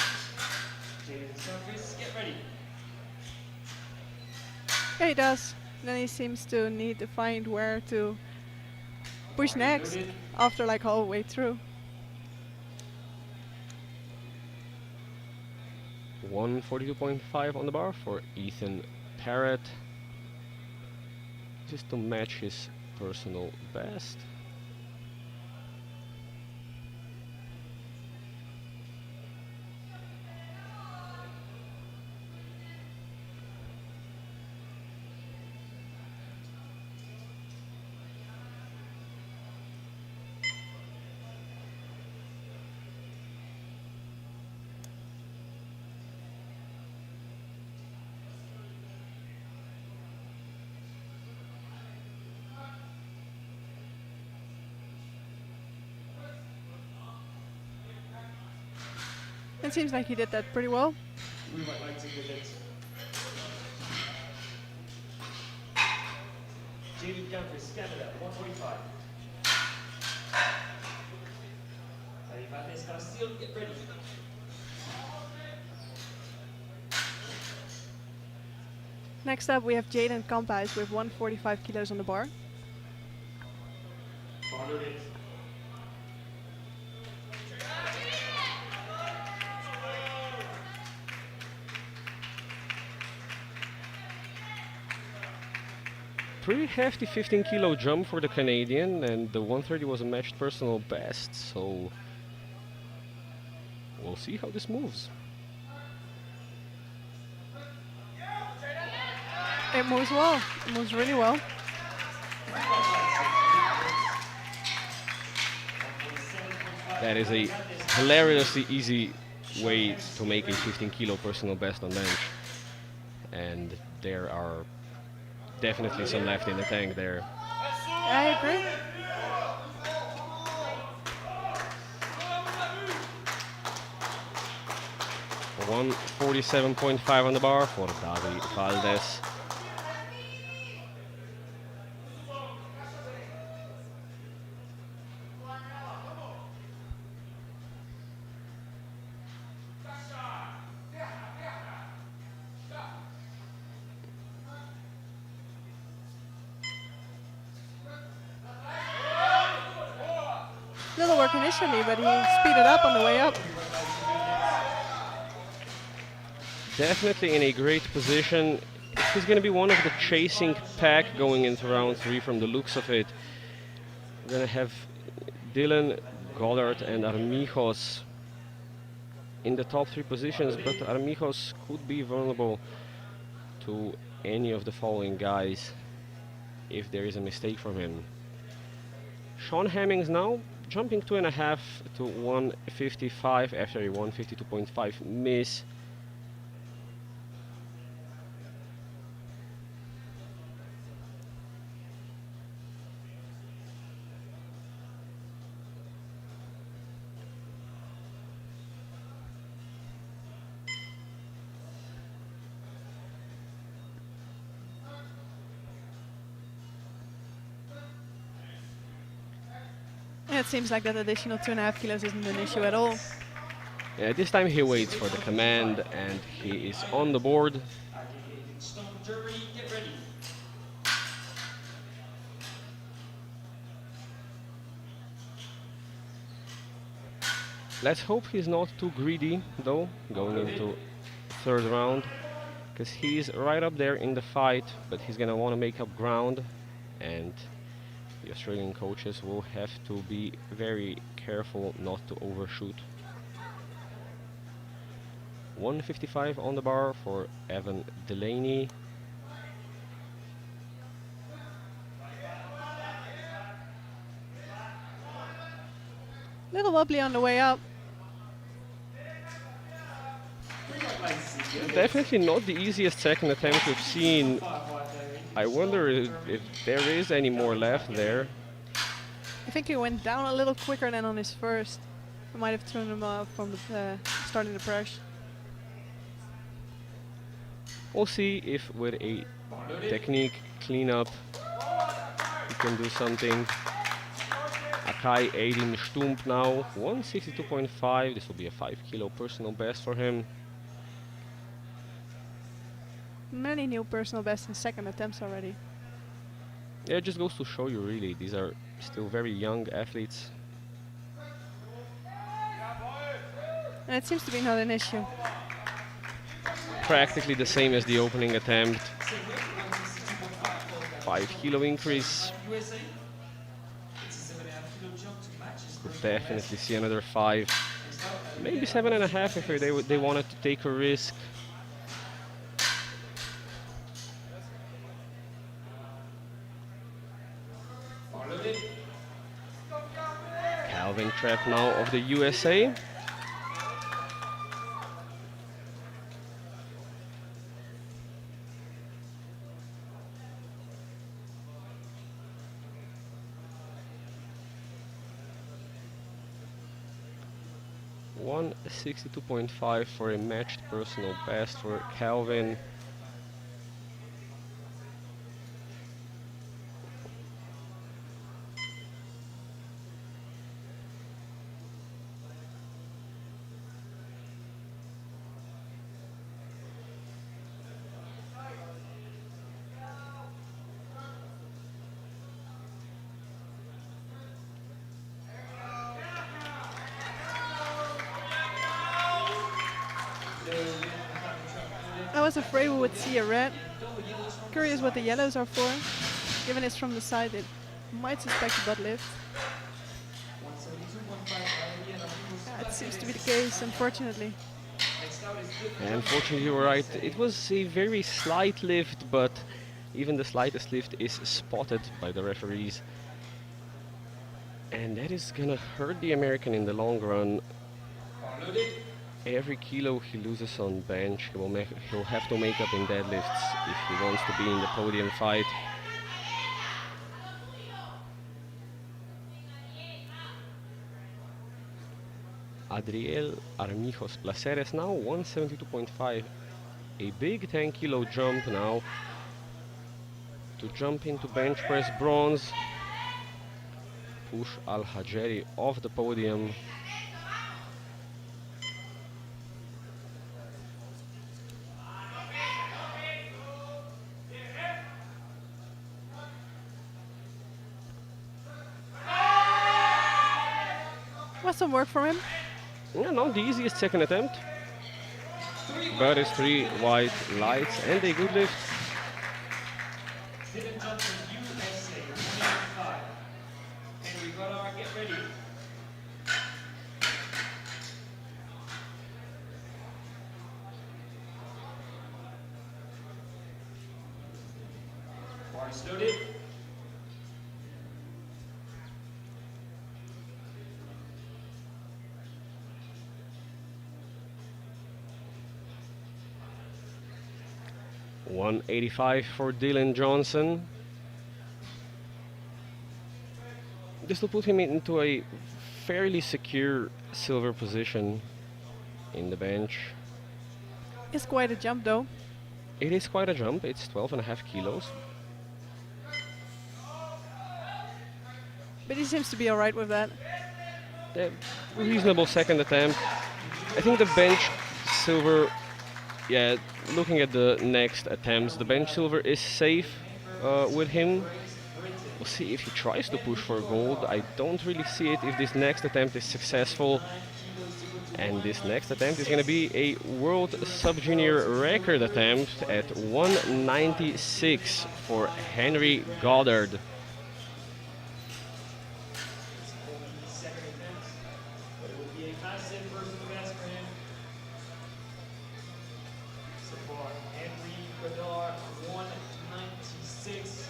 Jaden Surface, get ready. Yeah, he does. Then he seems to need to find where to push next after like all the way through. 142.5 on the bar for Ethan Parrott. Just to match his personal best. It seems like he did that pretty well. We might like to give it. Jaden Dumfries, Canada, 145. Arivanes Castillo, get ready. Next up, we have Jaden Kampeis with 145 kilos on the bar. Bar loaded. Pretty hefty 15 kilo jump for the Canadian, and the 130 was a matched personal best, so we'll see how this moves. It moves well. It moves really well. That is a hilariously easy way to make a 15 kilo personal best on bench, and there are definitely some left in the tank there. I agree. $147.5 on the bar for Davi Valdez. Little work initially, but he speeded up on the way up. Definitely in a great position. He's going to be one of the chasing pack going into round 3 from the looks of it. We're going to have Dylan, Goddard, and Armijos in the top 3 positions, but Armijos could be vulnerable to any of the following guys if there is a mistake from him. Sean Hemmings now jumping 2.5 to 155 after a 152.5 miss. It seems like that additional 2.5 kilos isn't an issue at all. Yeah, this time he waits for the command and he is on the board. Aggregating Stone, Germany, get ready. Let's hope he's not too greedy though, going into 3rd round, because he's right up there in the fight, but he's gonna want to make up ground, and the Australian coaches will have to be very careful not to overshoot. 155 on the bar for Evan Delaney. Little wobbly on the way up. Definitely not the easiest second attempt we've seen. I wonder if there is any more left there. I think he went down a little quicker than on his first. He might have thrown him off from the starting the press. We'll see if with a technique cleanup he can do something. Akai Aiden Stump now, 162.5. This will be a 5 kilo personal best for him. many new personal bests in second attempts already. Yeah, it just goes to show you really, these are still very young athletes. And it seems to be not an issue. Practically the same as the opening attempt. 5 kilo increase. USA. It's a 7.5 kilo jump to match his Could personal definitely best. see another 5. Maybe 7.5 if they wanted to take a risk. Bar loaded. Calvin Trapp now of the USA. $162.5 for a matched personal best for Calvin. I was afraid we would see a red. Curious what the yellows are for. Given it's from the side, it might suspect a butt lift. 172.15 already, and I think Yeah, it seems to be the case, unfortunately. next out is good. And unfortunately, you were right. It was a very slight lift, but even the slightest lift is spotted by the referees. And that is gonna hurt the American in the long run. Bar loaded. Every kilo he loses on bench, he'll have to make up in deadlifts if he wants to be in the podium fight. Adriel Armijos Placeres now 172.5. A big 10 kilo jump now to jump into bench press bronze. Push Al Hajeri off the podium. Was some work for him. Yeah, not the easiest second attempt, but it's 3 white lights and a good lift. Hidden jump for USA. 185. Henry Goddard, get ready. Bar is loaded. $185 for Dylan Johnson. This will put him into a fairly secure silver position in the bench. It's quite a jump though. It is quite a jump, it's 12.5 kilos. But he seems to be alright with that. A reasonable second attempt. I think the bench silver, yeah, looking at the next attempts, the bench silver is safe with him. We'll see if he tries to push for gold. I don't really see it if this next attempt is successful. And this next attempt is going to be a world sub-junior record attempt at 196 for Henry Goddard. Second attempt, but it will be a massive personal best for him. So far, Henry Goddard, 196.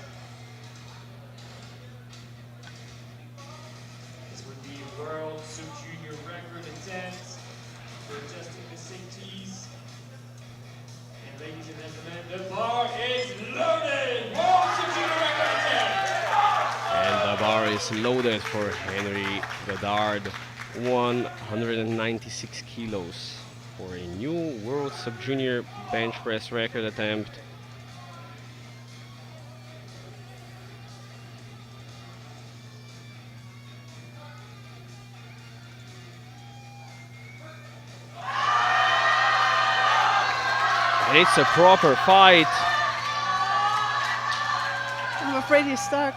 This would be world sub-junior record attempt for adjusting the safeties. And ladies and gentlemen, the bar is loaded! World sub-junior record attempt! And the bar is loaded for Henry Goddard, 196 kilos for a new world sub-junior bench press record attempt. And it's a proper fight. I'm afraid he's stuck.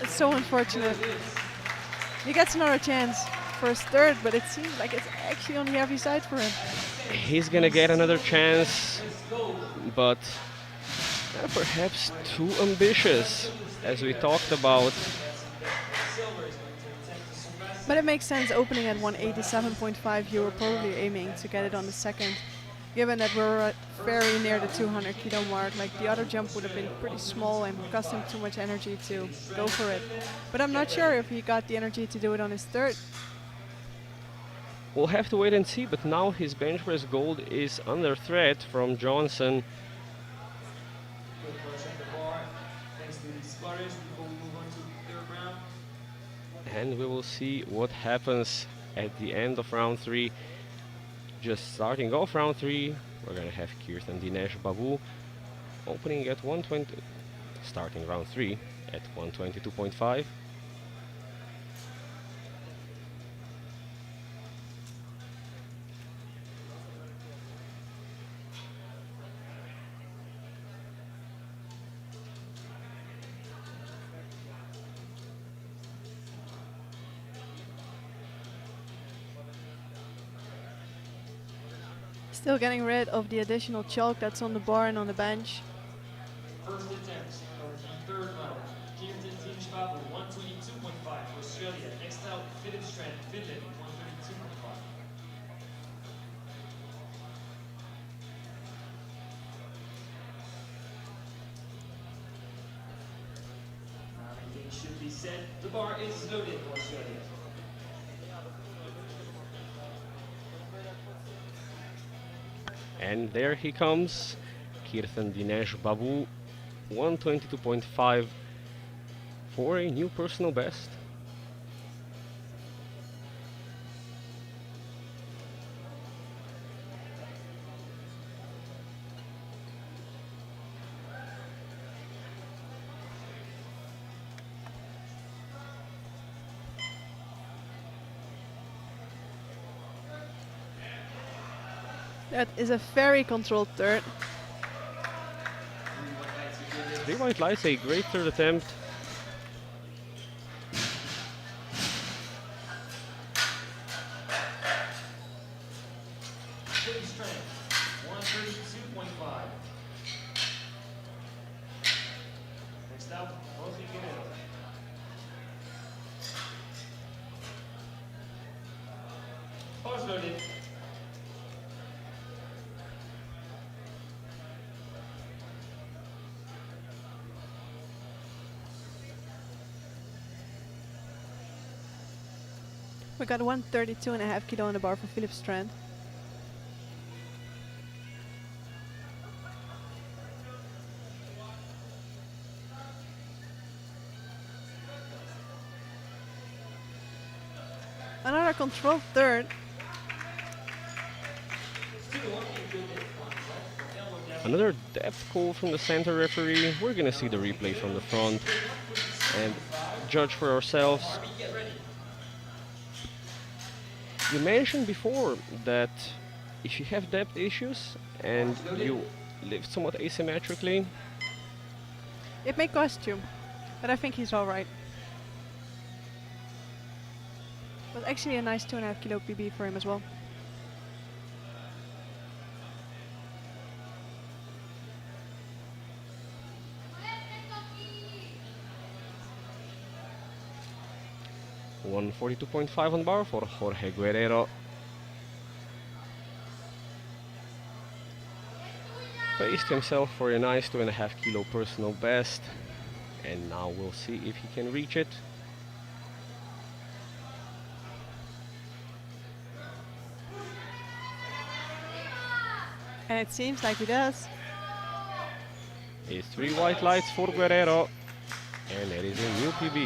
It's so unfortunate. He gets another chance for his third, but it seems like it's actually on the heavy side for him. He's gonna get another chance, but perhaps too ambitious, as we talked about. But it makes sense opening at 187.5. You were probably aiming to get it on the second. Given that we're very near the 200 kilo mark, like the other jump would have been pretty small and cost him too much energy to go for it. But I'm not sure if he got the energy to do it on his third. We'll have to wait and see, but now his bench press gold is under threat from Johnson. Good push on the bar. Thanks to these sputters before we move on to the third round. And we will see what happens at the end of round 3. Just starting off round 3, we're gonna have Kirtan Dinesh Babu opening at 120, starting round 3 at 122.5. Still getting rid of the additional chalk that's on the bar and on the bench. First attempt of the third round. Kirtan Dinesh Babu, 122.5 for Australia. Next out, Philip Strand, Finland, 132.5. Everything should be set. The bar is loaded for Australia. And there he comes, Kirtan Dinesh Babu, 122.5 for a new personal best. That is a very controlled third. 3 white lights, a great third attempt. Philip Strand, 132.5. Next out, Rosie Guerrero. Bar's loaded. We got 132.5 kilo on the bar for Philip Strand. Another controlled third. Another depth call from the center referee. We're gonna see the replay from the front and judge for ourselves. You mentioned before that if you have depth issues and you lift somewhat asymmetrically, It may cost you, but I think he's alright. But actually a nice 2.5 kilo PB for him as well. $142.5 on bar for Jorge Guerrero. Paced himself for a nice 2.5 kilo personal best, and now we'll see if he can reach it. And it seems like he does. It's 3 white lights for Guerrero, and it is a new PB.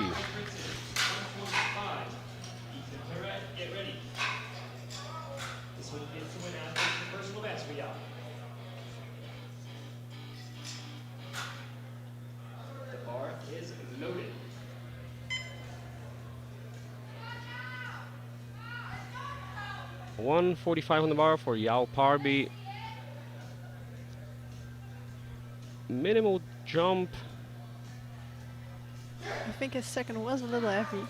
145. Ethan Perret, get ready. This will be a 2.5 personal best for y'all. The bar is loaded. $145 on the bar for Yao Parby. minimal jump. I think his second was a little heavy.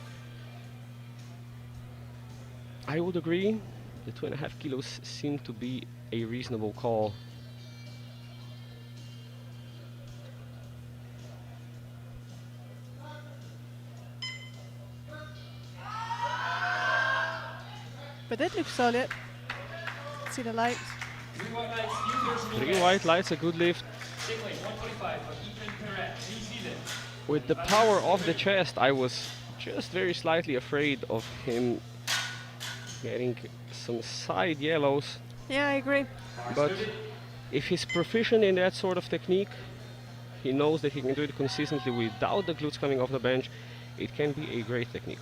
I would agree. The 2.5 kilos seem to be a reasonable call. But that looks solid. See the lights. 3 white lights, new personal 3 best. white lights, a good lift. Same weight, 145 for Ethan Perret, New Zealand. With the power of the chest, I was just very slightly afraid of him getting some side yellows. Yeah, I agree. But if he's proficient in that sort of technique, he knows that he can do it consistently without the glutes coming off the bench. It can be a great technique.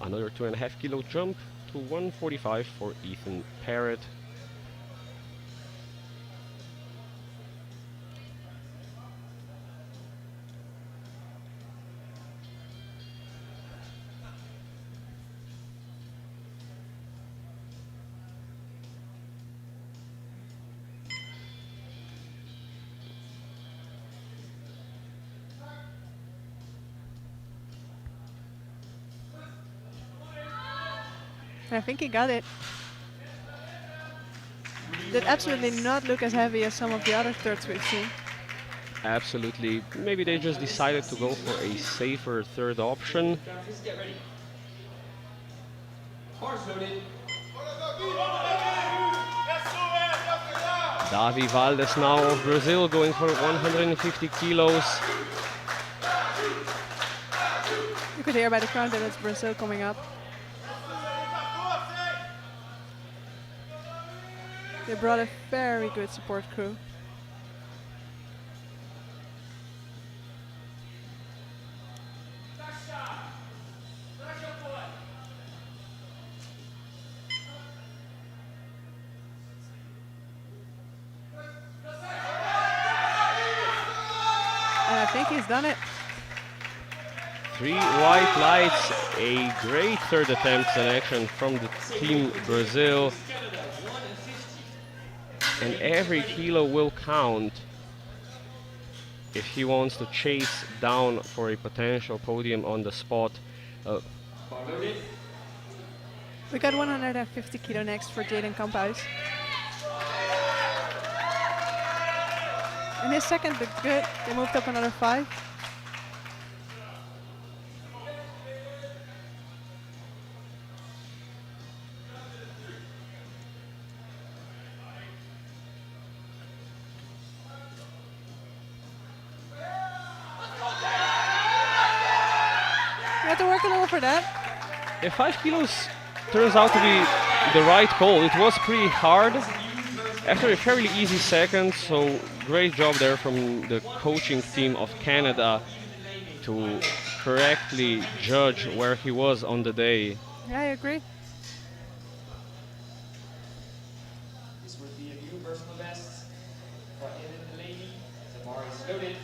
Another 2.5 kilo jump to 145 for Ethan Parrott. I think he got it. Did absolutely not look as heavy as some of the other thirds we've seen. Absolutely. Maybe they just decided to go for a safer third option. Get ready. Bars loaded. Davi Valdes now of Brazil going for 150 kilos. You could hear by the crowd that it's Brazil coming up. They brought a very good support crew. And I think he's done it. 3 white lights, a great third attempt selection from the team Brazil. And every kilo will count if he wants to chase down for a potential podium on the spot. Bar loaded. We got 150 kilo next for Jaden Kamphuis. And his second looked good. They moved up another 5. You have to work a little for that. Yeah, 5 kilos turns out to be the right call. It was pretty hard after a fairly easy second, so great job there from the coaching team of Canada to correctly judge where he was on the day. Yeah, I agree. This would be a new personal best for Evan Delaney. The bar is loaded.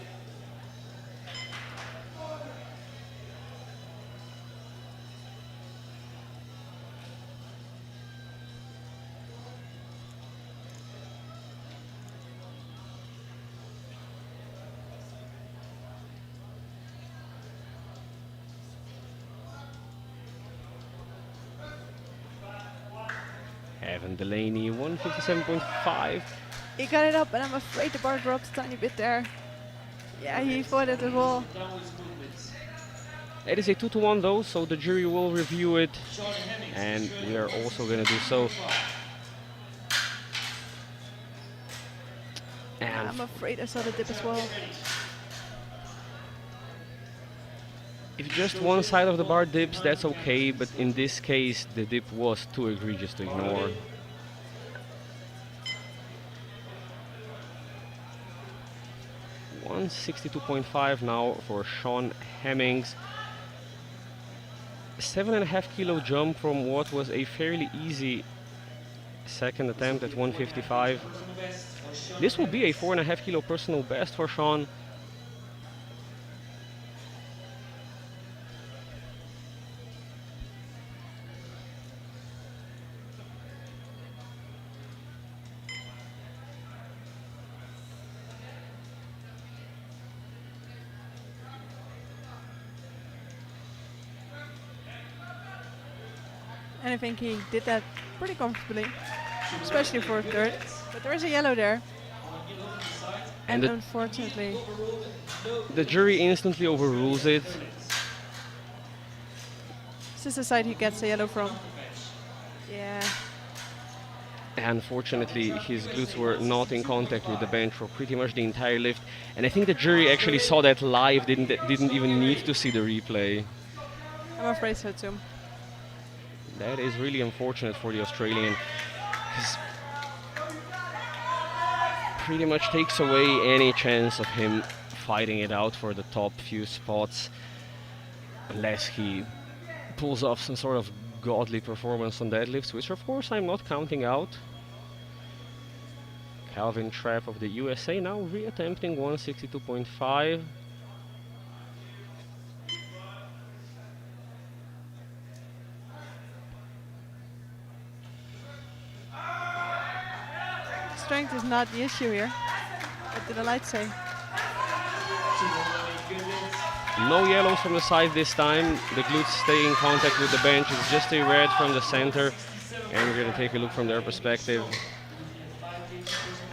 Evan Delaney, 157.5. He got it up, and I'm afraid the bar dropped a tiny bit there. Yeah, he fought it as well. Downwards movements. It is a 2-to-1 though, so the jury will review it, Sean Hemmings. and we are also going to do so. And I'm afraid I saw the dip as well. if just one side of the bar dips, that's okay, but in this case, the dip was too egregious to ignore. $162.5 now for Sean Hemmings. 7.5 kilo jump from what was a fairly easy second attempt at 155. This will be a 4.5 kilo personal best for Sean. And I think he did that pretty comfortably, especially for a third. But there is a yellow there. And unfortunately, The jury instantly overrules it. this is the side he gets a yellow from. Yeah. Unfortunately, his glutes were not in contact with the bench for pretty much the entire lift. And I think the jury actually saw that live, didn't even need to see the replay. I'm afraid so too. That is really unfortunate for the Australian. 'Cause pretty much takes away any chance of him fighting it out for the top few spots. Unless he pulls off some sort of godly performance on deadlifts, which of course I'm not counting out. Calvin Trapp of the USA now reattempting 162.5. Strength is not the issue here. What did the light say? No yellows from the side this time. The glutes stay in contact with the bench. It's just a red from the center. And we're going to take a look from their perspective.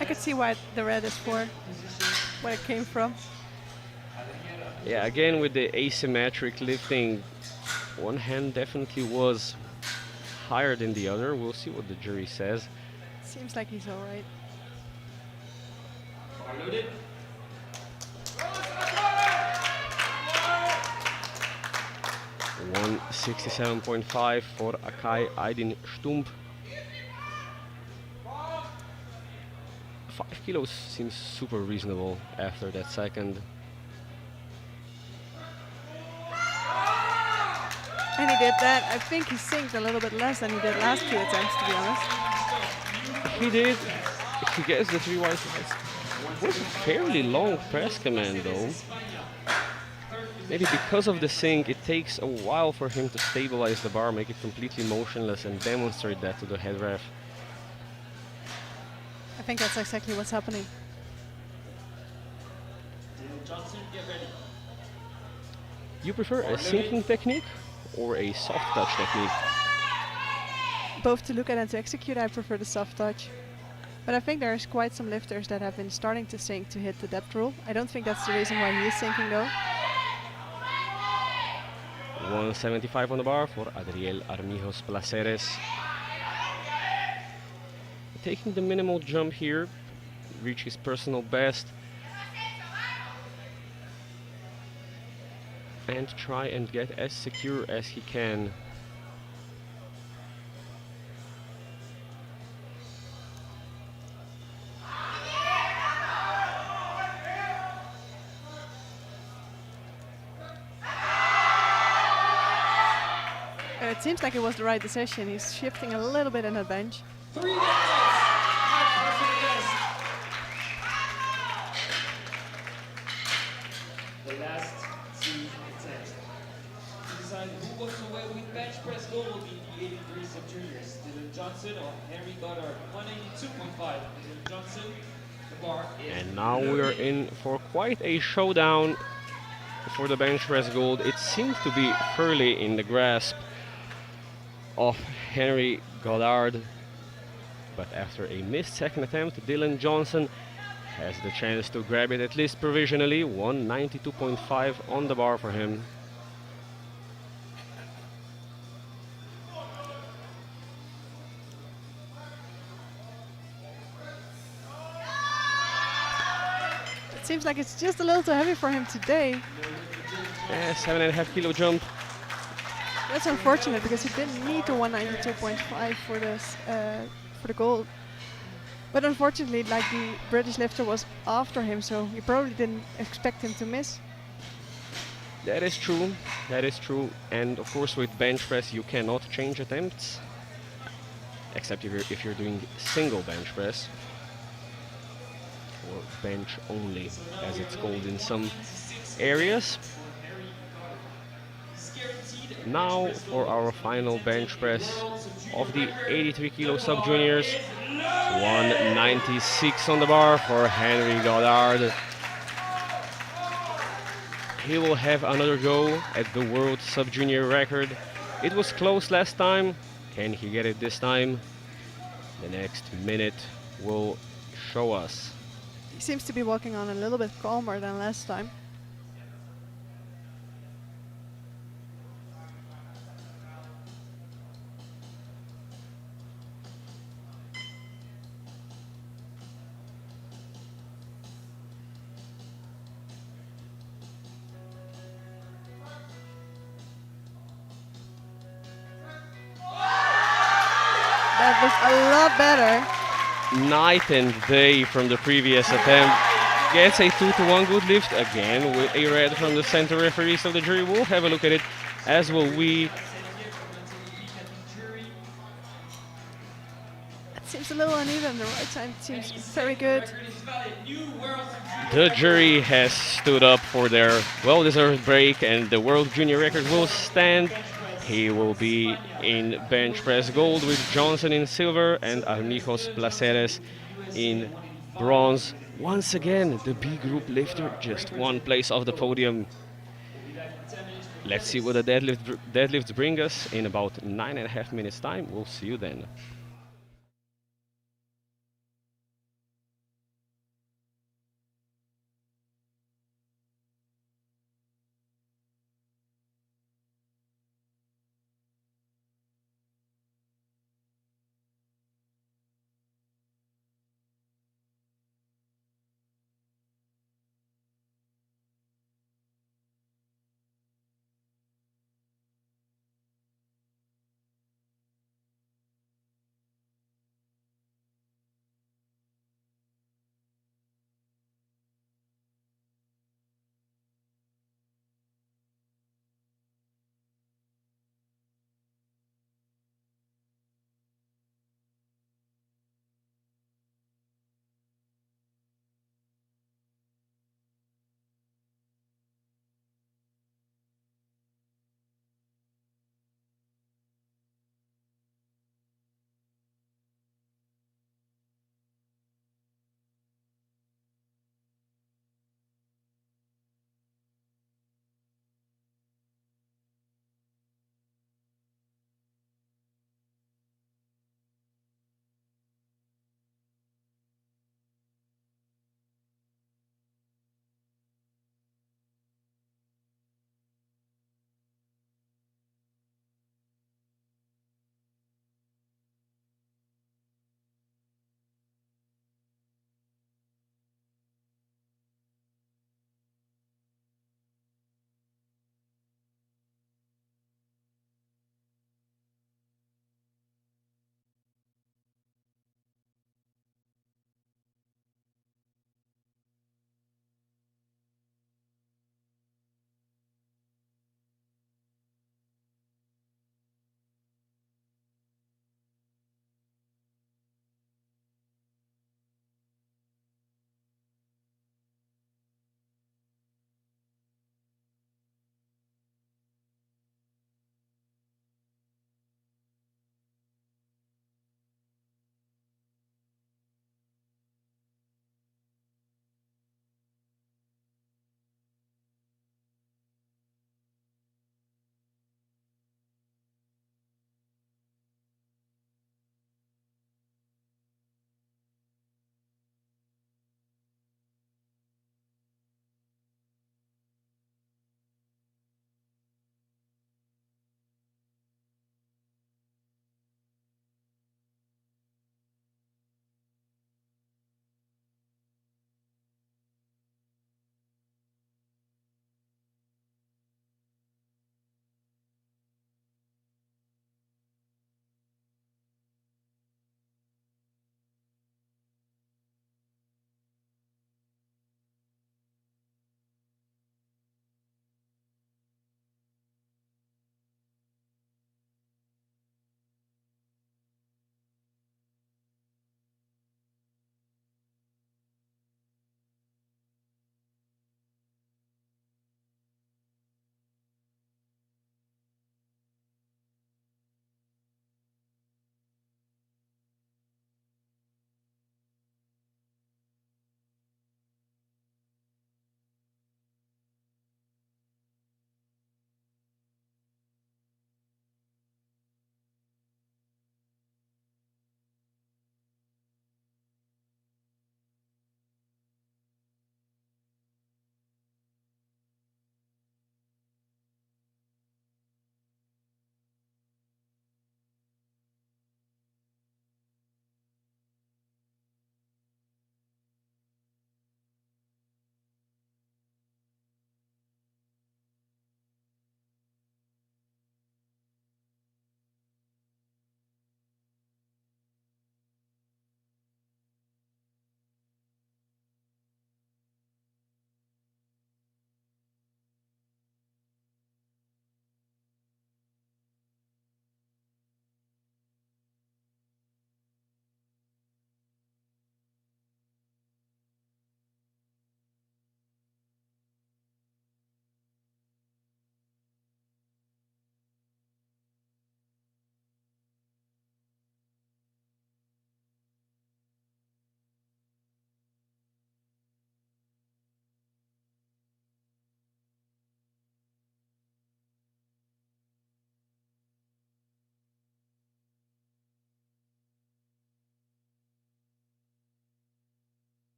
I could see what the red is for, where it came from. Yeah, again with the asymmetric lifting, one hand definitely was higher than the other. We'll see what the jury says. Seems like he's alright. Bar loaded. 167.5 for Akai Aydin Stump. 5 kilos seems super reasonable after that second. And he did that. I think he synced a little bit less than he did last few attempts, to be honest. He did. He gets the 3 white slides. It was a fairly long press command though. Maybe because of the sync, it takes a while for him to stabilize the bar, make it completely motionless, and demonstrate that to the head ref. I think that's exactly what's happening. Johnson, get ready. You prefer a syncing technique or a soft touch technique? Both to look at and to execute, I prefer the soft touch. But I think there's quite some lifters that have been starting to sync to hit the depth rule. I don't think that's the reason why he is syncing though. 175 on the bar for Adriel Armijos Placeres. Taking the minimal jump here, reach his personal best, and try and get as secure as he can. It seems like it was the right decision. He's shifting a little bit in the bench. 3 deadlifts. High for the best. The last 2 attempts. To decide who walks away with bench press gold will be the 83 sub-juniors. Dylan Johnson or Henry Goddard. 182.5. Dylan Johnson. The bar is. And now we're in for quite a showdown for the bench press gold. It seems to be fairly in the grasp of Henry Goddard, but after a missed second attempt, Dylan Johnson has the chance to grab it at least provisionally. 192.5 on the bar for him. It seems like it's just a little too heavy for him today. Yeah, 7.5 kilo jump. That's unfortunate because he didn't need the 192.5 for this for the gold. But unfortunately, like the British lifter was after him, so you probably didn't expect him to miss. That is true. That is true. And of course, with bench press, you cannot change attempts, except if you're doing single bench press, or bench only, as it's called in some areas. Now for our final bench press of the 83 kilo sub juniors. 196 on the bar for Henry Goddard. He will have another go at the world sub junior record. It was close last time. Can he get it this time? The next minute will show us. He seems to be walking on a little bit calmer than last time. That was a lot better. Night and day from the previous attempt. Gets a 2-to-1 good lift again with a red from the center referee, so the jury will have a look at it, as will we. It seems a little uneven. The right side seems very good. The jury has stood up for their well-deserved break, and the world junior record will stand. He will be in bench press gold with Johnson in silver and Armijos Placeres in bronze. Once again, the B group lifter just one place off the podium. Let's see what the deadlifts bring us in about 9.5 minutes time. We'll see you then.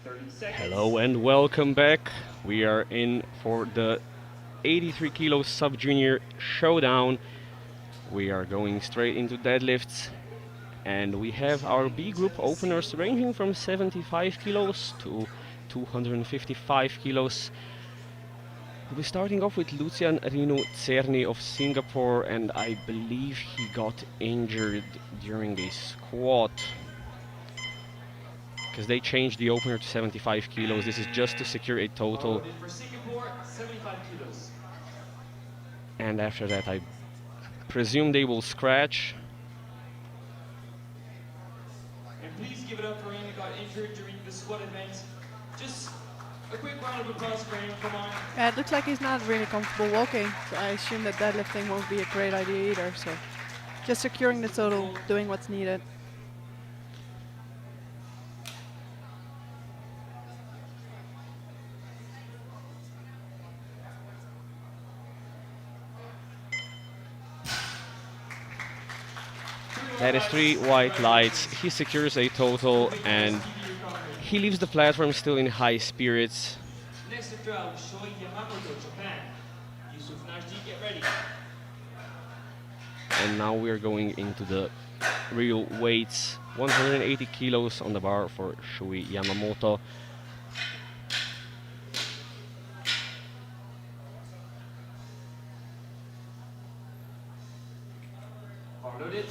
30 seconds. Hello and welcome back. We are in for the 83 kilo sub junior showdown. We are going straight into deadlifts, and we have our B group openers ranging from 75 kilos to 255 kilos. We'll be starting off with Lucian Rinu Cerny of Singapore, and I believe he got injured during a squat, because they changed the opener to 75 kilos. This is just to secure a total. For Singapore, 75 kilos. And after that, I presume they will scratch. And please give it up for anyone who got injured during the squat event. Just a quick round of applause for anyone, come on. Yeah, it looks like he's not really comfortable walking, so I assume that deadlifting won't be a great idea either. So just securing the total, doing what's needed. That is 3 white lights. He secures a total, and he leaves the platform still in high spirits. Next lifter out, Shoi Yamamoto, Japan. Yusuf Najdi, get ready. And now we're going into the real weights. 180 kilos on the bar for Shui Yamamoto. Bar loaded.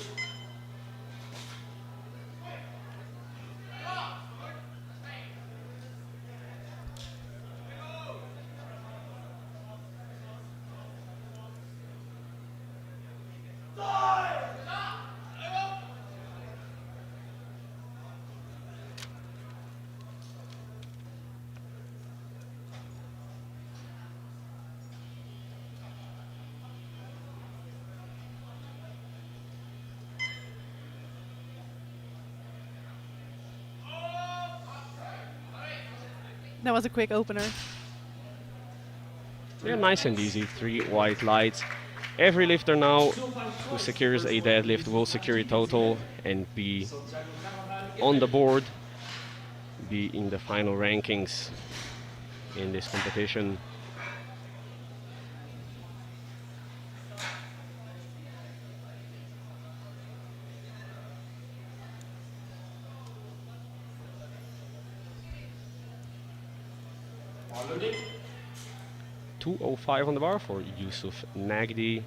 That was a quick opener. They're nice and easy. 3 white lights. Every lifter now who secures a deadlift will secure a total and be on the board, be in the final rankings in this competition. Bar loaded. 205 on the bar for Yusuf Nagdi.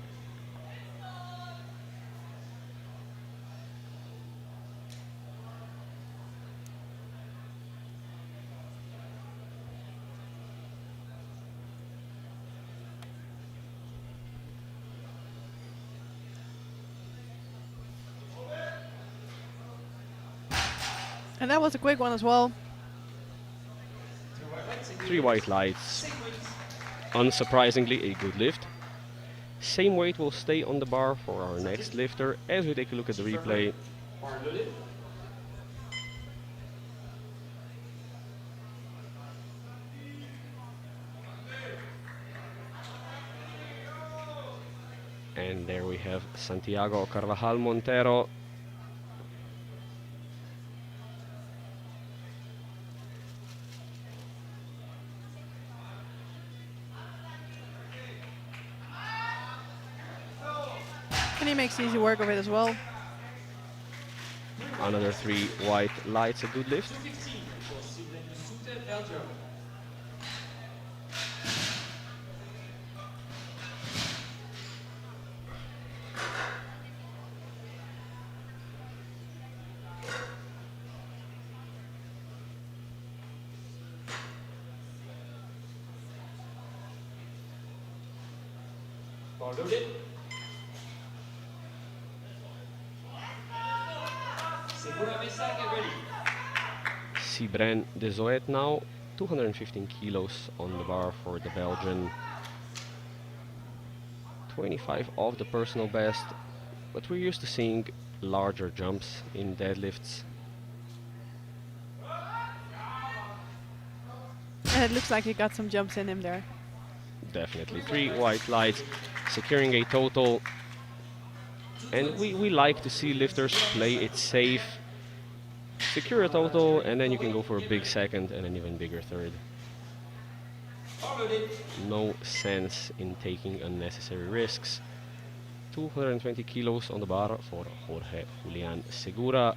And that was a quick one as well. 3 white lights. Unsurprisingly, a good lift. Same weight will stay on the bar for our next lifter as we take a look at the replay. Bar loaded. And there we have Santiago Carvajal Montero. And he makes easy work of it as well. Another 3 white lights, a good lift. 215 for Sylvain Soute, Belgium. Bar loaded. Segura Mesa, get ready. Sibren de Zoet now, 215 kilos on the bar for the Belgian. 25 off the personal best, but we're used to seeing larger jumps in deadlifts. And it looks like he got some jumps in him there. Definitely 3 white lights, securing a total. And we like to see lifters play it safe, secure a total, and then you can go for a big second and an even bigger third. Bar loaded. No sense in taking unnecessary risks. 220 kilos on the bar for Jorge Julian Segura.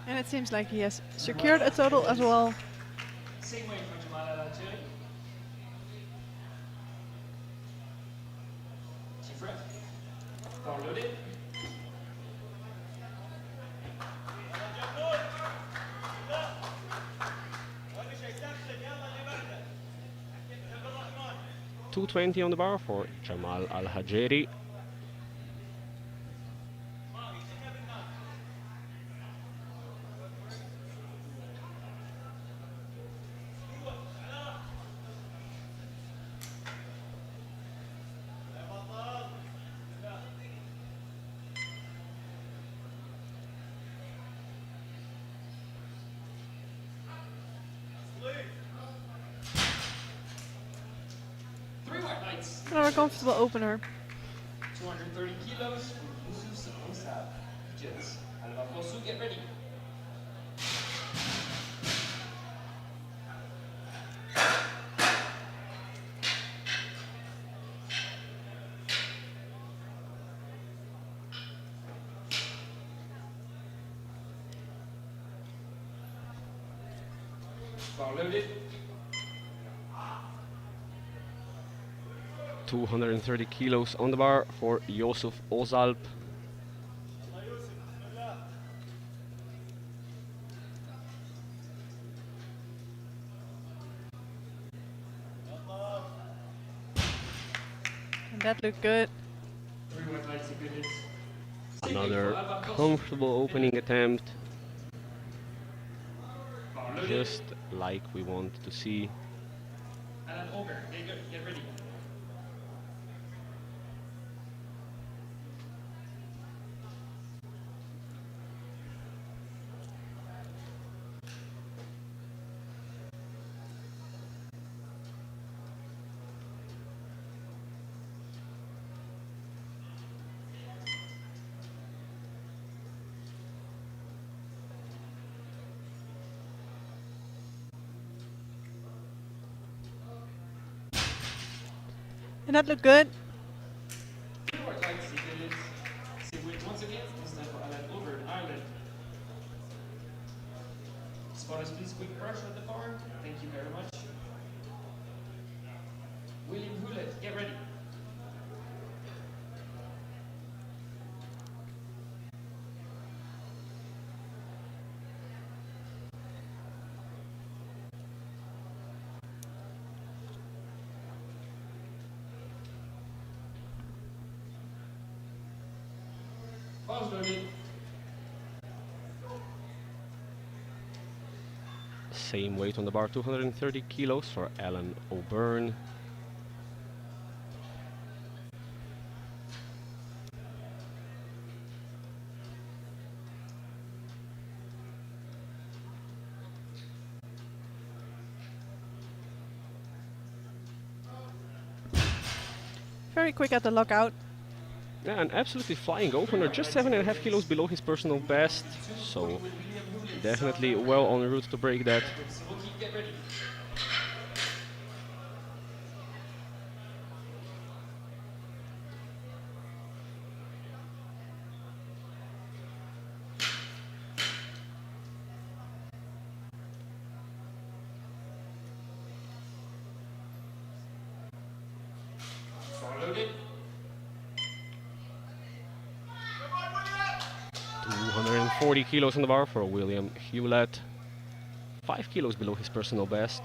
And it seems like he has secured a total as well. Same way for Jamal Al-Algeri. Chief rep. Bar loaded. $220 on the bar for Jamal Al-Hajeri. Three white lights. Another comfortable opener. 230 kilos for Yusuf Osab. Jets. Alvafosu, get ready. Bar loaded. 230 kilos on the bar for Yusuf Ozalp. And that looked good. Three white lights, good hits. Another comfortable opening attempt, Bar loaded. just like we want to see. And an over. Get ready. And that looked good. Three white lights, good hits. Same weight once again. This time for Alan over in Ireland. Spotters, please quick brush at the bar. Thank you very much. William Hewlett, get ready. Bars loaded. Same weight on the bar, 230 kilos for Alan O'Byrne. Very quick at the lockout. Yeah, an absolutely flying opener, just 7.5 kilos below his personal best, so definitely well on route to break that. So we'll keep get ready. Bar loaded. 240 kilos on the bar for William Hewlett, 5 kilos below his personal best.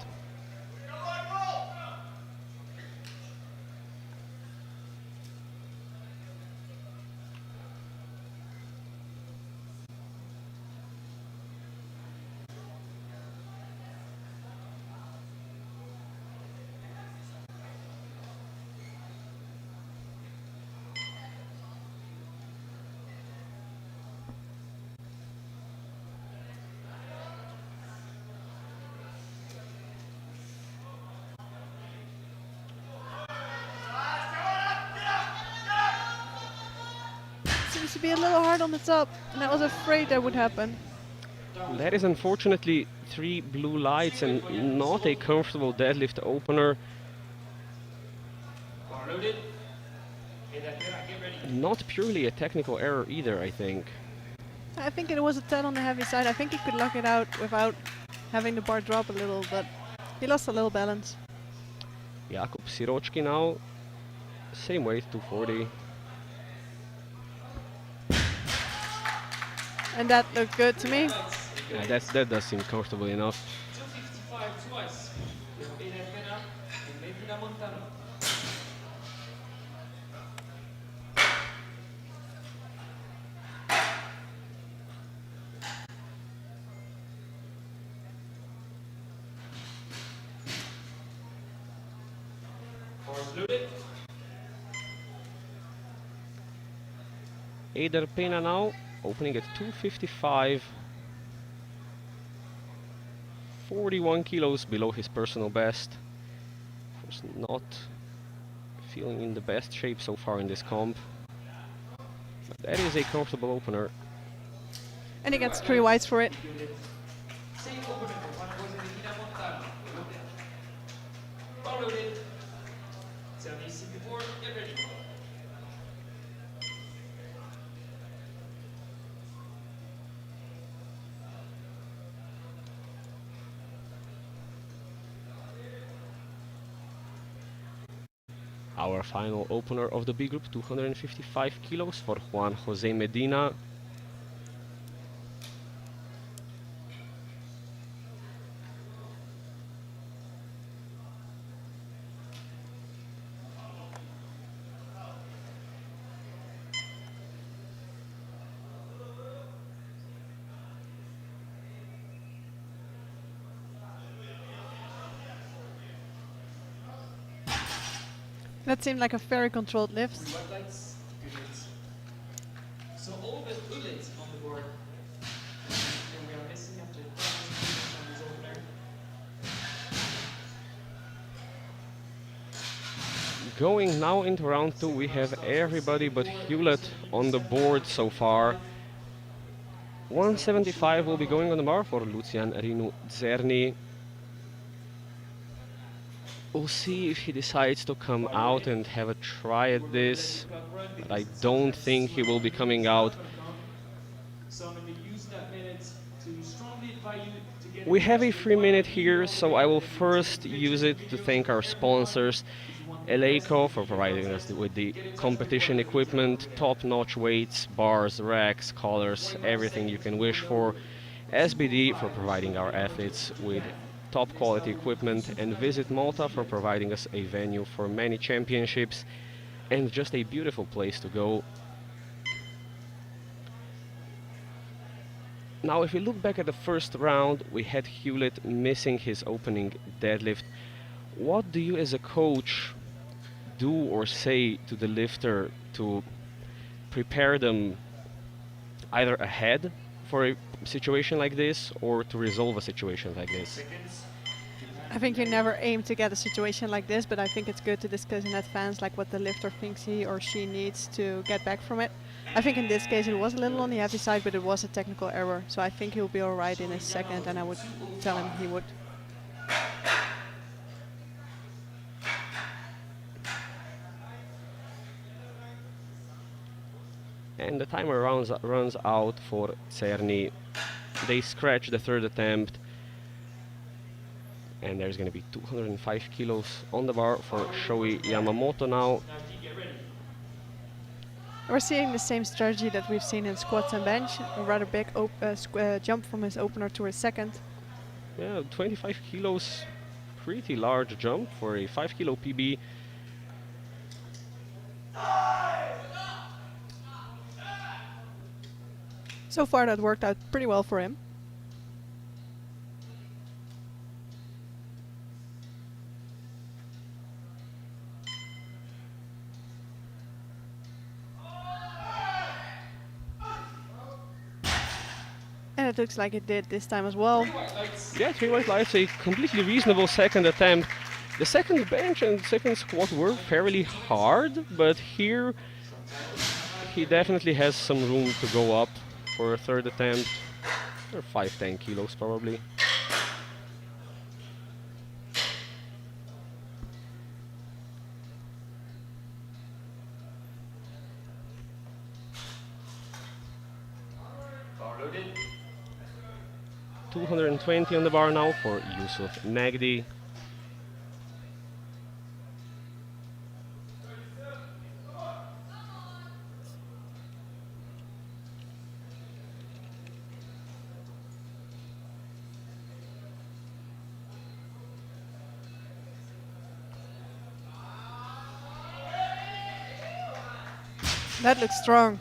seems to be a little hard on the top, and I was afraid that would happen. That is unfortunately 3 blue lights and not a comfortable deadlift opener. Bar loaded. Hey, that get ready. Not purely a technical error either, I think. I think it was a 10 on the heavy side. I think he could lock it out without having the bar drop a little, but he lost a little balance. Jakub Siročki now, same weight, 240. And that looked good to me. Yeah, that does seem comfortable enough. 255 twice. Hey, that pena. And maybe that Montano. Bars loaded. Eider Pena now, opening at 255. 41 kilos below his personal best. Was not feeling in the best shape so far in this comp. But that is a comfortable opener. And he gets 3 whites for it. Same opener. One was in the Montano. Bar loaded. Tell me see before. Get ready. Our final opener of the B group, 255 kilos for Juan Jose Medina. That seemed like a very controlled lift. White lights. Good hits. So all the bullets on the board. And we are missing after 10 on this opener. Going now into round 2, we have everybody but Hewlett on the board so far. 175 will be going on the bar for Lucian Rinu Zerni. We'll see if he decides to come out and have a try at this. But I don't think he will be coming out. So I'm going to use that minute to strongly invite you to get. We have a free minute here, so I will first use it to thank our sponsors. Eleiko for providing us with the competition equipment, top-notch weights, bars, racks, collars, everything you can wish for. SBD for providing our athletes with top quality equipment, and Visit Malta for providing us a venue for many championships and just a beautiful place to go. Now if we look back at the first round, we had Hewlett missing his opening deadlift. What do you as a coach do or say to the lifter to prepare them either ahead for a situation like this or to resolve a situation like this? I think you never aim to get a situation like this, but I think it's good to discuss in advance like what the lifter thinks he or she needs to get back from it. I think in this case it was a little on the heavy side, but it was a technical error, so I think he'll be alright in a second, and I would tell him he would. And the timer runs out for Cerny. They scratch the third attempt. And there's going to be 205 kilos on the bar for Shoei Yamamoto now. We're seeing the same strategy that we've seen in squats and bench, a rather big jump from his opener to his second. Yeah, 25 kilos, pretty large jump for a 5 kilo PB. So far that worked out pretty well for him. And it looks like it did this time as well. Yeah, 3 white lights, a completely reasonable second attempt. The second bench and second squat were fairly hard, but here He definitely has some room to go up for a third attempt, or 5-10 kilos probably. Bar loaded. 220 on the bar now for Yusuf Nagdi. That looks strong.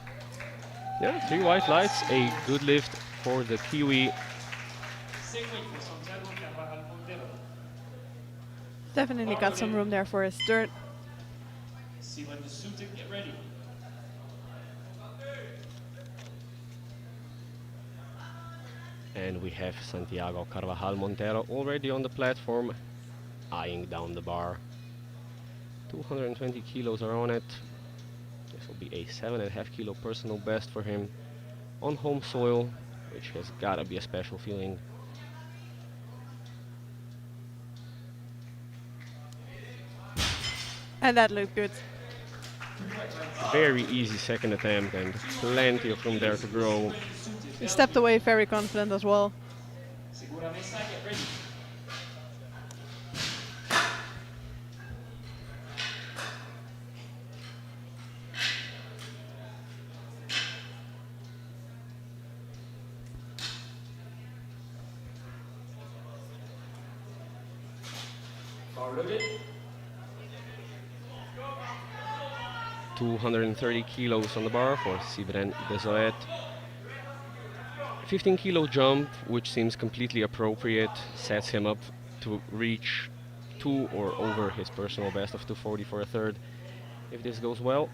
Yeah, 3 white lights, a good lift for the Kiwi. Same weight for Santiago Carvajal Montero. Definitely got some room there for his third. See when the suited, get ready. And we have Santiago Carvajal Montero already on the platform, eyeing down the bar. 220 kilos are on it. This will be a 7.5 kilo personal best for him on home soil, which has gotta be a special feeling. And that looked good. Very easy second attempt and plenty of room there to grow. He stepped away very confident as well. Segura mesa, get ready. Bar loaded. 230 kilos on the bar for Sibren Desoet. 15 kilo jump, which seems completely appropriate, sets him up to reach 2 or over his personal best of 240 for a third, if this goes well.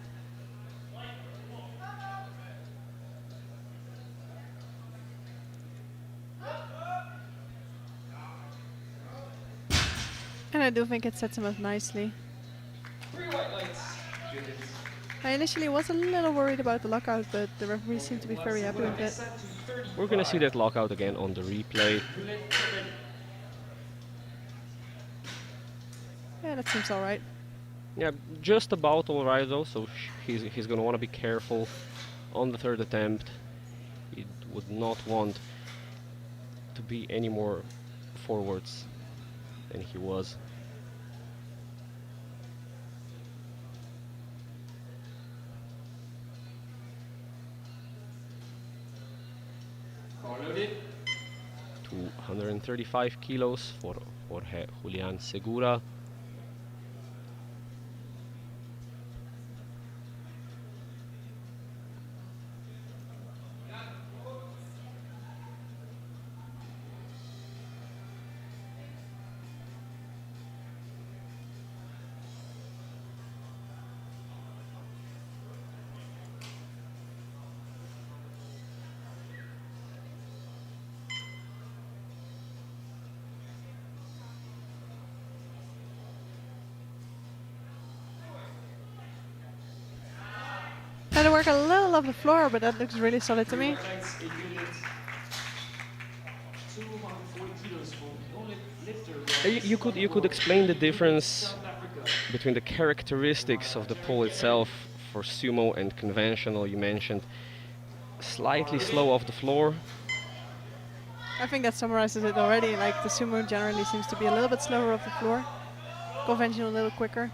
And I do think it sets him up nicely. 3 white lights. Good hit. I initially was a little worried about the lockout, but the referee seemed to be very happy with it. We're gonna see that lockout again on the replay. Roulette, get ready. Yeah, that seems alright. Yeah, just about alright though, so he's gonna want to be careful on the third attempt. He would not want to be any more forwards than he was. Bar loaded. 235 kilos for Jorge Julian Segura. Had to work a little off the floor, but that looks really solid to me. White lights, a unit. 240 kilos for the only lifter. You could explain the difference South Africa. between the characteristics of the pole itself for sumo and conventional. You mentioned slightly slow off the floor. I think that summarizes it already. Like the sumo generally seems to be a little bit slower off the floor. Conventional a little quicker.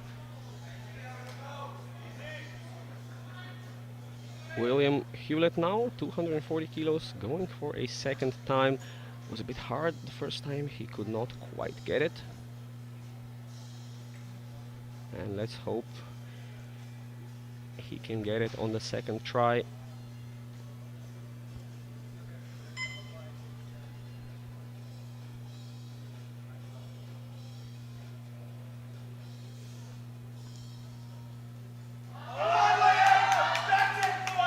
William Hewlett now, 240 kilos, going for a second time. Was a bit hard the first time, he could not quite get it. And let's hope he can get it on the second try.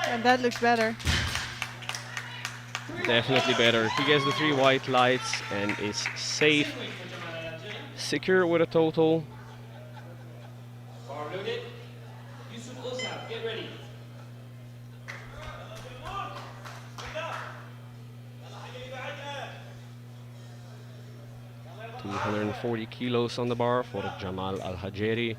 And that looks better. Definitely better. He gets the 3 white lights and is safe, secure with a total. Bar loaded. Yusuf Ozab, get ready. 240 kilos on the bar for Jamal Al-Hajeri.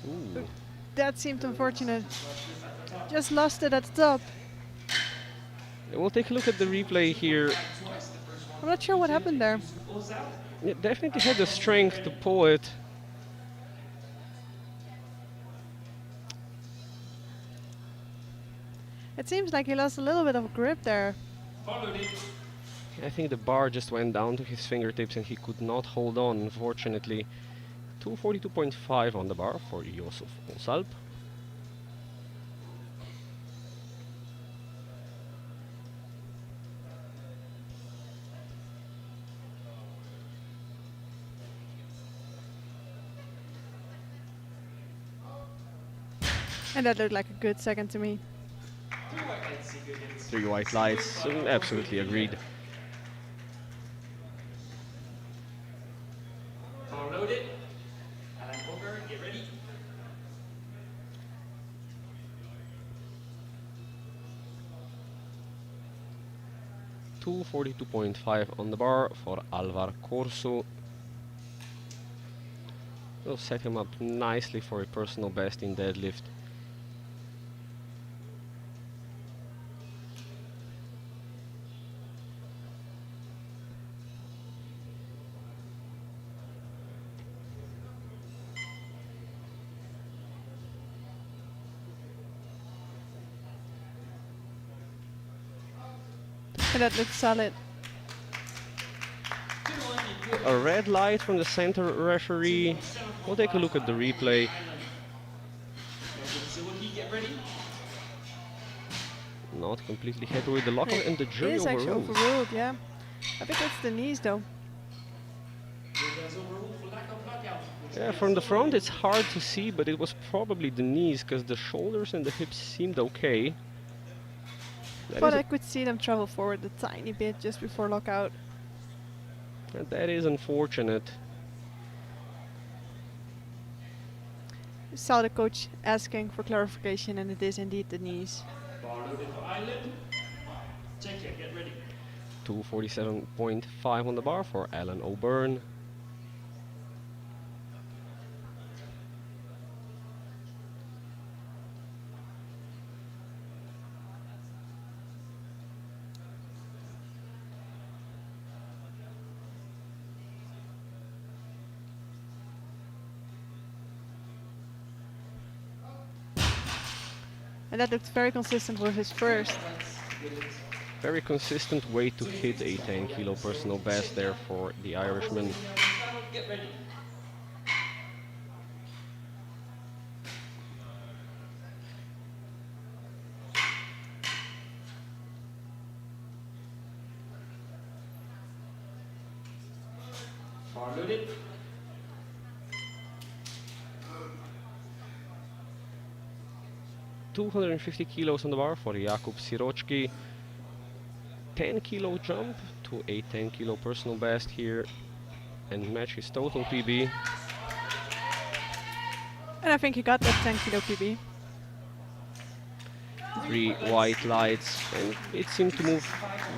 Ooh. That seemed unfortunate. Just lost it at the top. We'll take a look at the replay here. I'm not sure what happened there. It definitely had the strength to pull it. It seems like he lost a little bit of grip there. I think the bar just went down to his fingertips and he could not hold on, unfortunately. 242.5 on the bar for Yusuf Osalp. And that looked like a good second to me. 3 white lights, absolutely agreed. All loaded. Alan Ogre, get ready. .242.5 on the bar for Alvar Corso. Will set him up nicely for a personal best in deadlift. And that looked solid. A red light from the center referee. We'll take a look at the replay. Get ready. Not completely happy with the lockout and the It jury is actually overruled. overruled, yeah. I think it's the knees though. Yeah, from the front it's hard to see, but it was probably the knees because the shoulders and the hips seemed okay. But I could see them travel forward a tiny bit just before lockout. That is unfortunate. Saw the coach asking for clarification, and it is indeed the knees. Bar loaded for Island. Check it, get ready. 247.5 on the bar for Alan O'Byrne. And that looked very consistent with his first. Very consistent way to hit a 10 kilo personal best there for the Irishman. Get ready. Bar loaded. .250 kilos on the bar for Jakub Sirochki. 10 kilo jump to a 10 kilo personal best here and match his total PB. And I think he got that 10 kilo PB. 3 white lights, and it seemed to move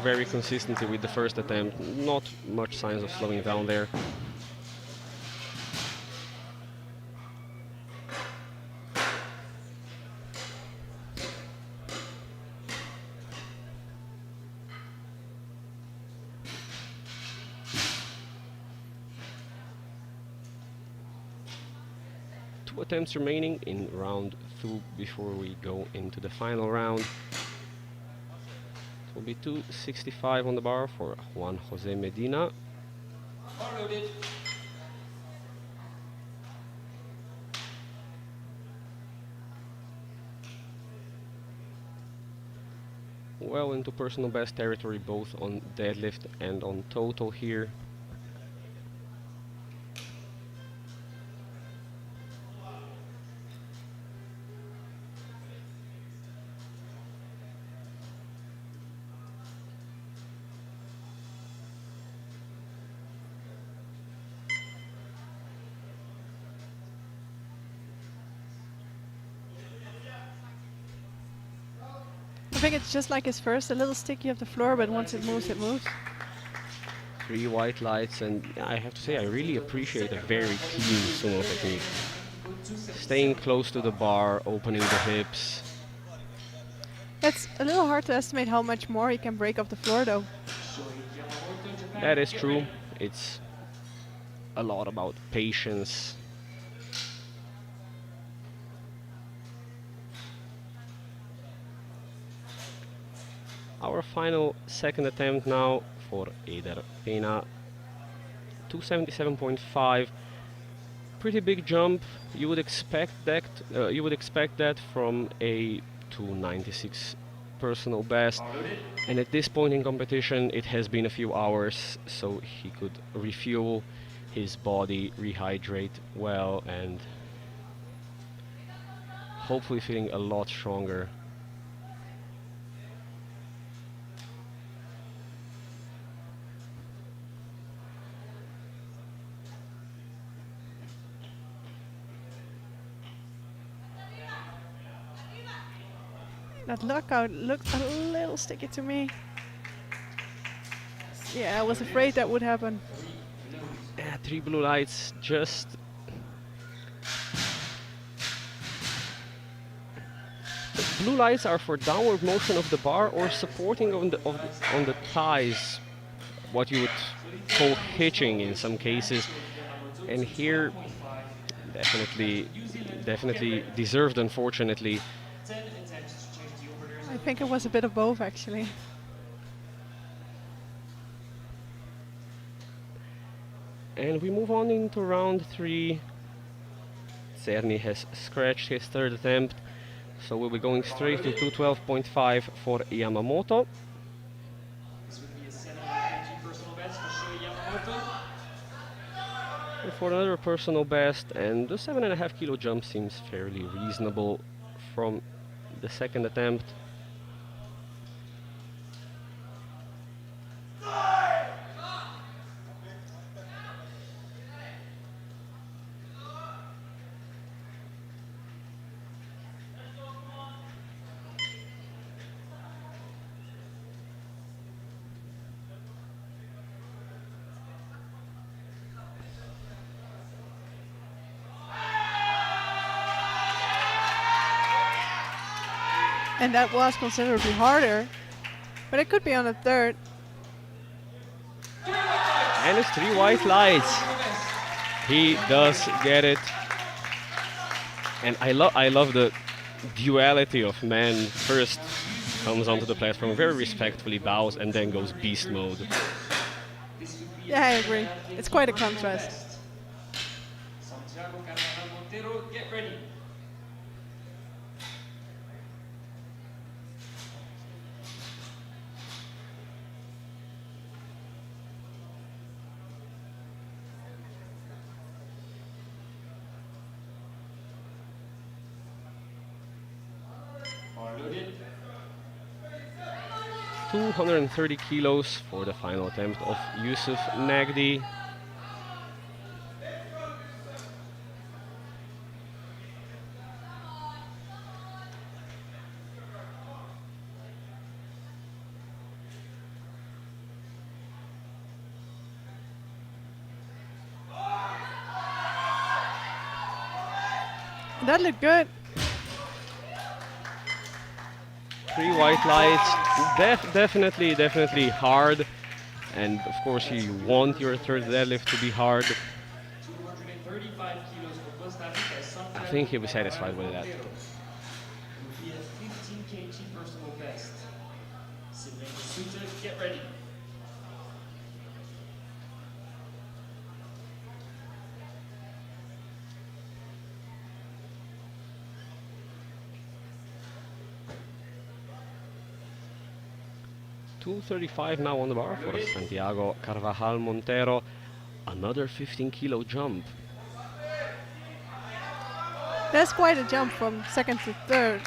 very consistently with the first attempt. Not much signs of slowing down there. Attempts remaining in round 2 before we go into the final round. It will be 265 on the bar for Juan Jose Medina. Bar loaded. Well into personal best territory both on deadlift and on total here. I think it's just like his first, a little sticky off the floor, but once it moves, it moves. 3 white lights, and I have to say I really appreciate a very clean sumo technique. Staying close to the bar, opening the hips. It's a little hard to estimate how much more he can break off the floor though. That is true. It's a lot about patience. Our final second attempt now for Eider Pena. 277.5. Pretty big jump. You would expect that. From a 296 personal best. And at this point in competition, it has been a few hours, so he could refuel his body, rehydrate well, and hopefully feeling a lot stronger. That lockout looked a little sticky to me. Yeah, I was afraid that would happen. Yeah, 3 blue lights just... The blue lights are for downward motion of the bar or supporting on the thighs, what you would call hitching in some cases. And here, definitely deserved, unfortunately. I think it was a bit of both actually. And we move on into round 3. Cerny has scratched his third attempt, so we'll be going straight to 212.5 for Yamamoto. This would be a 7 kg personal best for Shoei Yamamoto. And for another personal best, and the 7.5 kilo jump seems fairly reasonable from the second attempt. And that was considerably harder, but it could be on a third. And it's 3 white lights. He does get it. And I love the duality of man. First comes onto the platform, very respectfully bows, and then goes beast mode. Yeah, I agree. It's quite a contrast. Santiago Carvajal Montero, get ready. Bar loaded. 230 kilos for the final attempt of Yusuf Nagdi. That looked good. 3 white lights, definitely hard, and of course you want your third deadlift to be hard. 235 kilos for West Africa. Santiago I think he'll be satisfied with that. Montero. It would be a 15 kg personal best. Sylvain Suter, get ready. $235 now on the bar for Santiago Carvajal Montero. Another 15 kilo jump. That's quite a jump from second to third.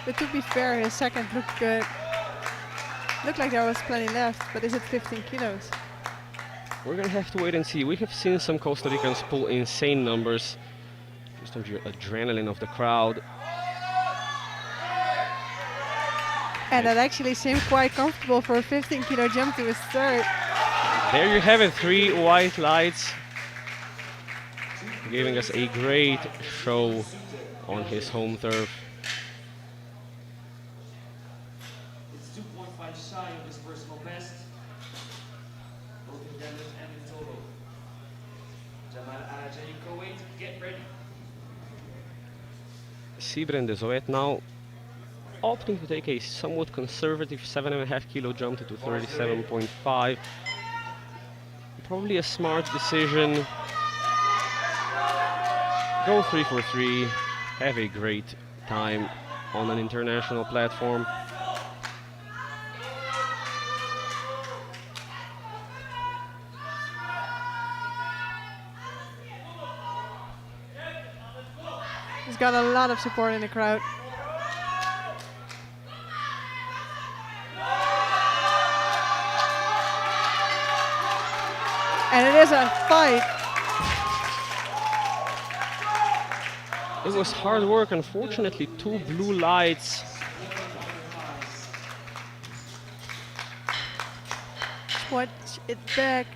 But to be fair, his second looked good. Looked like there was plenty left, but is it 15 kilos? We're gonna have to wait and see. We have seen some Costa Ricans pull insane numbers. Just on the adrenaline of the crowd. And that actually seemed quite comfortable for a 15 kilo jump to his third. There you have it, 3 white lights, giving us a great show on his home turf. It's 2.5 shy of his personal best, both in deadlift and in total. Jamal Al-Ajari, Kuwait, get ready. Sibren de Zoet now opting to take a somewhat conservative 7.5 kilo jump to 37.5. Probably a smart decision. Go 3 for 3, have a great time on an international platform. He's got a lot of support in the crowd. And it is a fight. It was hard work, unfortunately, 2 blue lights. Watch it back.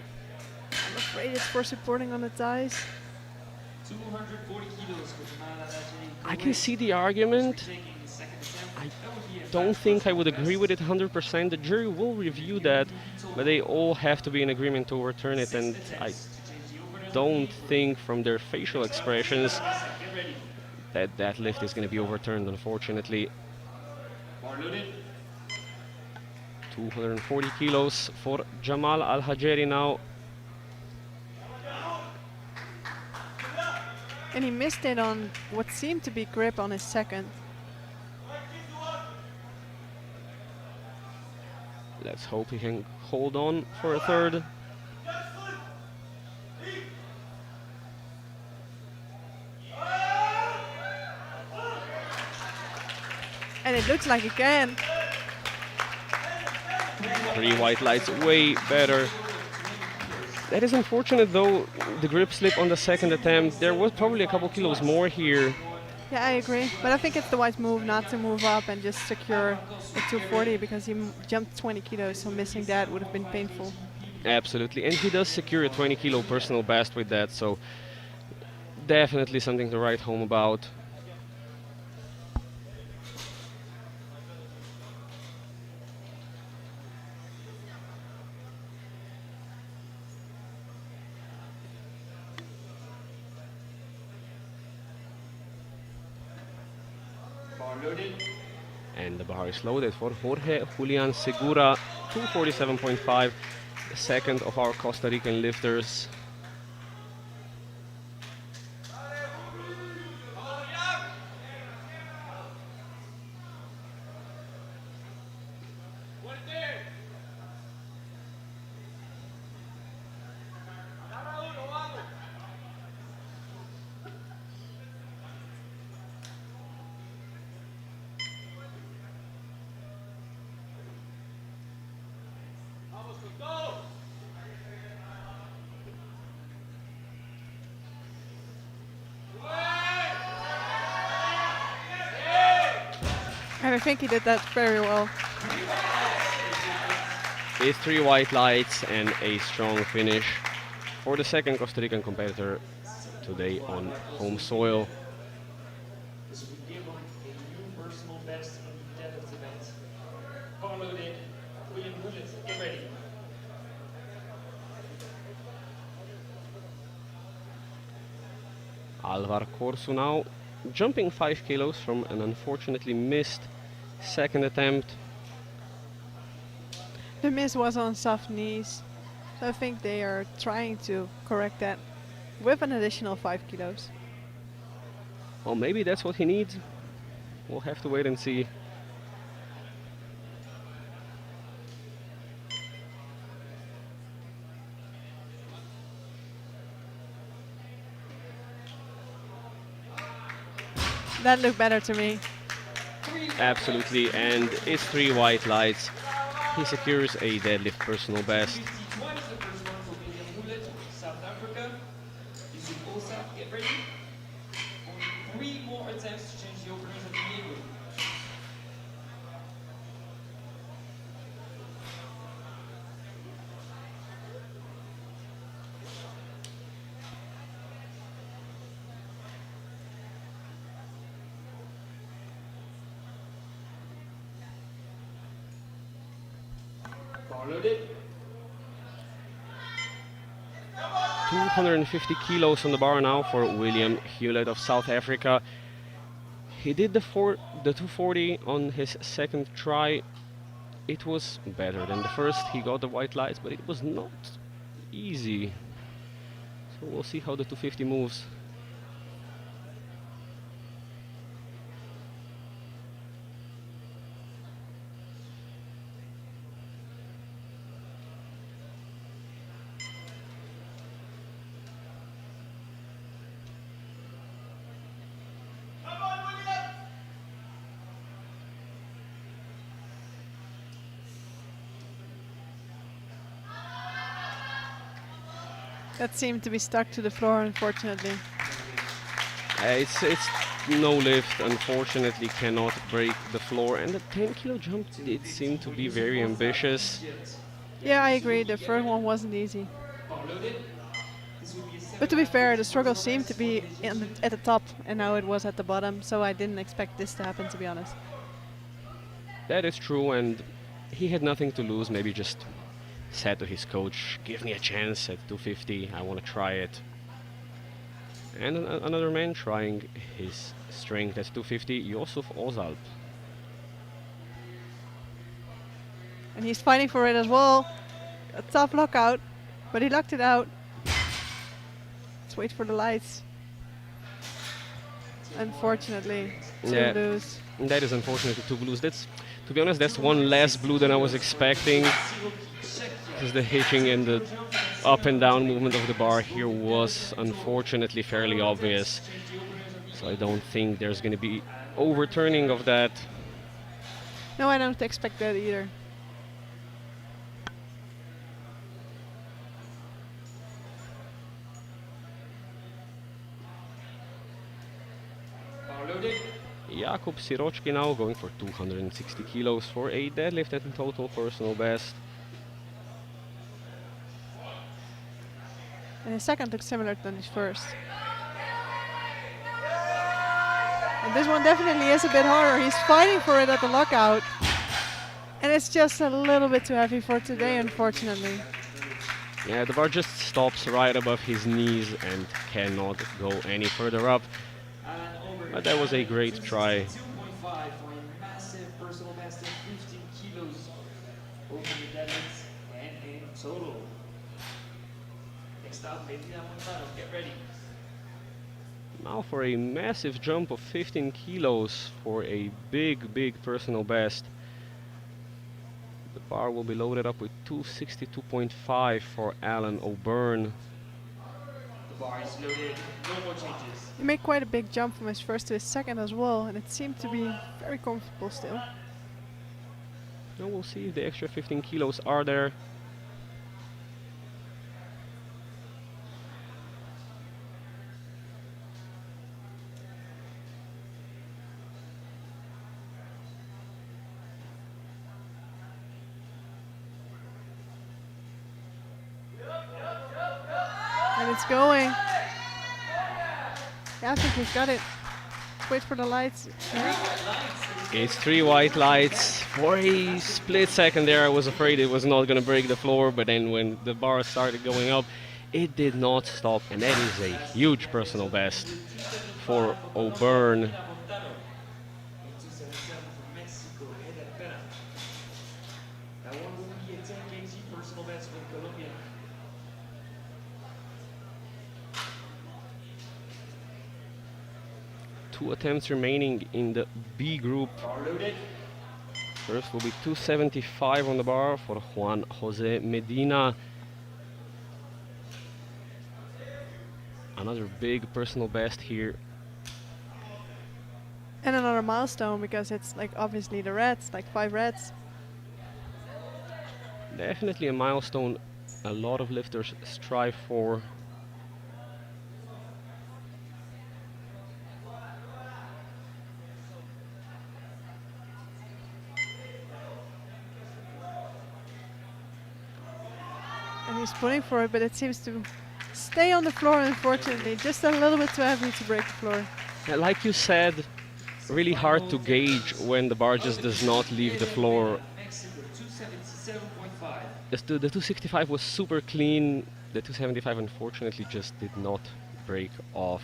I'm afraid it's for supporting on the thighs. 240 kilos for Jamal Al-Ajari, I can see the argument. taking the second attempt. I That would be a don't fast think I personal would best. agree with it 100%. The jury will review that, but they all have to be in agreement to overturn it, and I don't think from their facial expressions Get ready. that lift is going to be overturned, unfortunately. Bar loaded. 240 kilos for Jamal Al-Hajeri now. And he missed it on what seemed to be grip on his second. Let's hope he can hold on for a third. And it looks like he can. 3 white lights, way better. That is unfortunate though, the grip slip on the second attempt. There was probably a couple kilos more here. Yeah, I agree. But I think it's the wise move not to move up and just secure the 240 because he jumped 20 kilos, so missing that would have been painful. Absolutely, and he does secure a 20 kilo personal best with that, so definitely something to write home about. Bar loaded. And the bar is loaded for Jorge Julian Segura, 247.5, the second of our Costa Rican lifters. And I think he did that very well. It's 3 white lights and a strong finish for the second Costa Rican competitor today on home soil. This will give him a new personal best in the deadlift event. Bar loaded. William Bullet, get ready. Alvar Corsu now jumping 5 kilos from an unfortunately missed second attempt. The miss was on soft knees. So I think they are trying to correct that with an additional 5 kilos. Well, maybe that's what he needs. We'll have to wait and see. That looked better to me. Absolutely, and it's 3 white lights. He secures a deadlift personal best. 50-20 is the first one for William Bullet, South Africa. Yusuf Osa, get ready. Only 3 more attempts to change the openers of the game. Bar loaded. 250 kilos on the bar now for William Hewlett of South Africa. He did the 240 on his second try. It was better than the first. He got the white lights, but it was not easy. So we'll see how the 250 moves. That seemed to be stuck to the floor, unfortunately. It's no lift, unfortunately cannot break the floor, and the 10 kilo jump did seem to be very ambitious. Yeah, I agree. The first one wasn't easy. Bar loaded. This will be a But to be fair, the struggle seemed to be at the top, and now it was at the bottom, so I didn't expect this to happen, to be honest. That is true, and he had nothing to lose. Maybe just said to his coach, give me a chance at 250, I want to try it. And another man trying his strength at 250, Yusuf Ozalp. And he's fighting for it as well. A tough lockout, but he locked it out. Let's wait for the lights. Unfortunately, Yeah. to lose. That is unfortunately two blues. That's, to be honest, that's one less blue than I was expecting. Because the hitching and the up and down movement of the bar here was unfortunately fairly obvious. So I don't think there's going to be overturning of that. No, I don't expect that either. bar loaded. Jakub Siroczki now going for 260 kilos for a deadlift at total personal best. And his second looks similar than his first. And this one definitely is a bit harder. He's fighting for it at the lockout. And it's just a little bit too heavy for today, unfortunately. Yeah, the bar just stops right above his knees and cannot go any further up. But that was a great try. 2.5 for a massive personal best of 15 kilos over the deadlifts and in total. Next up, Medina Montano, get ready. Now for a massive jump of 15 kilos for a big personal best. The bar will be loaded up with 262.5 for Alan O'Byrne. The bar is loaded, no more changes. He made quite a big jump from his first to his second as well, and it seemed to be very comfortable still. Now we'll see if the extra 15 kilos are there. And it's going. Yeah, I think he's got it. Wait for the lights. Yeah. It's 3 white lights. For a split second there I was afraid it was not going to break the floor, but then when the bar started going up, it did not stop, and that is a huge personal best for O'Byrne. Montano. 277 from Mexico, Eder Pera. That one will be a 10 kg personal best for the Colombian. Two attempts remaining in the B group. Bar loaded. First will be 275 on the bar for Juan Jose Medina. Another big personal best here. And another milestone because it's like obviously the reds, like 5 reds. Definitely a milestone a lot of lifters strive for. And he's pulling for it, but it seems to stay on the floor, unfortunately. Just a little bit too heavy to break the floor. Like you said, really hard to gauge when the bar just does not leave the floor. Mexico, 277.5. The 265 was super clean. The 275 unfortunately just did not break off.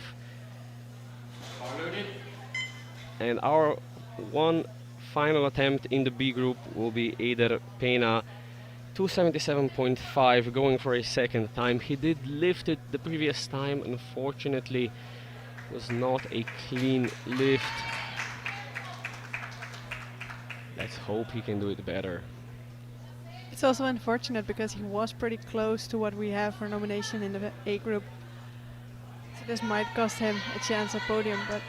Bar loaded. And our one final attempt in the B group will be Eider Pena, 277.5, going for a second time. He did lift it the previous time, unfortunately was not a clean lift. Let's hope he can do it better. It's also unfortunate because he was pretty close to what we have for nomination in the A group. So this might cost him a chance at podium, but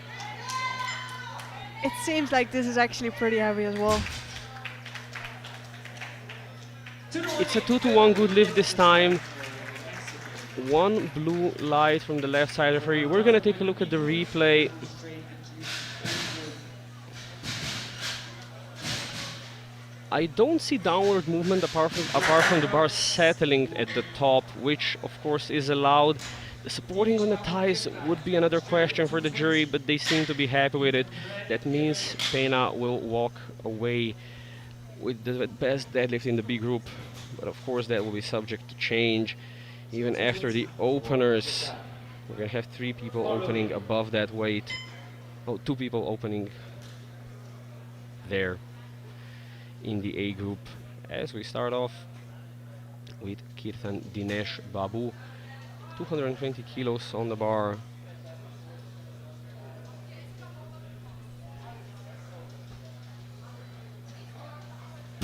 it seems like this is actually pretty heavy as well. It's a 2-to-1 good lift this time. One blue light from the left side referee. We're gonna take a look at the replay. I don't see downward movement apart from the bar settling at the top, which of course is allowed. The supporting on the thighs would be another question for the jury, but they seem to be happy with it. That means Pena will walk away with the best deadlift in the B group, but of course that will be subject to change. Even after the openers, we're gonna have 3 people opening above that weight. Oh, 2 people opening there in the A group. As we start off with Kirtan Dinesh Babu, 220 kilos on the bar.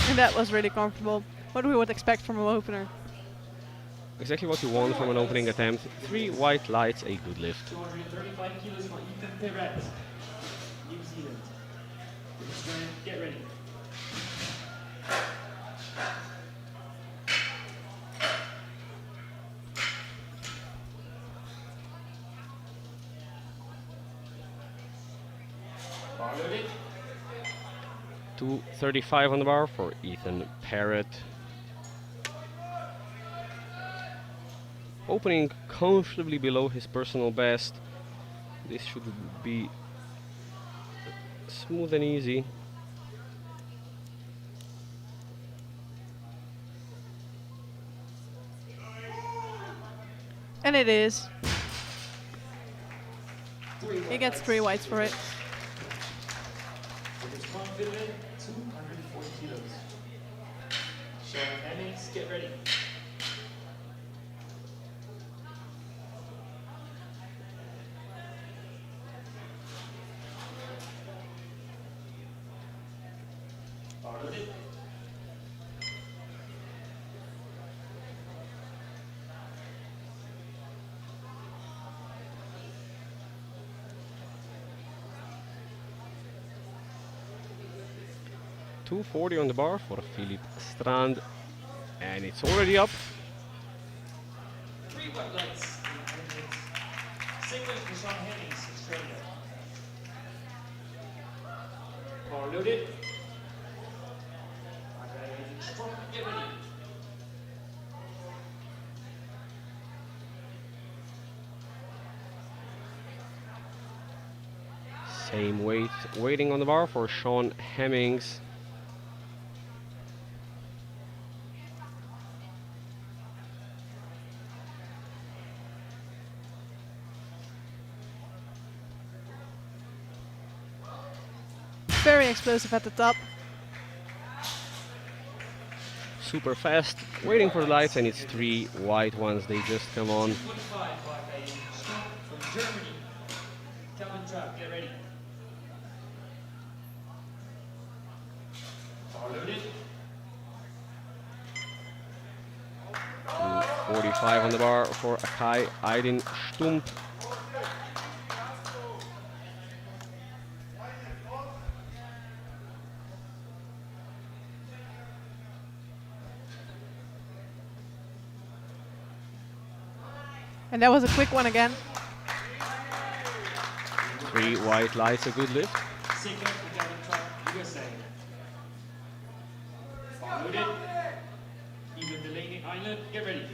And that was really comfortable. What we would expect from an opener. Exactly what you want from an opening attempt. 3 white lights, a good lift. 235 kilos for Ethan Perret, New Zealand. Get ready. Bar loaded. 235 on the bar for Ethan Parrott. Opening comfortably below his personal best. This should be smooth and easy. And it is. He gets 3 whites for it. From Finland, 240 kilos. Sean Hemmings, get ready. Bar loaded. .240 on the bar for Philip Strand, and it's already up. 3 white lights. Singlet for Sean Hemmings, Australia. Bar loaded. Strong, get ready. Same weight, waiting on the bar for Sean Hemmings. Very explosive at the top. Super fast, waiting for the lights, and it's 3 white ones. They just come on. 25 by a Strong from Germany. Calvin Trapp, get ready. Bar loaded. 45 on the bar for Akai Aydin Stump. And that was a quick one again. 3 white lights, a good lift. Second for Calvin Trapp, USA. Bar loaded. Even Delaney Island, get ready.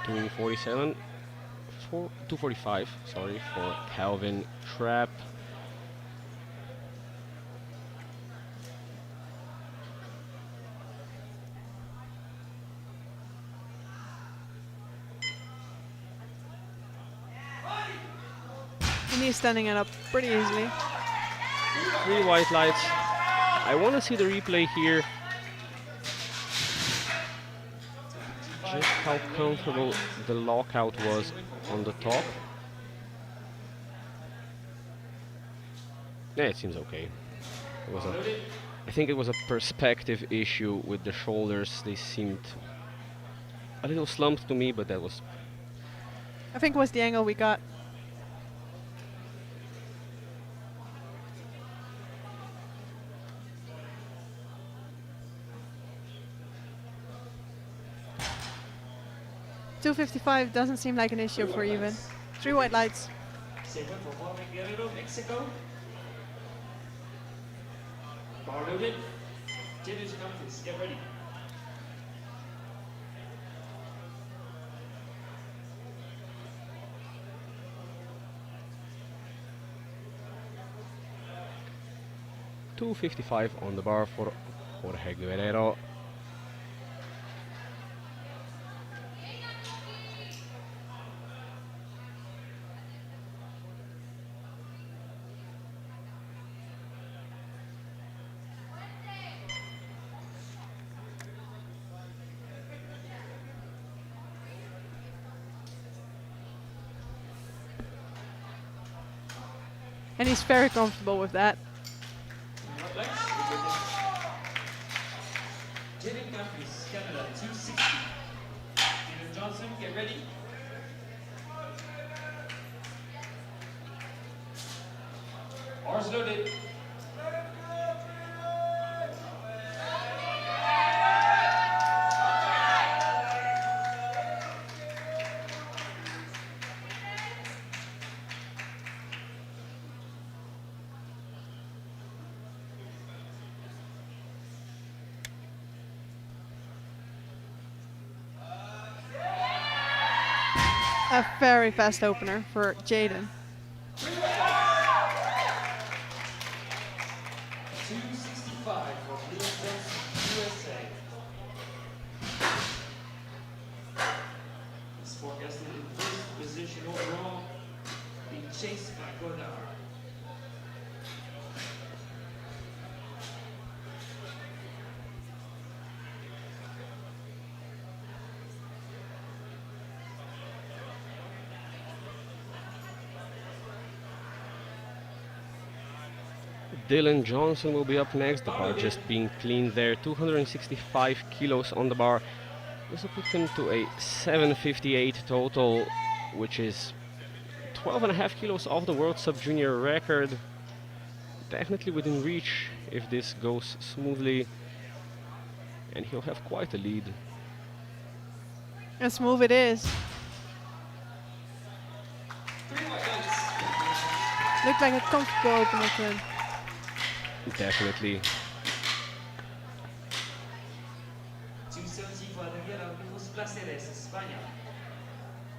247 for 245, sorry, for Calvin Trapp. And he's standing it up pretty easily. 3 white lights. I want to see the replay here. Just how comfortable the lockout was on the top. Yeah, it seems okay. It was I think it was a perspective issue with the shoulders. They seemed a little slumped to me, but that was... I think it was the angle we got. $255 doesn't seem like an issue for even. 3 white lights. Same one for Juan Guerrero, Mexico. Bar loaded. Jitters countries, get ready. $255 on the bar for Jorge Guerrero. And he's very comfortable with that. Jitter countries, Canada, 260. Peter Johnson, get ready. Bars loaded. A very fast opener for Jaden. 265 for Peter Johnson, USA. He's forecasted in first position overall, being chased by Godard. Dylan Johnson will be up next. The bar just being cleaned there. 265 kilos on the bar. This will put him to a 758 total, which is 12.5 kilos off the world sub-junior record. Definitely within reach if this goes smoothly. And he'll have quite a lead. And smooth it is. Looked like a comfortable opener to him. Definitely. 270 for Adriel Armijos Placeres, España.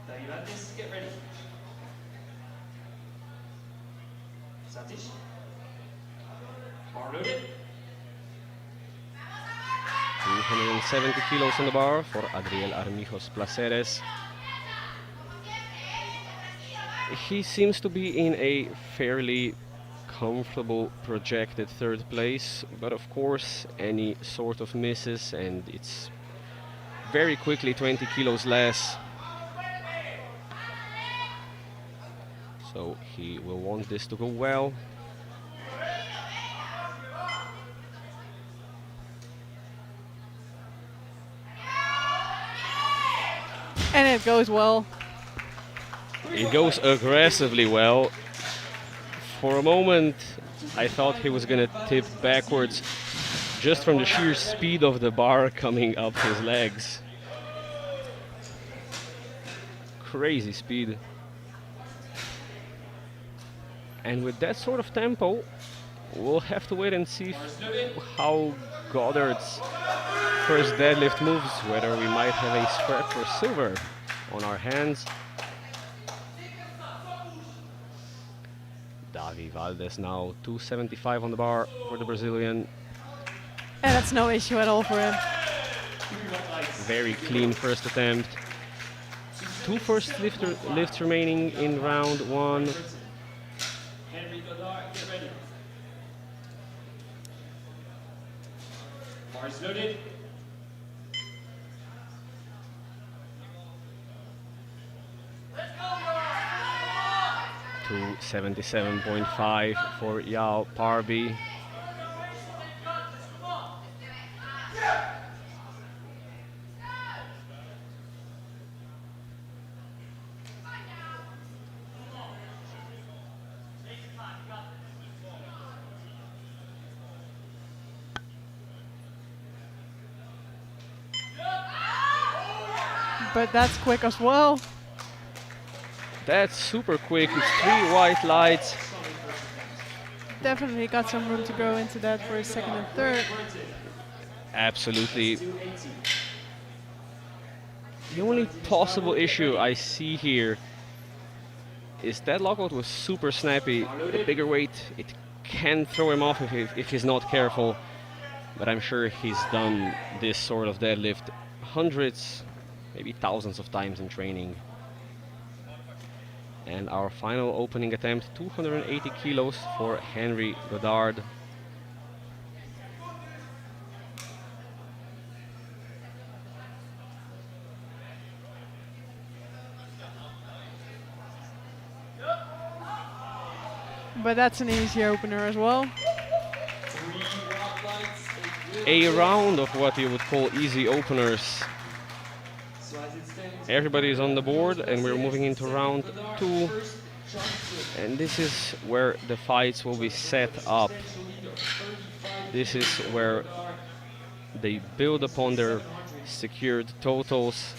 Derivantes, get ready. Satish. Bar loaded. 270 kilos on the bar for Adriel Armijos Placeres. He seems to be in a fairly comfortable projected third place, but of course any sort of misses and it's very quickly 20 kilos less. So he will want this to go well. And it goes well. It goes aggressively well. For a moment, I thought he was gonna tip backwards just from the sheer speed of the bar coming up his legs. Crazy speed. And with that sort of tempo, we'll have to wait and see how Goddard's first deadlift moves, whether we might have a scrap for silver. on our hands. Davi Valdez now 275 on the bar for the Brazilian. And that's no issue at all for him. Very clean first attempt. Two first lifts remaining in round one. Henry Godard, get ready. Bars loaded. 277.5 for Yao Parby. But that's quick as well. That's super quick. It's 3 white lights. Definitely got some room to grow into that for his second and third. Absolutely. The only possible issue I see here is that lockout was super snappy. A bigger weight, it can throw him off if he's not careful. But I'm sure he's done this sort of deadlift hundreds, maybe thousands of times in training. And our final opening attempt, 280 kilos for Henry Godard. But that's an easy opener as well. A round of what you would call easy openers. Everybody is on the board and we're moving into round 2. And this is where the fights will be set up. This is where they build upon their secured totals,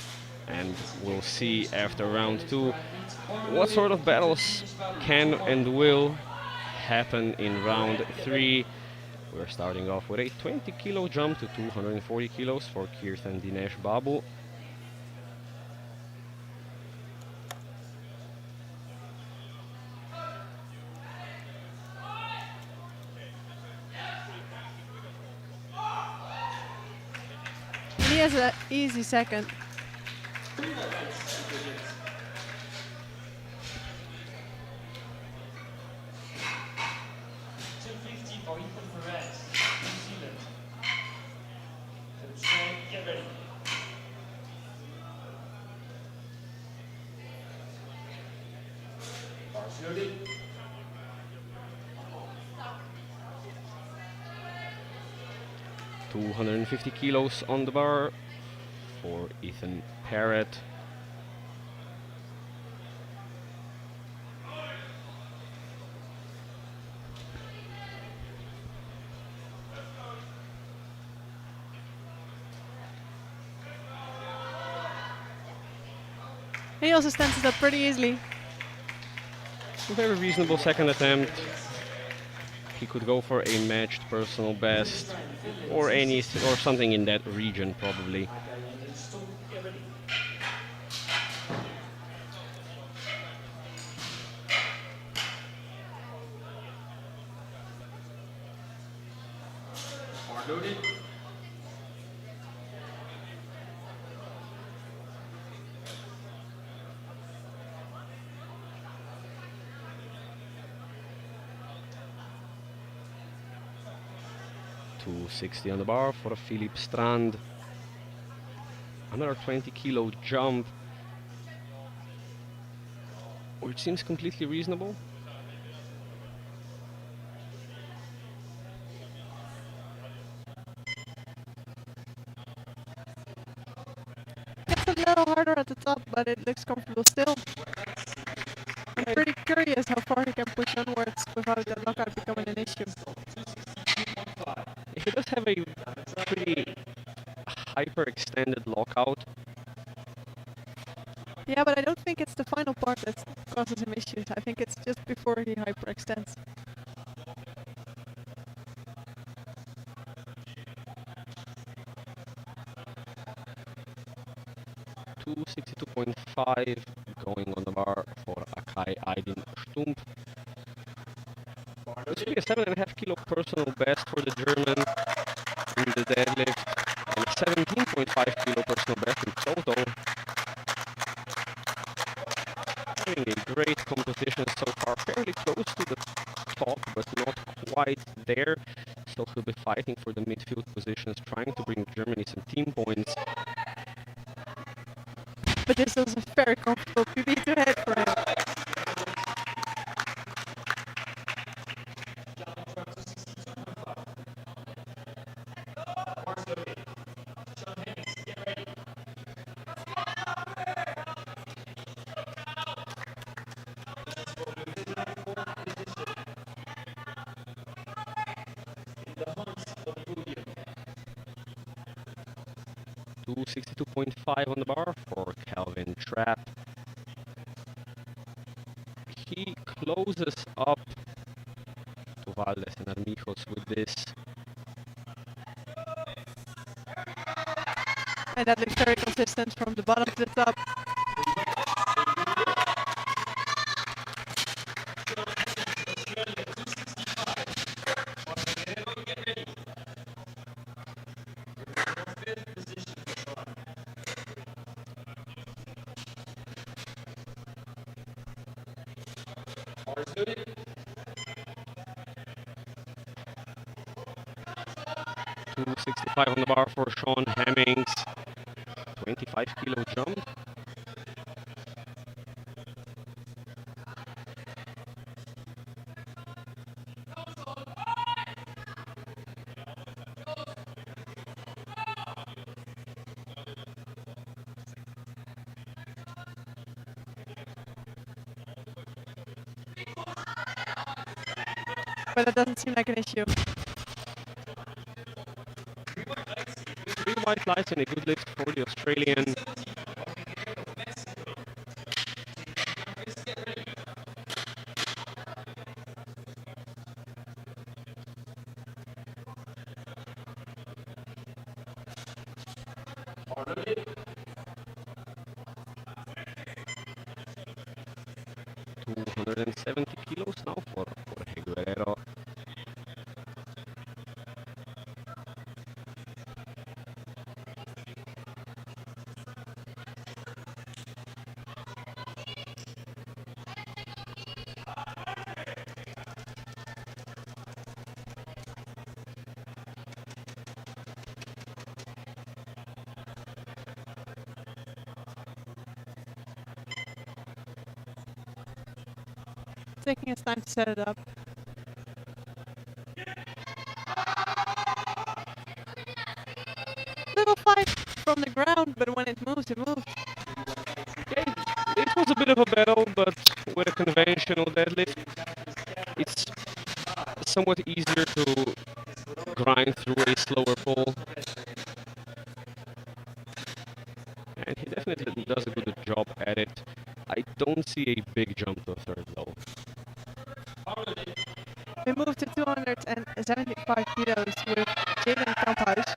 and we'll see after round 2 what sort of battles can and will happen in round 3. We're starting off with a 20 kilo jump to 240 kilos for Kirtan Dinesh Babu. He has an easy second. Get ready. Bars loaded. $250 kilos on the bar for Ethan Parrott. He also stands it up pretty easily. A very reasonable second attempt. He could go for a matched personal best or something in that region probably. Bar loaded. $260 on the bar for Philip Strand. Another 20 kilo jump, which seems completely reasonable. It's a little harder at the top, but it looks comfortable still. I'm pretty curious how far he can push onwards without the lockout becoming an issue. He does have a pretty hyperextended lockout. Yeah, but I don't think it's the final part that causes him issues. I think it's just before he hyperextends. $262.5 265 going on the bar for Akai Aydin Stumpf. This will be a 7.5 kilo personal best for the German in the deadlift and a 17.5 kilo personal best in total. Having a great competition so far, fairly close to the top, but not quite there. So he'll be fighting for the midfield positions, trying to bring Germany some team points. But this was a very comfortable PB to head for him. The hunt for the podium. 262.5 on the bar for Calvin Trapp. He closes up to Valdes and Armijos with this. And that looks very consistent from the bottom to the top. Bars loaded. 265 on the bar for Sean Hemmings. 25 kilo jump. But that doesn't seem like an issue. 3 white lights and a good lift for the Australian. Bar loaded. 270 kilos now for Jorge Guerrero. Taking his time to set it up. Little fight from the ground, but when it moved, it moved. Yeah, it was a bit of a battle, but with a conventional deadlift, it's somewhat easier to grind through a slower pull. And he definitely does a good job at it. I don't see a big jump to a third though. We moved to 275 kilos with Jaden Kamphuis.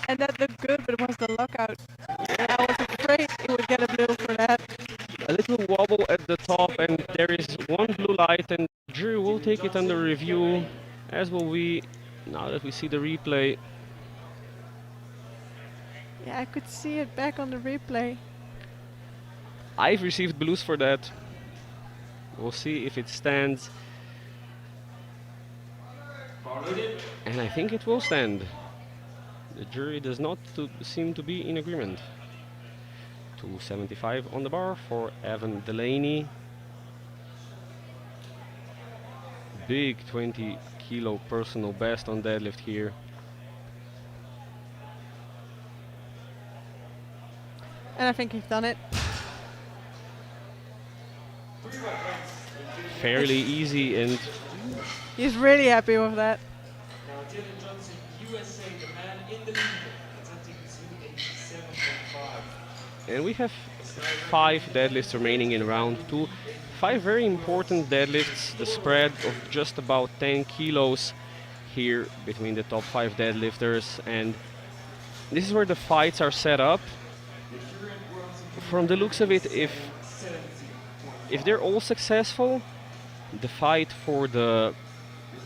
And that looked good, but it was the lockout. I was afraid it would get a blue for that. A little wobble at the top, and there is one blue light, and the jury will take it under review, as will we, now that we see the replay. Yeah, I could see it back on the replay. I've received blues for that. We'll see if it stands. Bar loaded. And I think it will stand. The jury does not seem to be in agreement. 275 on the bar for Evan Delaney. Big 20 kilo personal best on deadlift here. And I think he's done it. Fairly easy and He's really happy with that. Now Dylan Johnson, USA, the man in the lead, attempting 287.5. And we have 5 deadlifts remaining in round 2. 5 very important deadlifts, the spread of just about 10 kilos here between the top 5 deadlifters, and this is where the fights are set up. From the looks of it, if they're all successful, the fight for the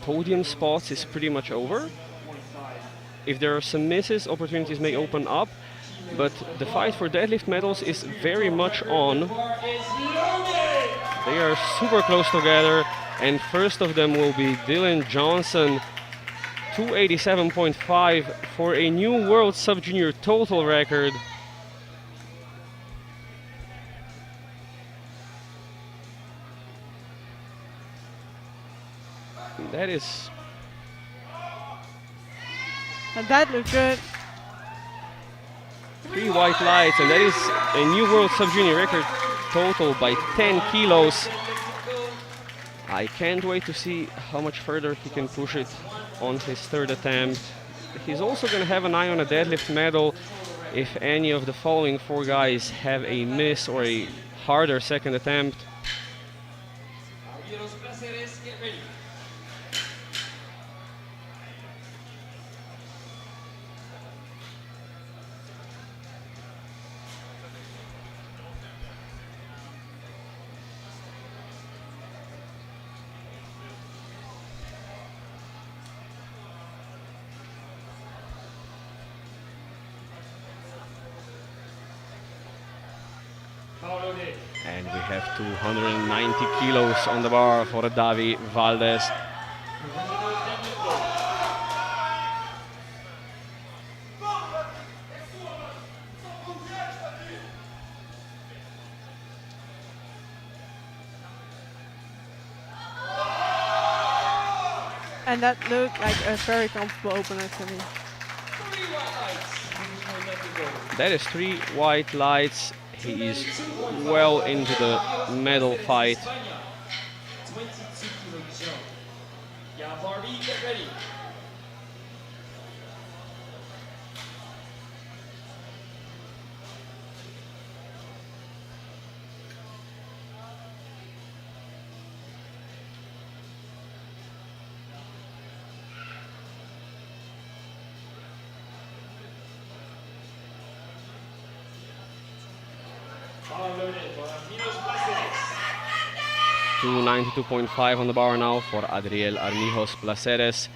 podium spots is pretty much over. If there are some misses, opportunities may open up, but the fight for deadlift medals is very much on. They are super close together, and first of them will be Dylan Johnson, 287.5 for a new world sub-junior total record. That is... And that looked good. 3 white lights, and that is a new world sub-junior record total by 10 kilos. I can't wait to see how much further he can push it on his 3rd attempt. He's also going to have an eye on a deadlift medal if any of the following 4 guys have a miss or a harder 2nd attempt. Caballeros placeres, get ready. And we have 290 kilos on the bar for Davi Valdez. And that looked like a very comfortable opener to me. 3 white lights. That is 3 white lights. He is well into the medal fight. 22 kilo jump. Yeah, Barbie, get ready. Loaded for Arminos Placeres. 292.5 on the bar now for Adriel Armijos Placeres.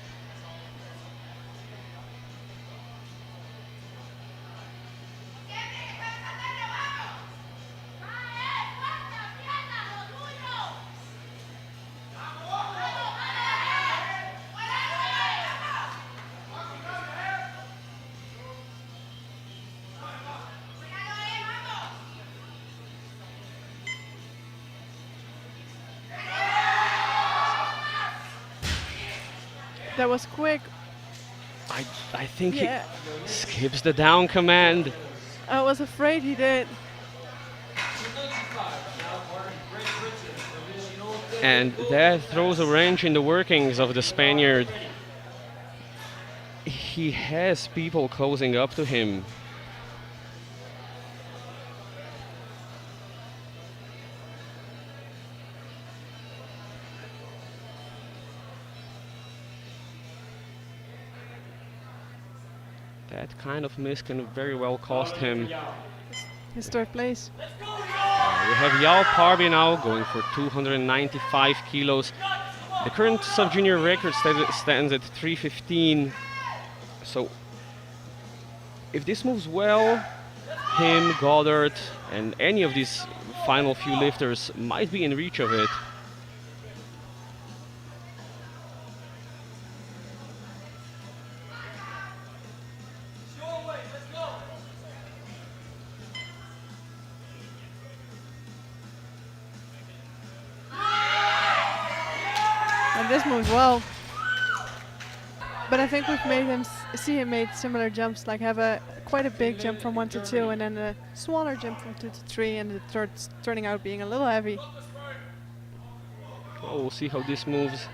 That was quick. I think Yeah. he skips the down command. I was afraid he did. 295. Now for Great Britain. Provisional And that throws a wrench in the workings of the Spaniard. He has people closing up to him. That kind of miss can very well cost him. His 3rd place. We have Yao Parby now going for 295 kilos. The current sub-junior record stands at 315. So if this moves well, him, Goddard, and any of these final few lifters might be in reach of it. And this moves well. But I think we've made him see him made similar jumps, like have quite a big jump from 1 to 2, and then a smaller jump from 2 to 3, and the 3rd turning out being a little heavy. Well, we'll see how this moves.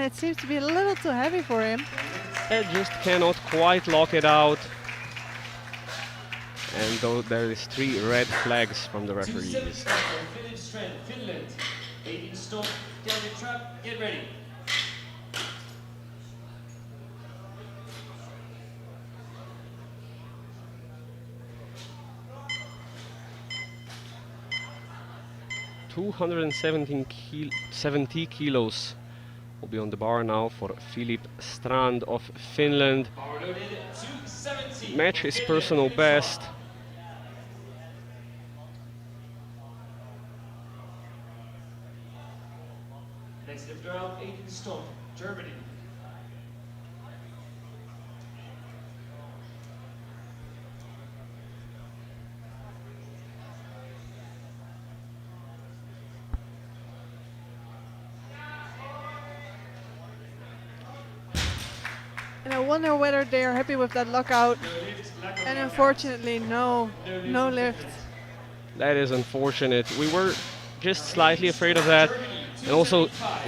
and it seems to be a little too heavy for him. Just cannot quite lock it out. And though there is 3 red flags from the 270 referees. Finland strength, Finland. 18 stone, down your trap, get ready. $270 kilos will be on the bar now for Filip Strand of Finland. Power loaded, 270. Match his Finland, personal finish best. strong. Next lifter out, 18 stone, Germany. And I wonder whether they are happy with that lockout. No lift, lack of And lockout. unfortunately, no lift. That is unfortunate. We were just slightly afraid of that. And also,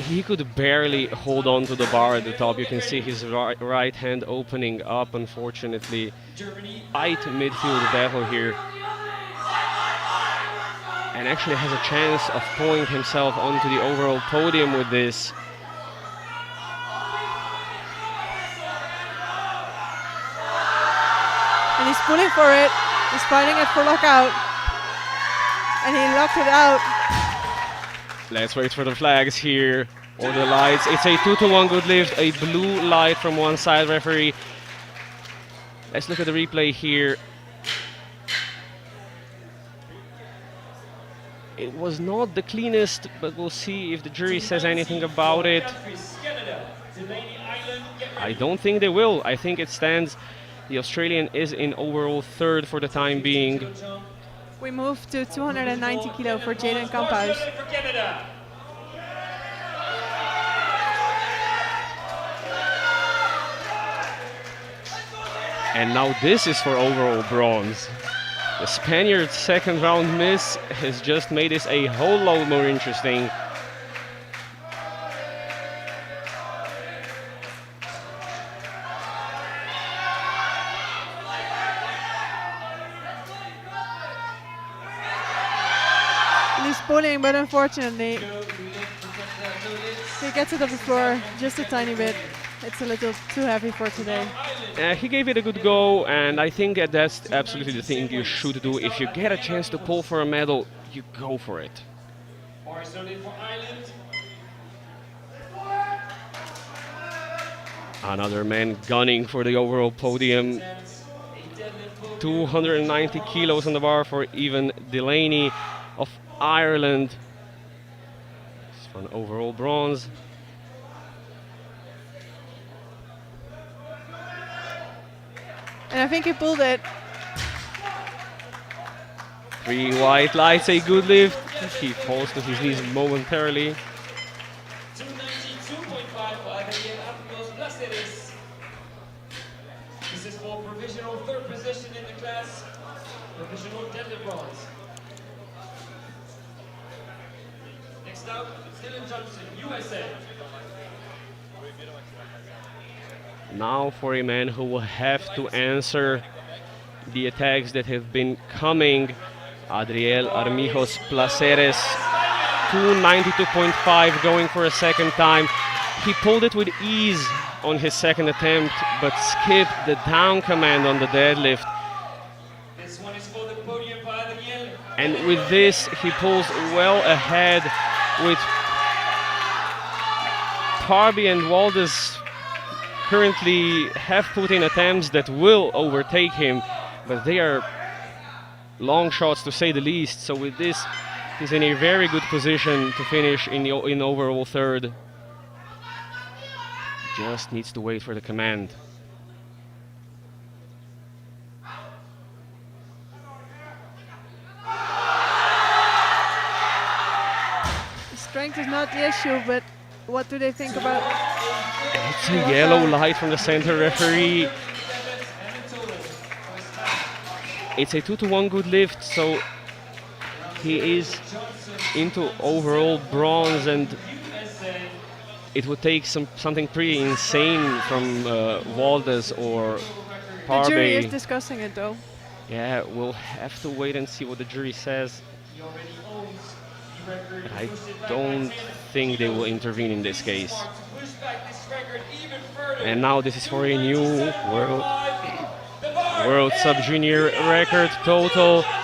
he could barely hold on to the bar at the top. You can see his right hand opening up, unfortunately. Germany, Tight midfield battle here. And actually has a chance of pulling himself onto the overall podium with this. And he's pulling for it. He's fighting it for lockout. And he locked it out. Let's wait for the flags here, or the lights. It's a 2-to-1 good lift, a blue light from one side referee. Let's look at the replay here. It was not the cleanest, but we'll see if the jury says anything about it. countries, Canada, Delaney Island, get ready. I don't think they will. I think it stands. The Australian is in overall 3rd for the time being. Go, John. We move to 290 kilo for Jaden Kamphuis. For Canada. And now this is for overall bronze. The Spaniard's 2nd round miss has just made this a whole lot more interesting. He's pulling, but unfortunately, No lift for Canada, no lifts. he gets it off the floor just a tiny bit. It's a little too heavy for today. He gave it a good go, and I think that that's absolutely the thing you should do. If you get a chance to pull for a medal, you go for it. Morris loaded for Ireland. Another man gunning for the overall podium. Stands a deadlift podium. 290 kilos on the bar for Evan Delaney of Ireland. It's for an overall bronze. And I think he pulled it. 3 white lights, a good lift. He falls to his knees momentarily. 292.5 for Adriel Arcos Placeres. This is for provisional 3rd position in the class. Provisional deadlift bronze. Next up, Dylan Johnson, USA. Now for a man who will have to answer the attacks that have been coming. Adriel Armijos Placeres, 292.5, going for a 2nd time. He pulled it with ease on his 2nd attempt, but skipped the down command on the deadlift. This one is for the podium for Adriel. And with this, he pulls well ahead with Parby and Waldes currently have put in attempts that will overtake him, but they are long shots to say the least. So with this, he's in a very good position to finish in overall 3rd. Just needs to wait for the command. Strength is not the issue, but what do they think about? It's a yellow light from the center referee. It's a 2-to-1 good lift, so he is into overall bronze, and it would take something pretty insane from Waldes or The jury is Parby. discussing it though. Yeah, we'll have to wait and see what the jury says. He already owns the record. I Pushed it back don't by 10 think they will kilos. intervene in this This is case. smart to push back this record even further. And now this is for a new 297.5. The bar World is Sub-Junior record total. to USA!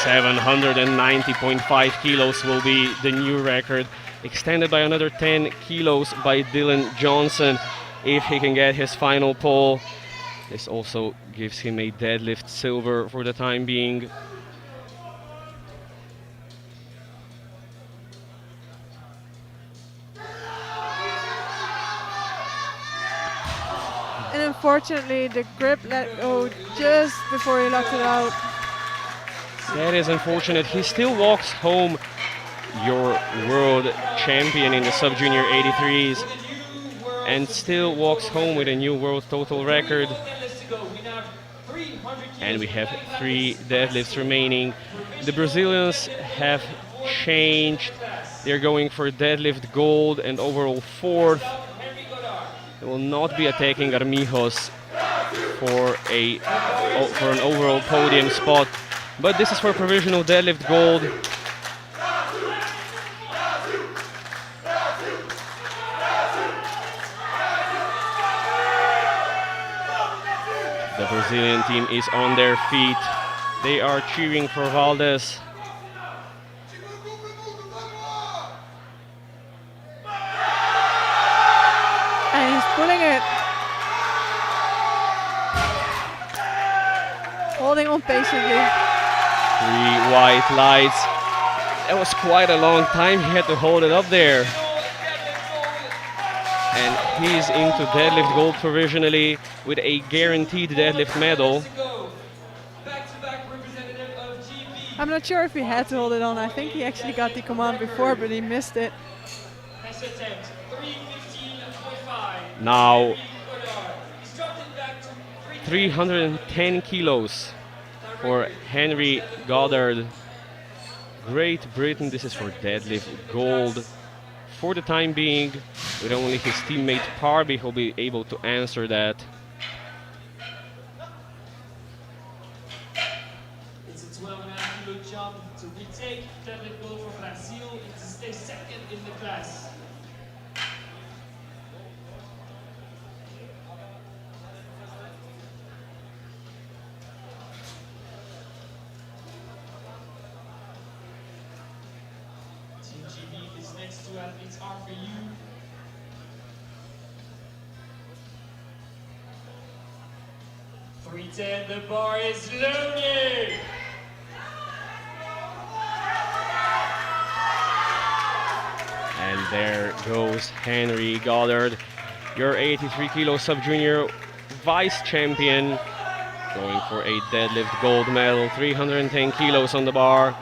790.5 kilos will be the new record, extended by another 10 kilos by Dylan Johnson if he can get his final pull. This also gives him a deadlift silver for the time being. And unfortunately, the grip let go just before he locked it out. That is unfortunate. He still walks home your world champion in the sub-junior 83s and still walks home with a new world total record. And we have 3 deadlifts remaining. The Brazilians have changed. They're going for deadlift gold and overall 4th. They will not be attacking Armijos for an overall podium spot. But this is for provisional deadlift gold. The Brazilian team is on their feet. They are cheering for Valdes. And he's pulling it. Holding on patiently. 3 white lights. That was quite a long time. He had to hold it up there. And he's into deadlift gold provisionally with a guaranteed deadlift medal. I'm not sure if he had to hold it on. I think he actually got the command before, but he missed it. Now 310 kilos for Henry Goddard. Great Britain, this is for deadlift gold. For the time being, with only his teammate Parby who'll be able to answer that. It's a 12.5 kilo jump to retake deadlift gold for Brazil and to stay second in the class. Team GB, these next 2 athletes are for you. .310, the bar is loaded. And there goes Henry Goddard, your 83 kilo sub-junior vice champion, going for a deadlift gold medal, 310 kilos on the bar.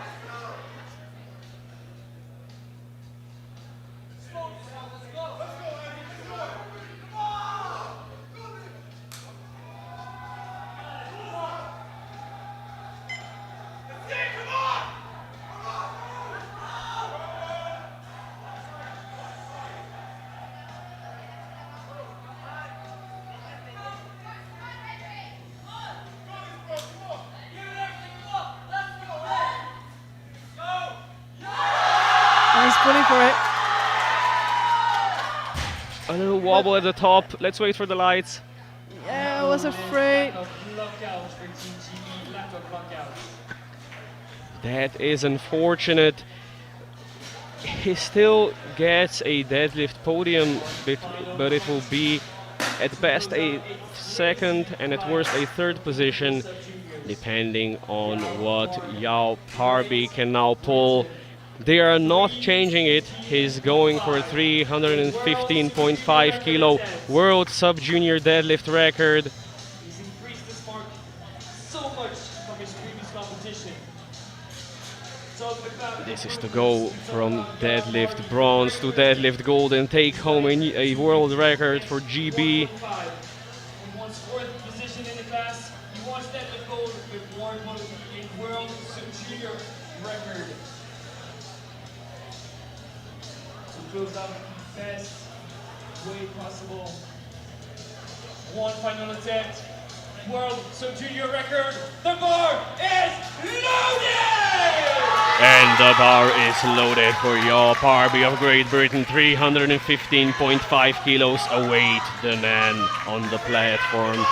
And he's pulling for it. A little wobble at the top. Let's wait for the lights. Yeah, I was afraid. Lockout for Team GB, laptop lockout. That is unfortunate. He still gets a deadlift podium, but it will be at best a second and at worst a third position, depending on what Yao Parby can now pull. They are not changing it. He's going for a 315.5 kilo world sub-junior deadlift record. He's increased this mark so much from his previous competition. This is to go from deadlift bronze to deadlift gold and take home a world record for GB. He wants 4th position in the class. He wants deadlift gold with Warren Motley in world sub-junior record. To close out Best way possible. One final attempt. World sub-junior record. The bar is loaded! And the bar is loaded for your Parby of Great Britain. 315.5 kilos await the man on the platform.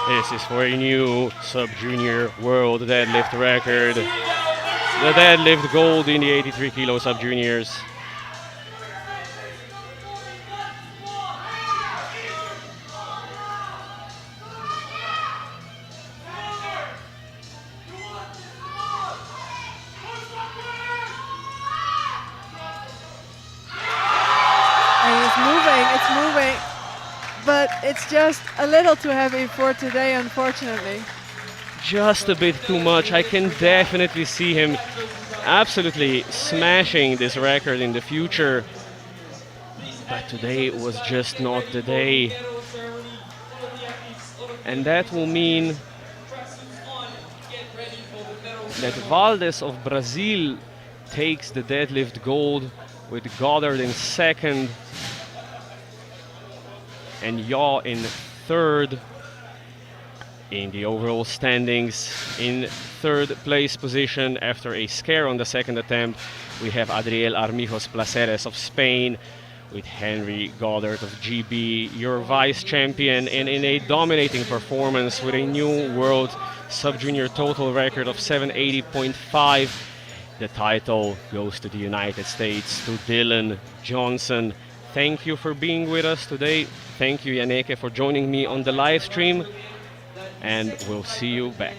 This is for a new sub-junior world deadlift record. The deadlift gold in the 83 kilo sub-juniors. It's moving, but it's just a little too heavy for today, unfortunately. Just a bit too much. I can definitely see him absolutely smashing this record in the future. But today was just not the day. And that will mean that Valdes of Brazil takes the deadlift gold with Goddard in second and Yaw in third in the overall standings. In third place position after a scare on the second attempt, we have Adriel Armijos Placeres of Spain with Henry Goddard of GB, your vice champion, and in a dominating performance with a new world sub-junior total record of 780.5. The title goes to the United States, to Dylan Johnson. Thank you for being with us today. Thank you, Janeke, for joining me on the live stream. And we'll see you back.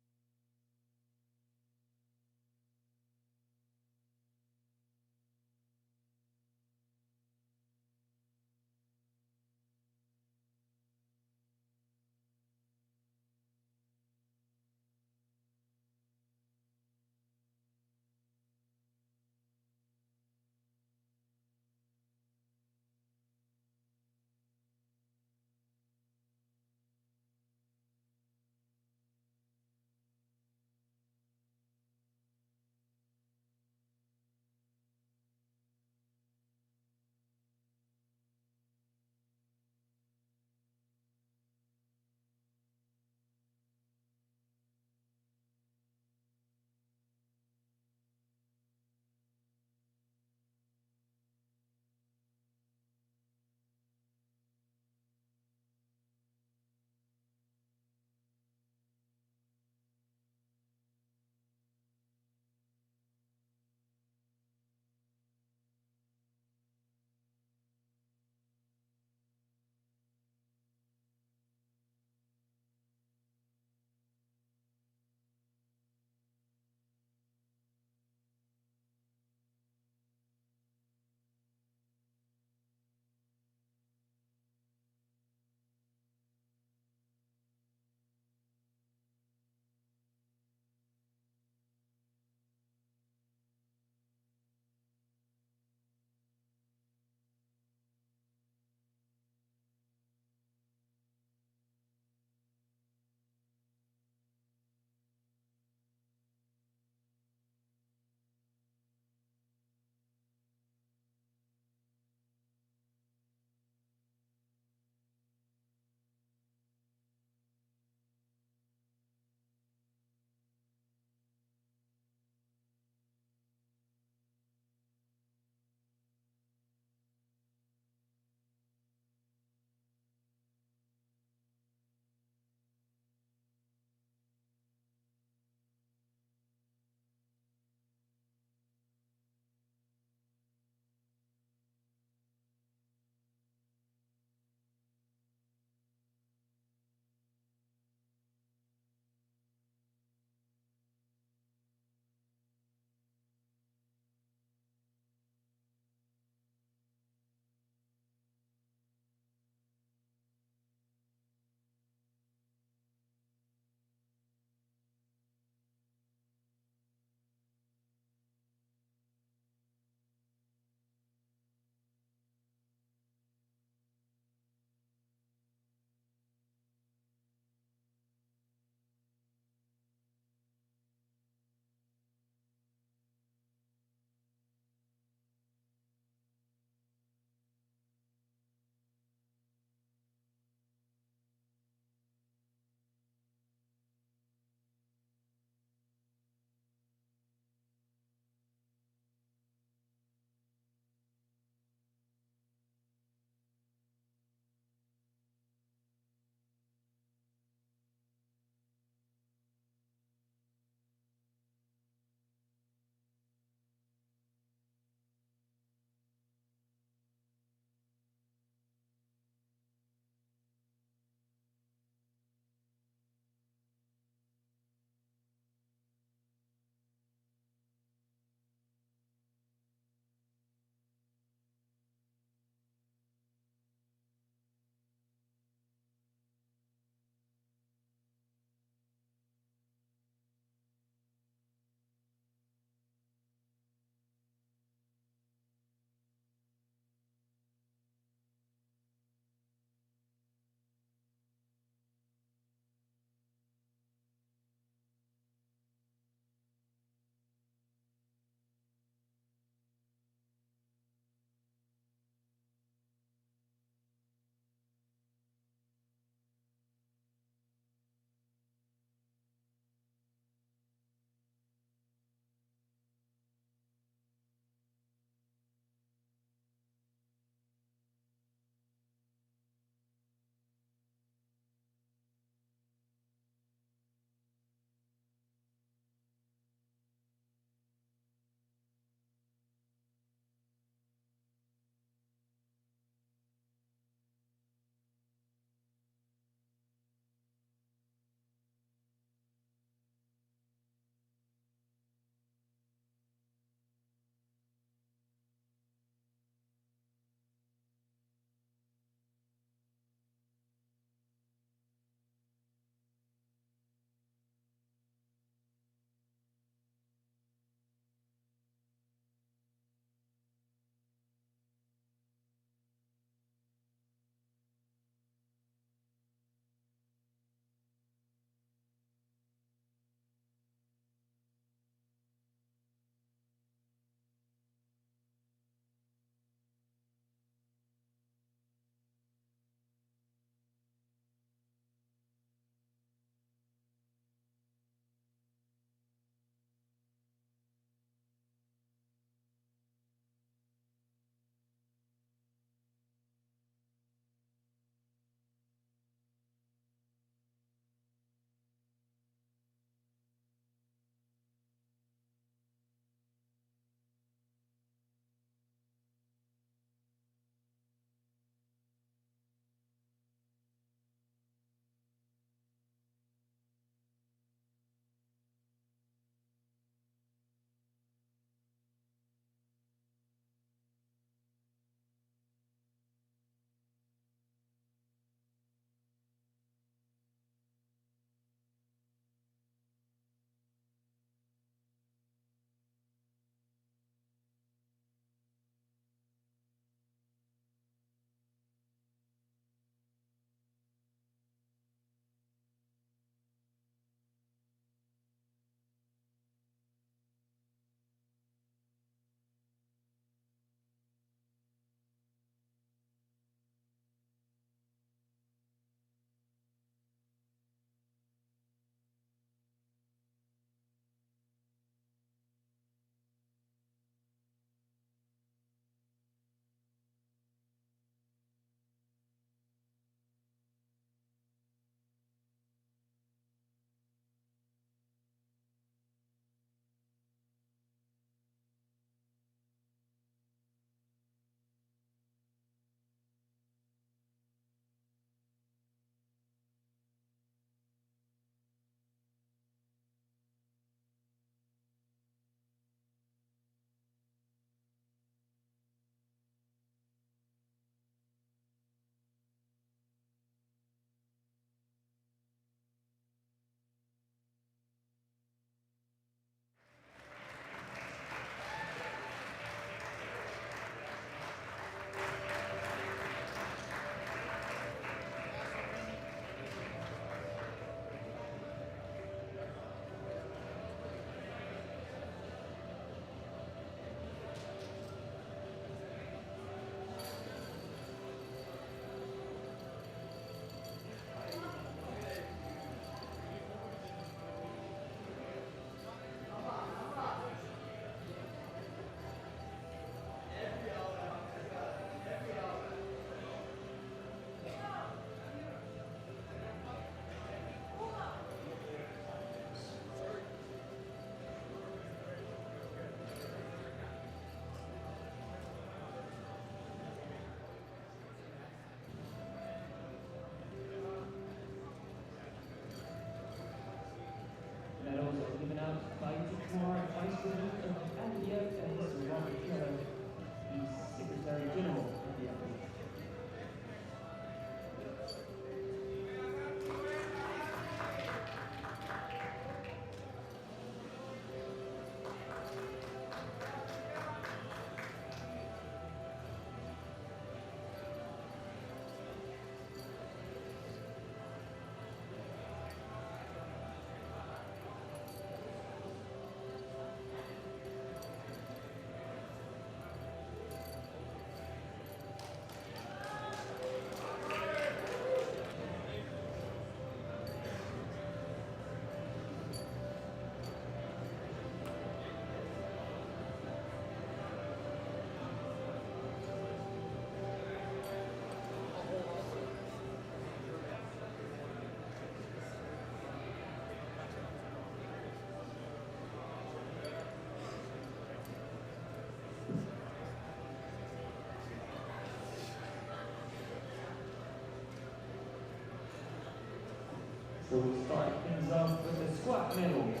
So we'll start things off with the squat medals.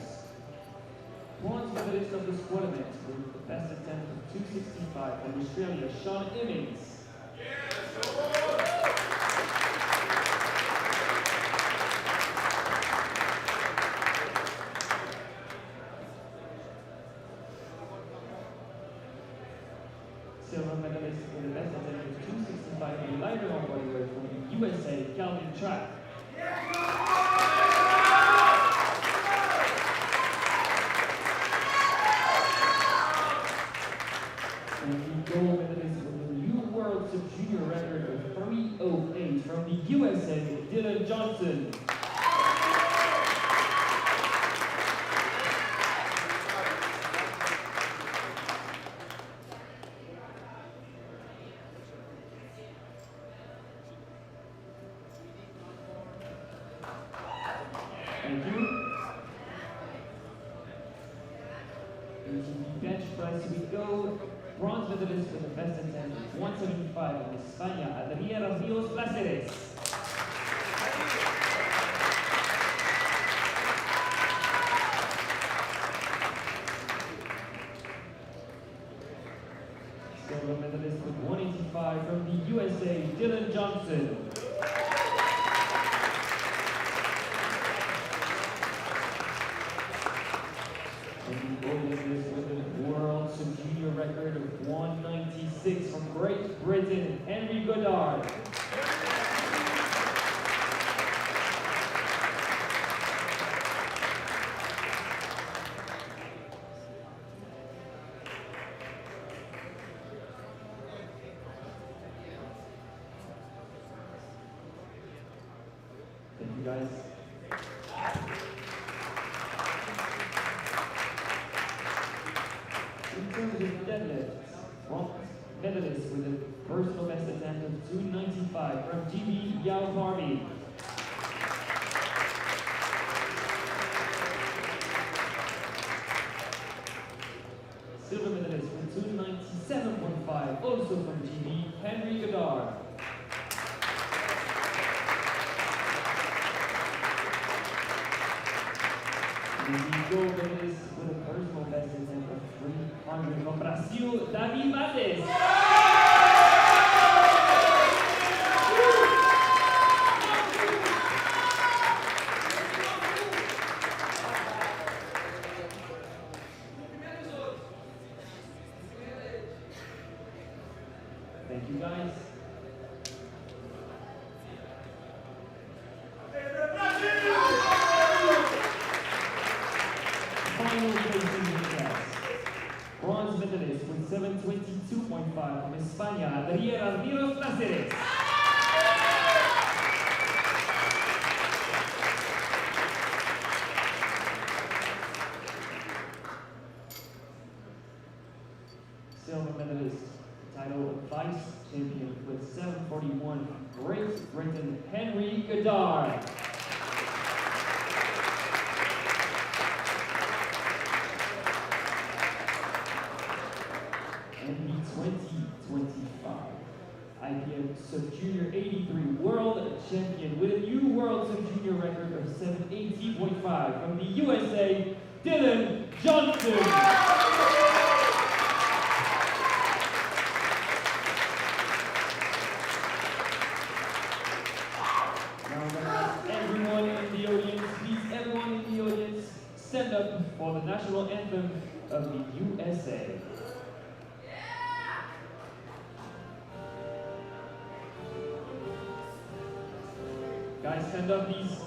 Bronze medalist of the squat event with the best attempt of 265 from Australia, Sean Emmings. Silver medalist with the best attempt of 265 from the lighter on bodyweight from the USA, Calvin Trapp. And the gold medalist with the new World Sub-Junior record of 3:08 from the USA, Dylan Johnson. Thank you. Into the bench press we go. Bronze medalist with the best attempt, 175 from España, Adriana Rios Placeres. Silver medalist with 185 from the USA, Dylan Johnson. And the gold medalist with the World Sub-Junior record of 196 from Great Britain, Henry Goddard. Thank you guys. In terms of deadlift, bronze medalist with a personal best attempt of 295 from GB Yao Harvey. Silver medalist with 297.5, also from GB, Henry Goddard. And the gold medalist with a personal best attempt of 300 from Brazil, Davi Mates. Thank you guys. Final placing in the class. Bronze medalist with 722.5 from España, Adriana Rios Placeres. Silver medalist, title of vice champion with 741, Great Britain, Henry Goddard. And the 2025 IPM Sub-Junior 83 World Champion with a new World Sub-Junior record of 780.5 from the USA, Dylan Johnson. Everyone in the audience, please, everyone in the audience, stand up for the national anthem of the USA. Guys, stand up, please.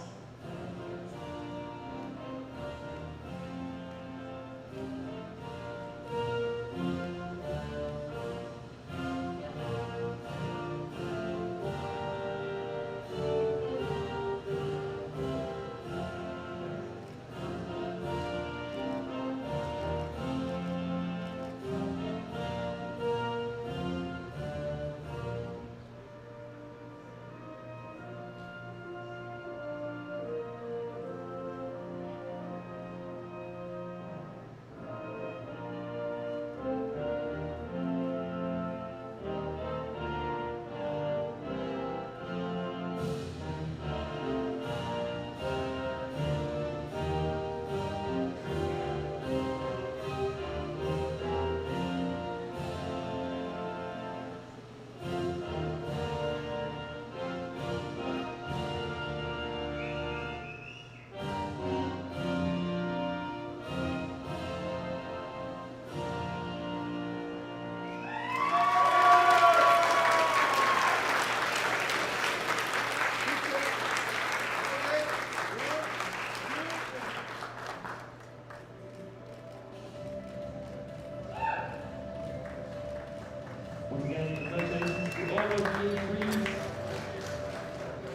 again, congratulations to all of the referees.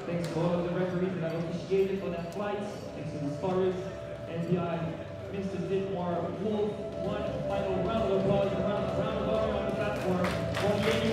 Thanks to all of the referees that have officiated for that flight. Thanks to the spotters. NPI, Mr. Dittmar, Wolf, one final round of applause, round of applause on the platform.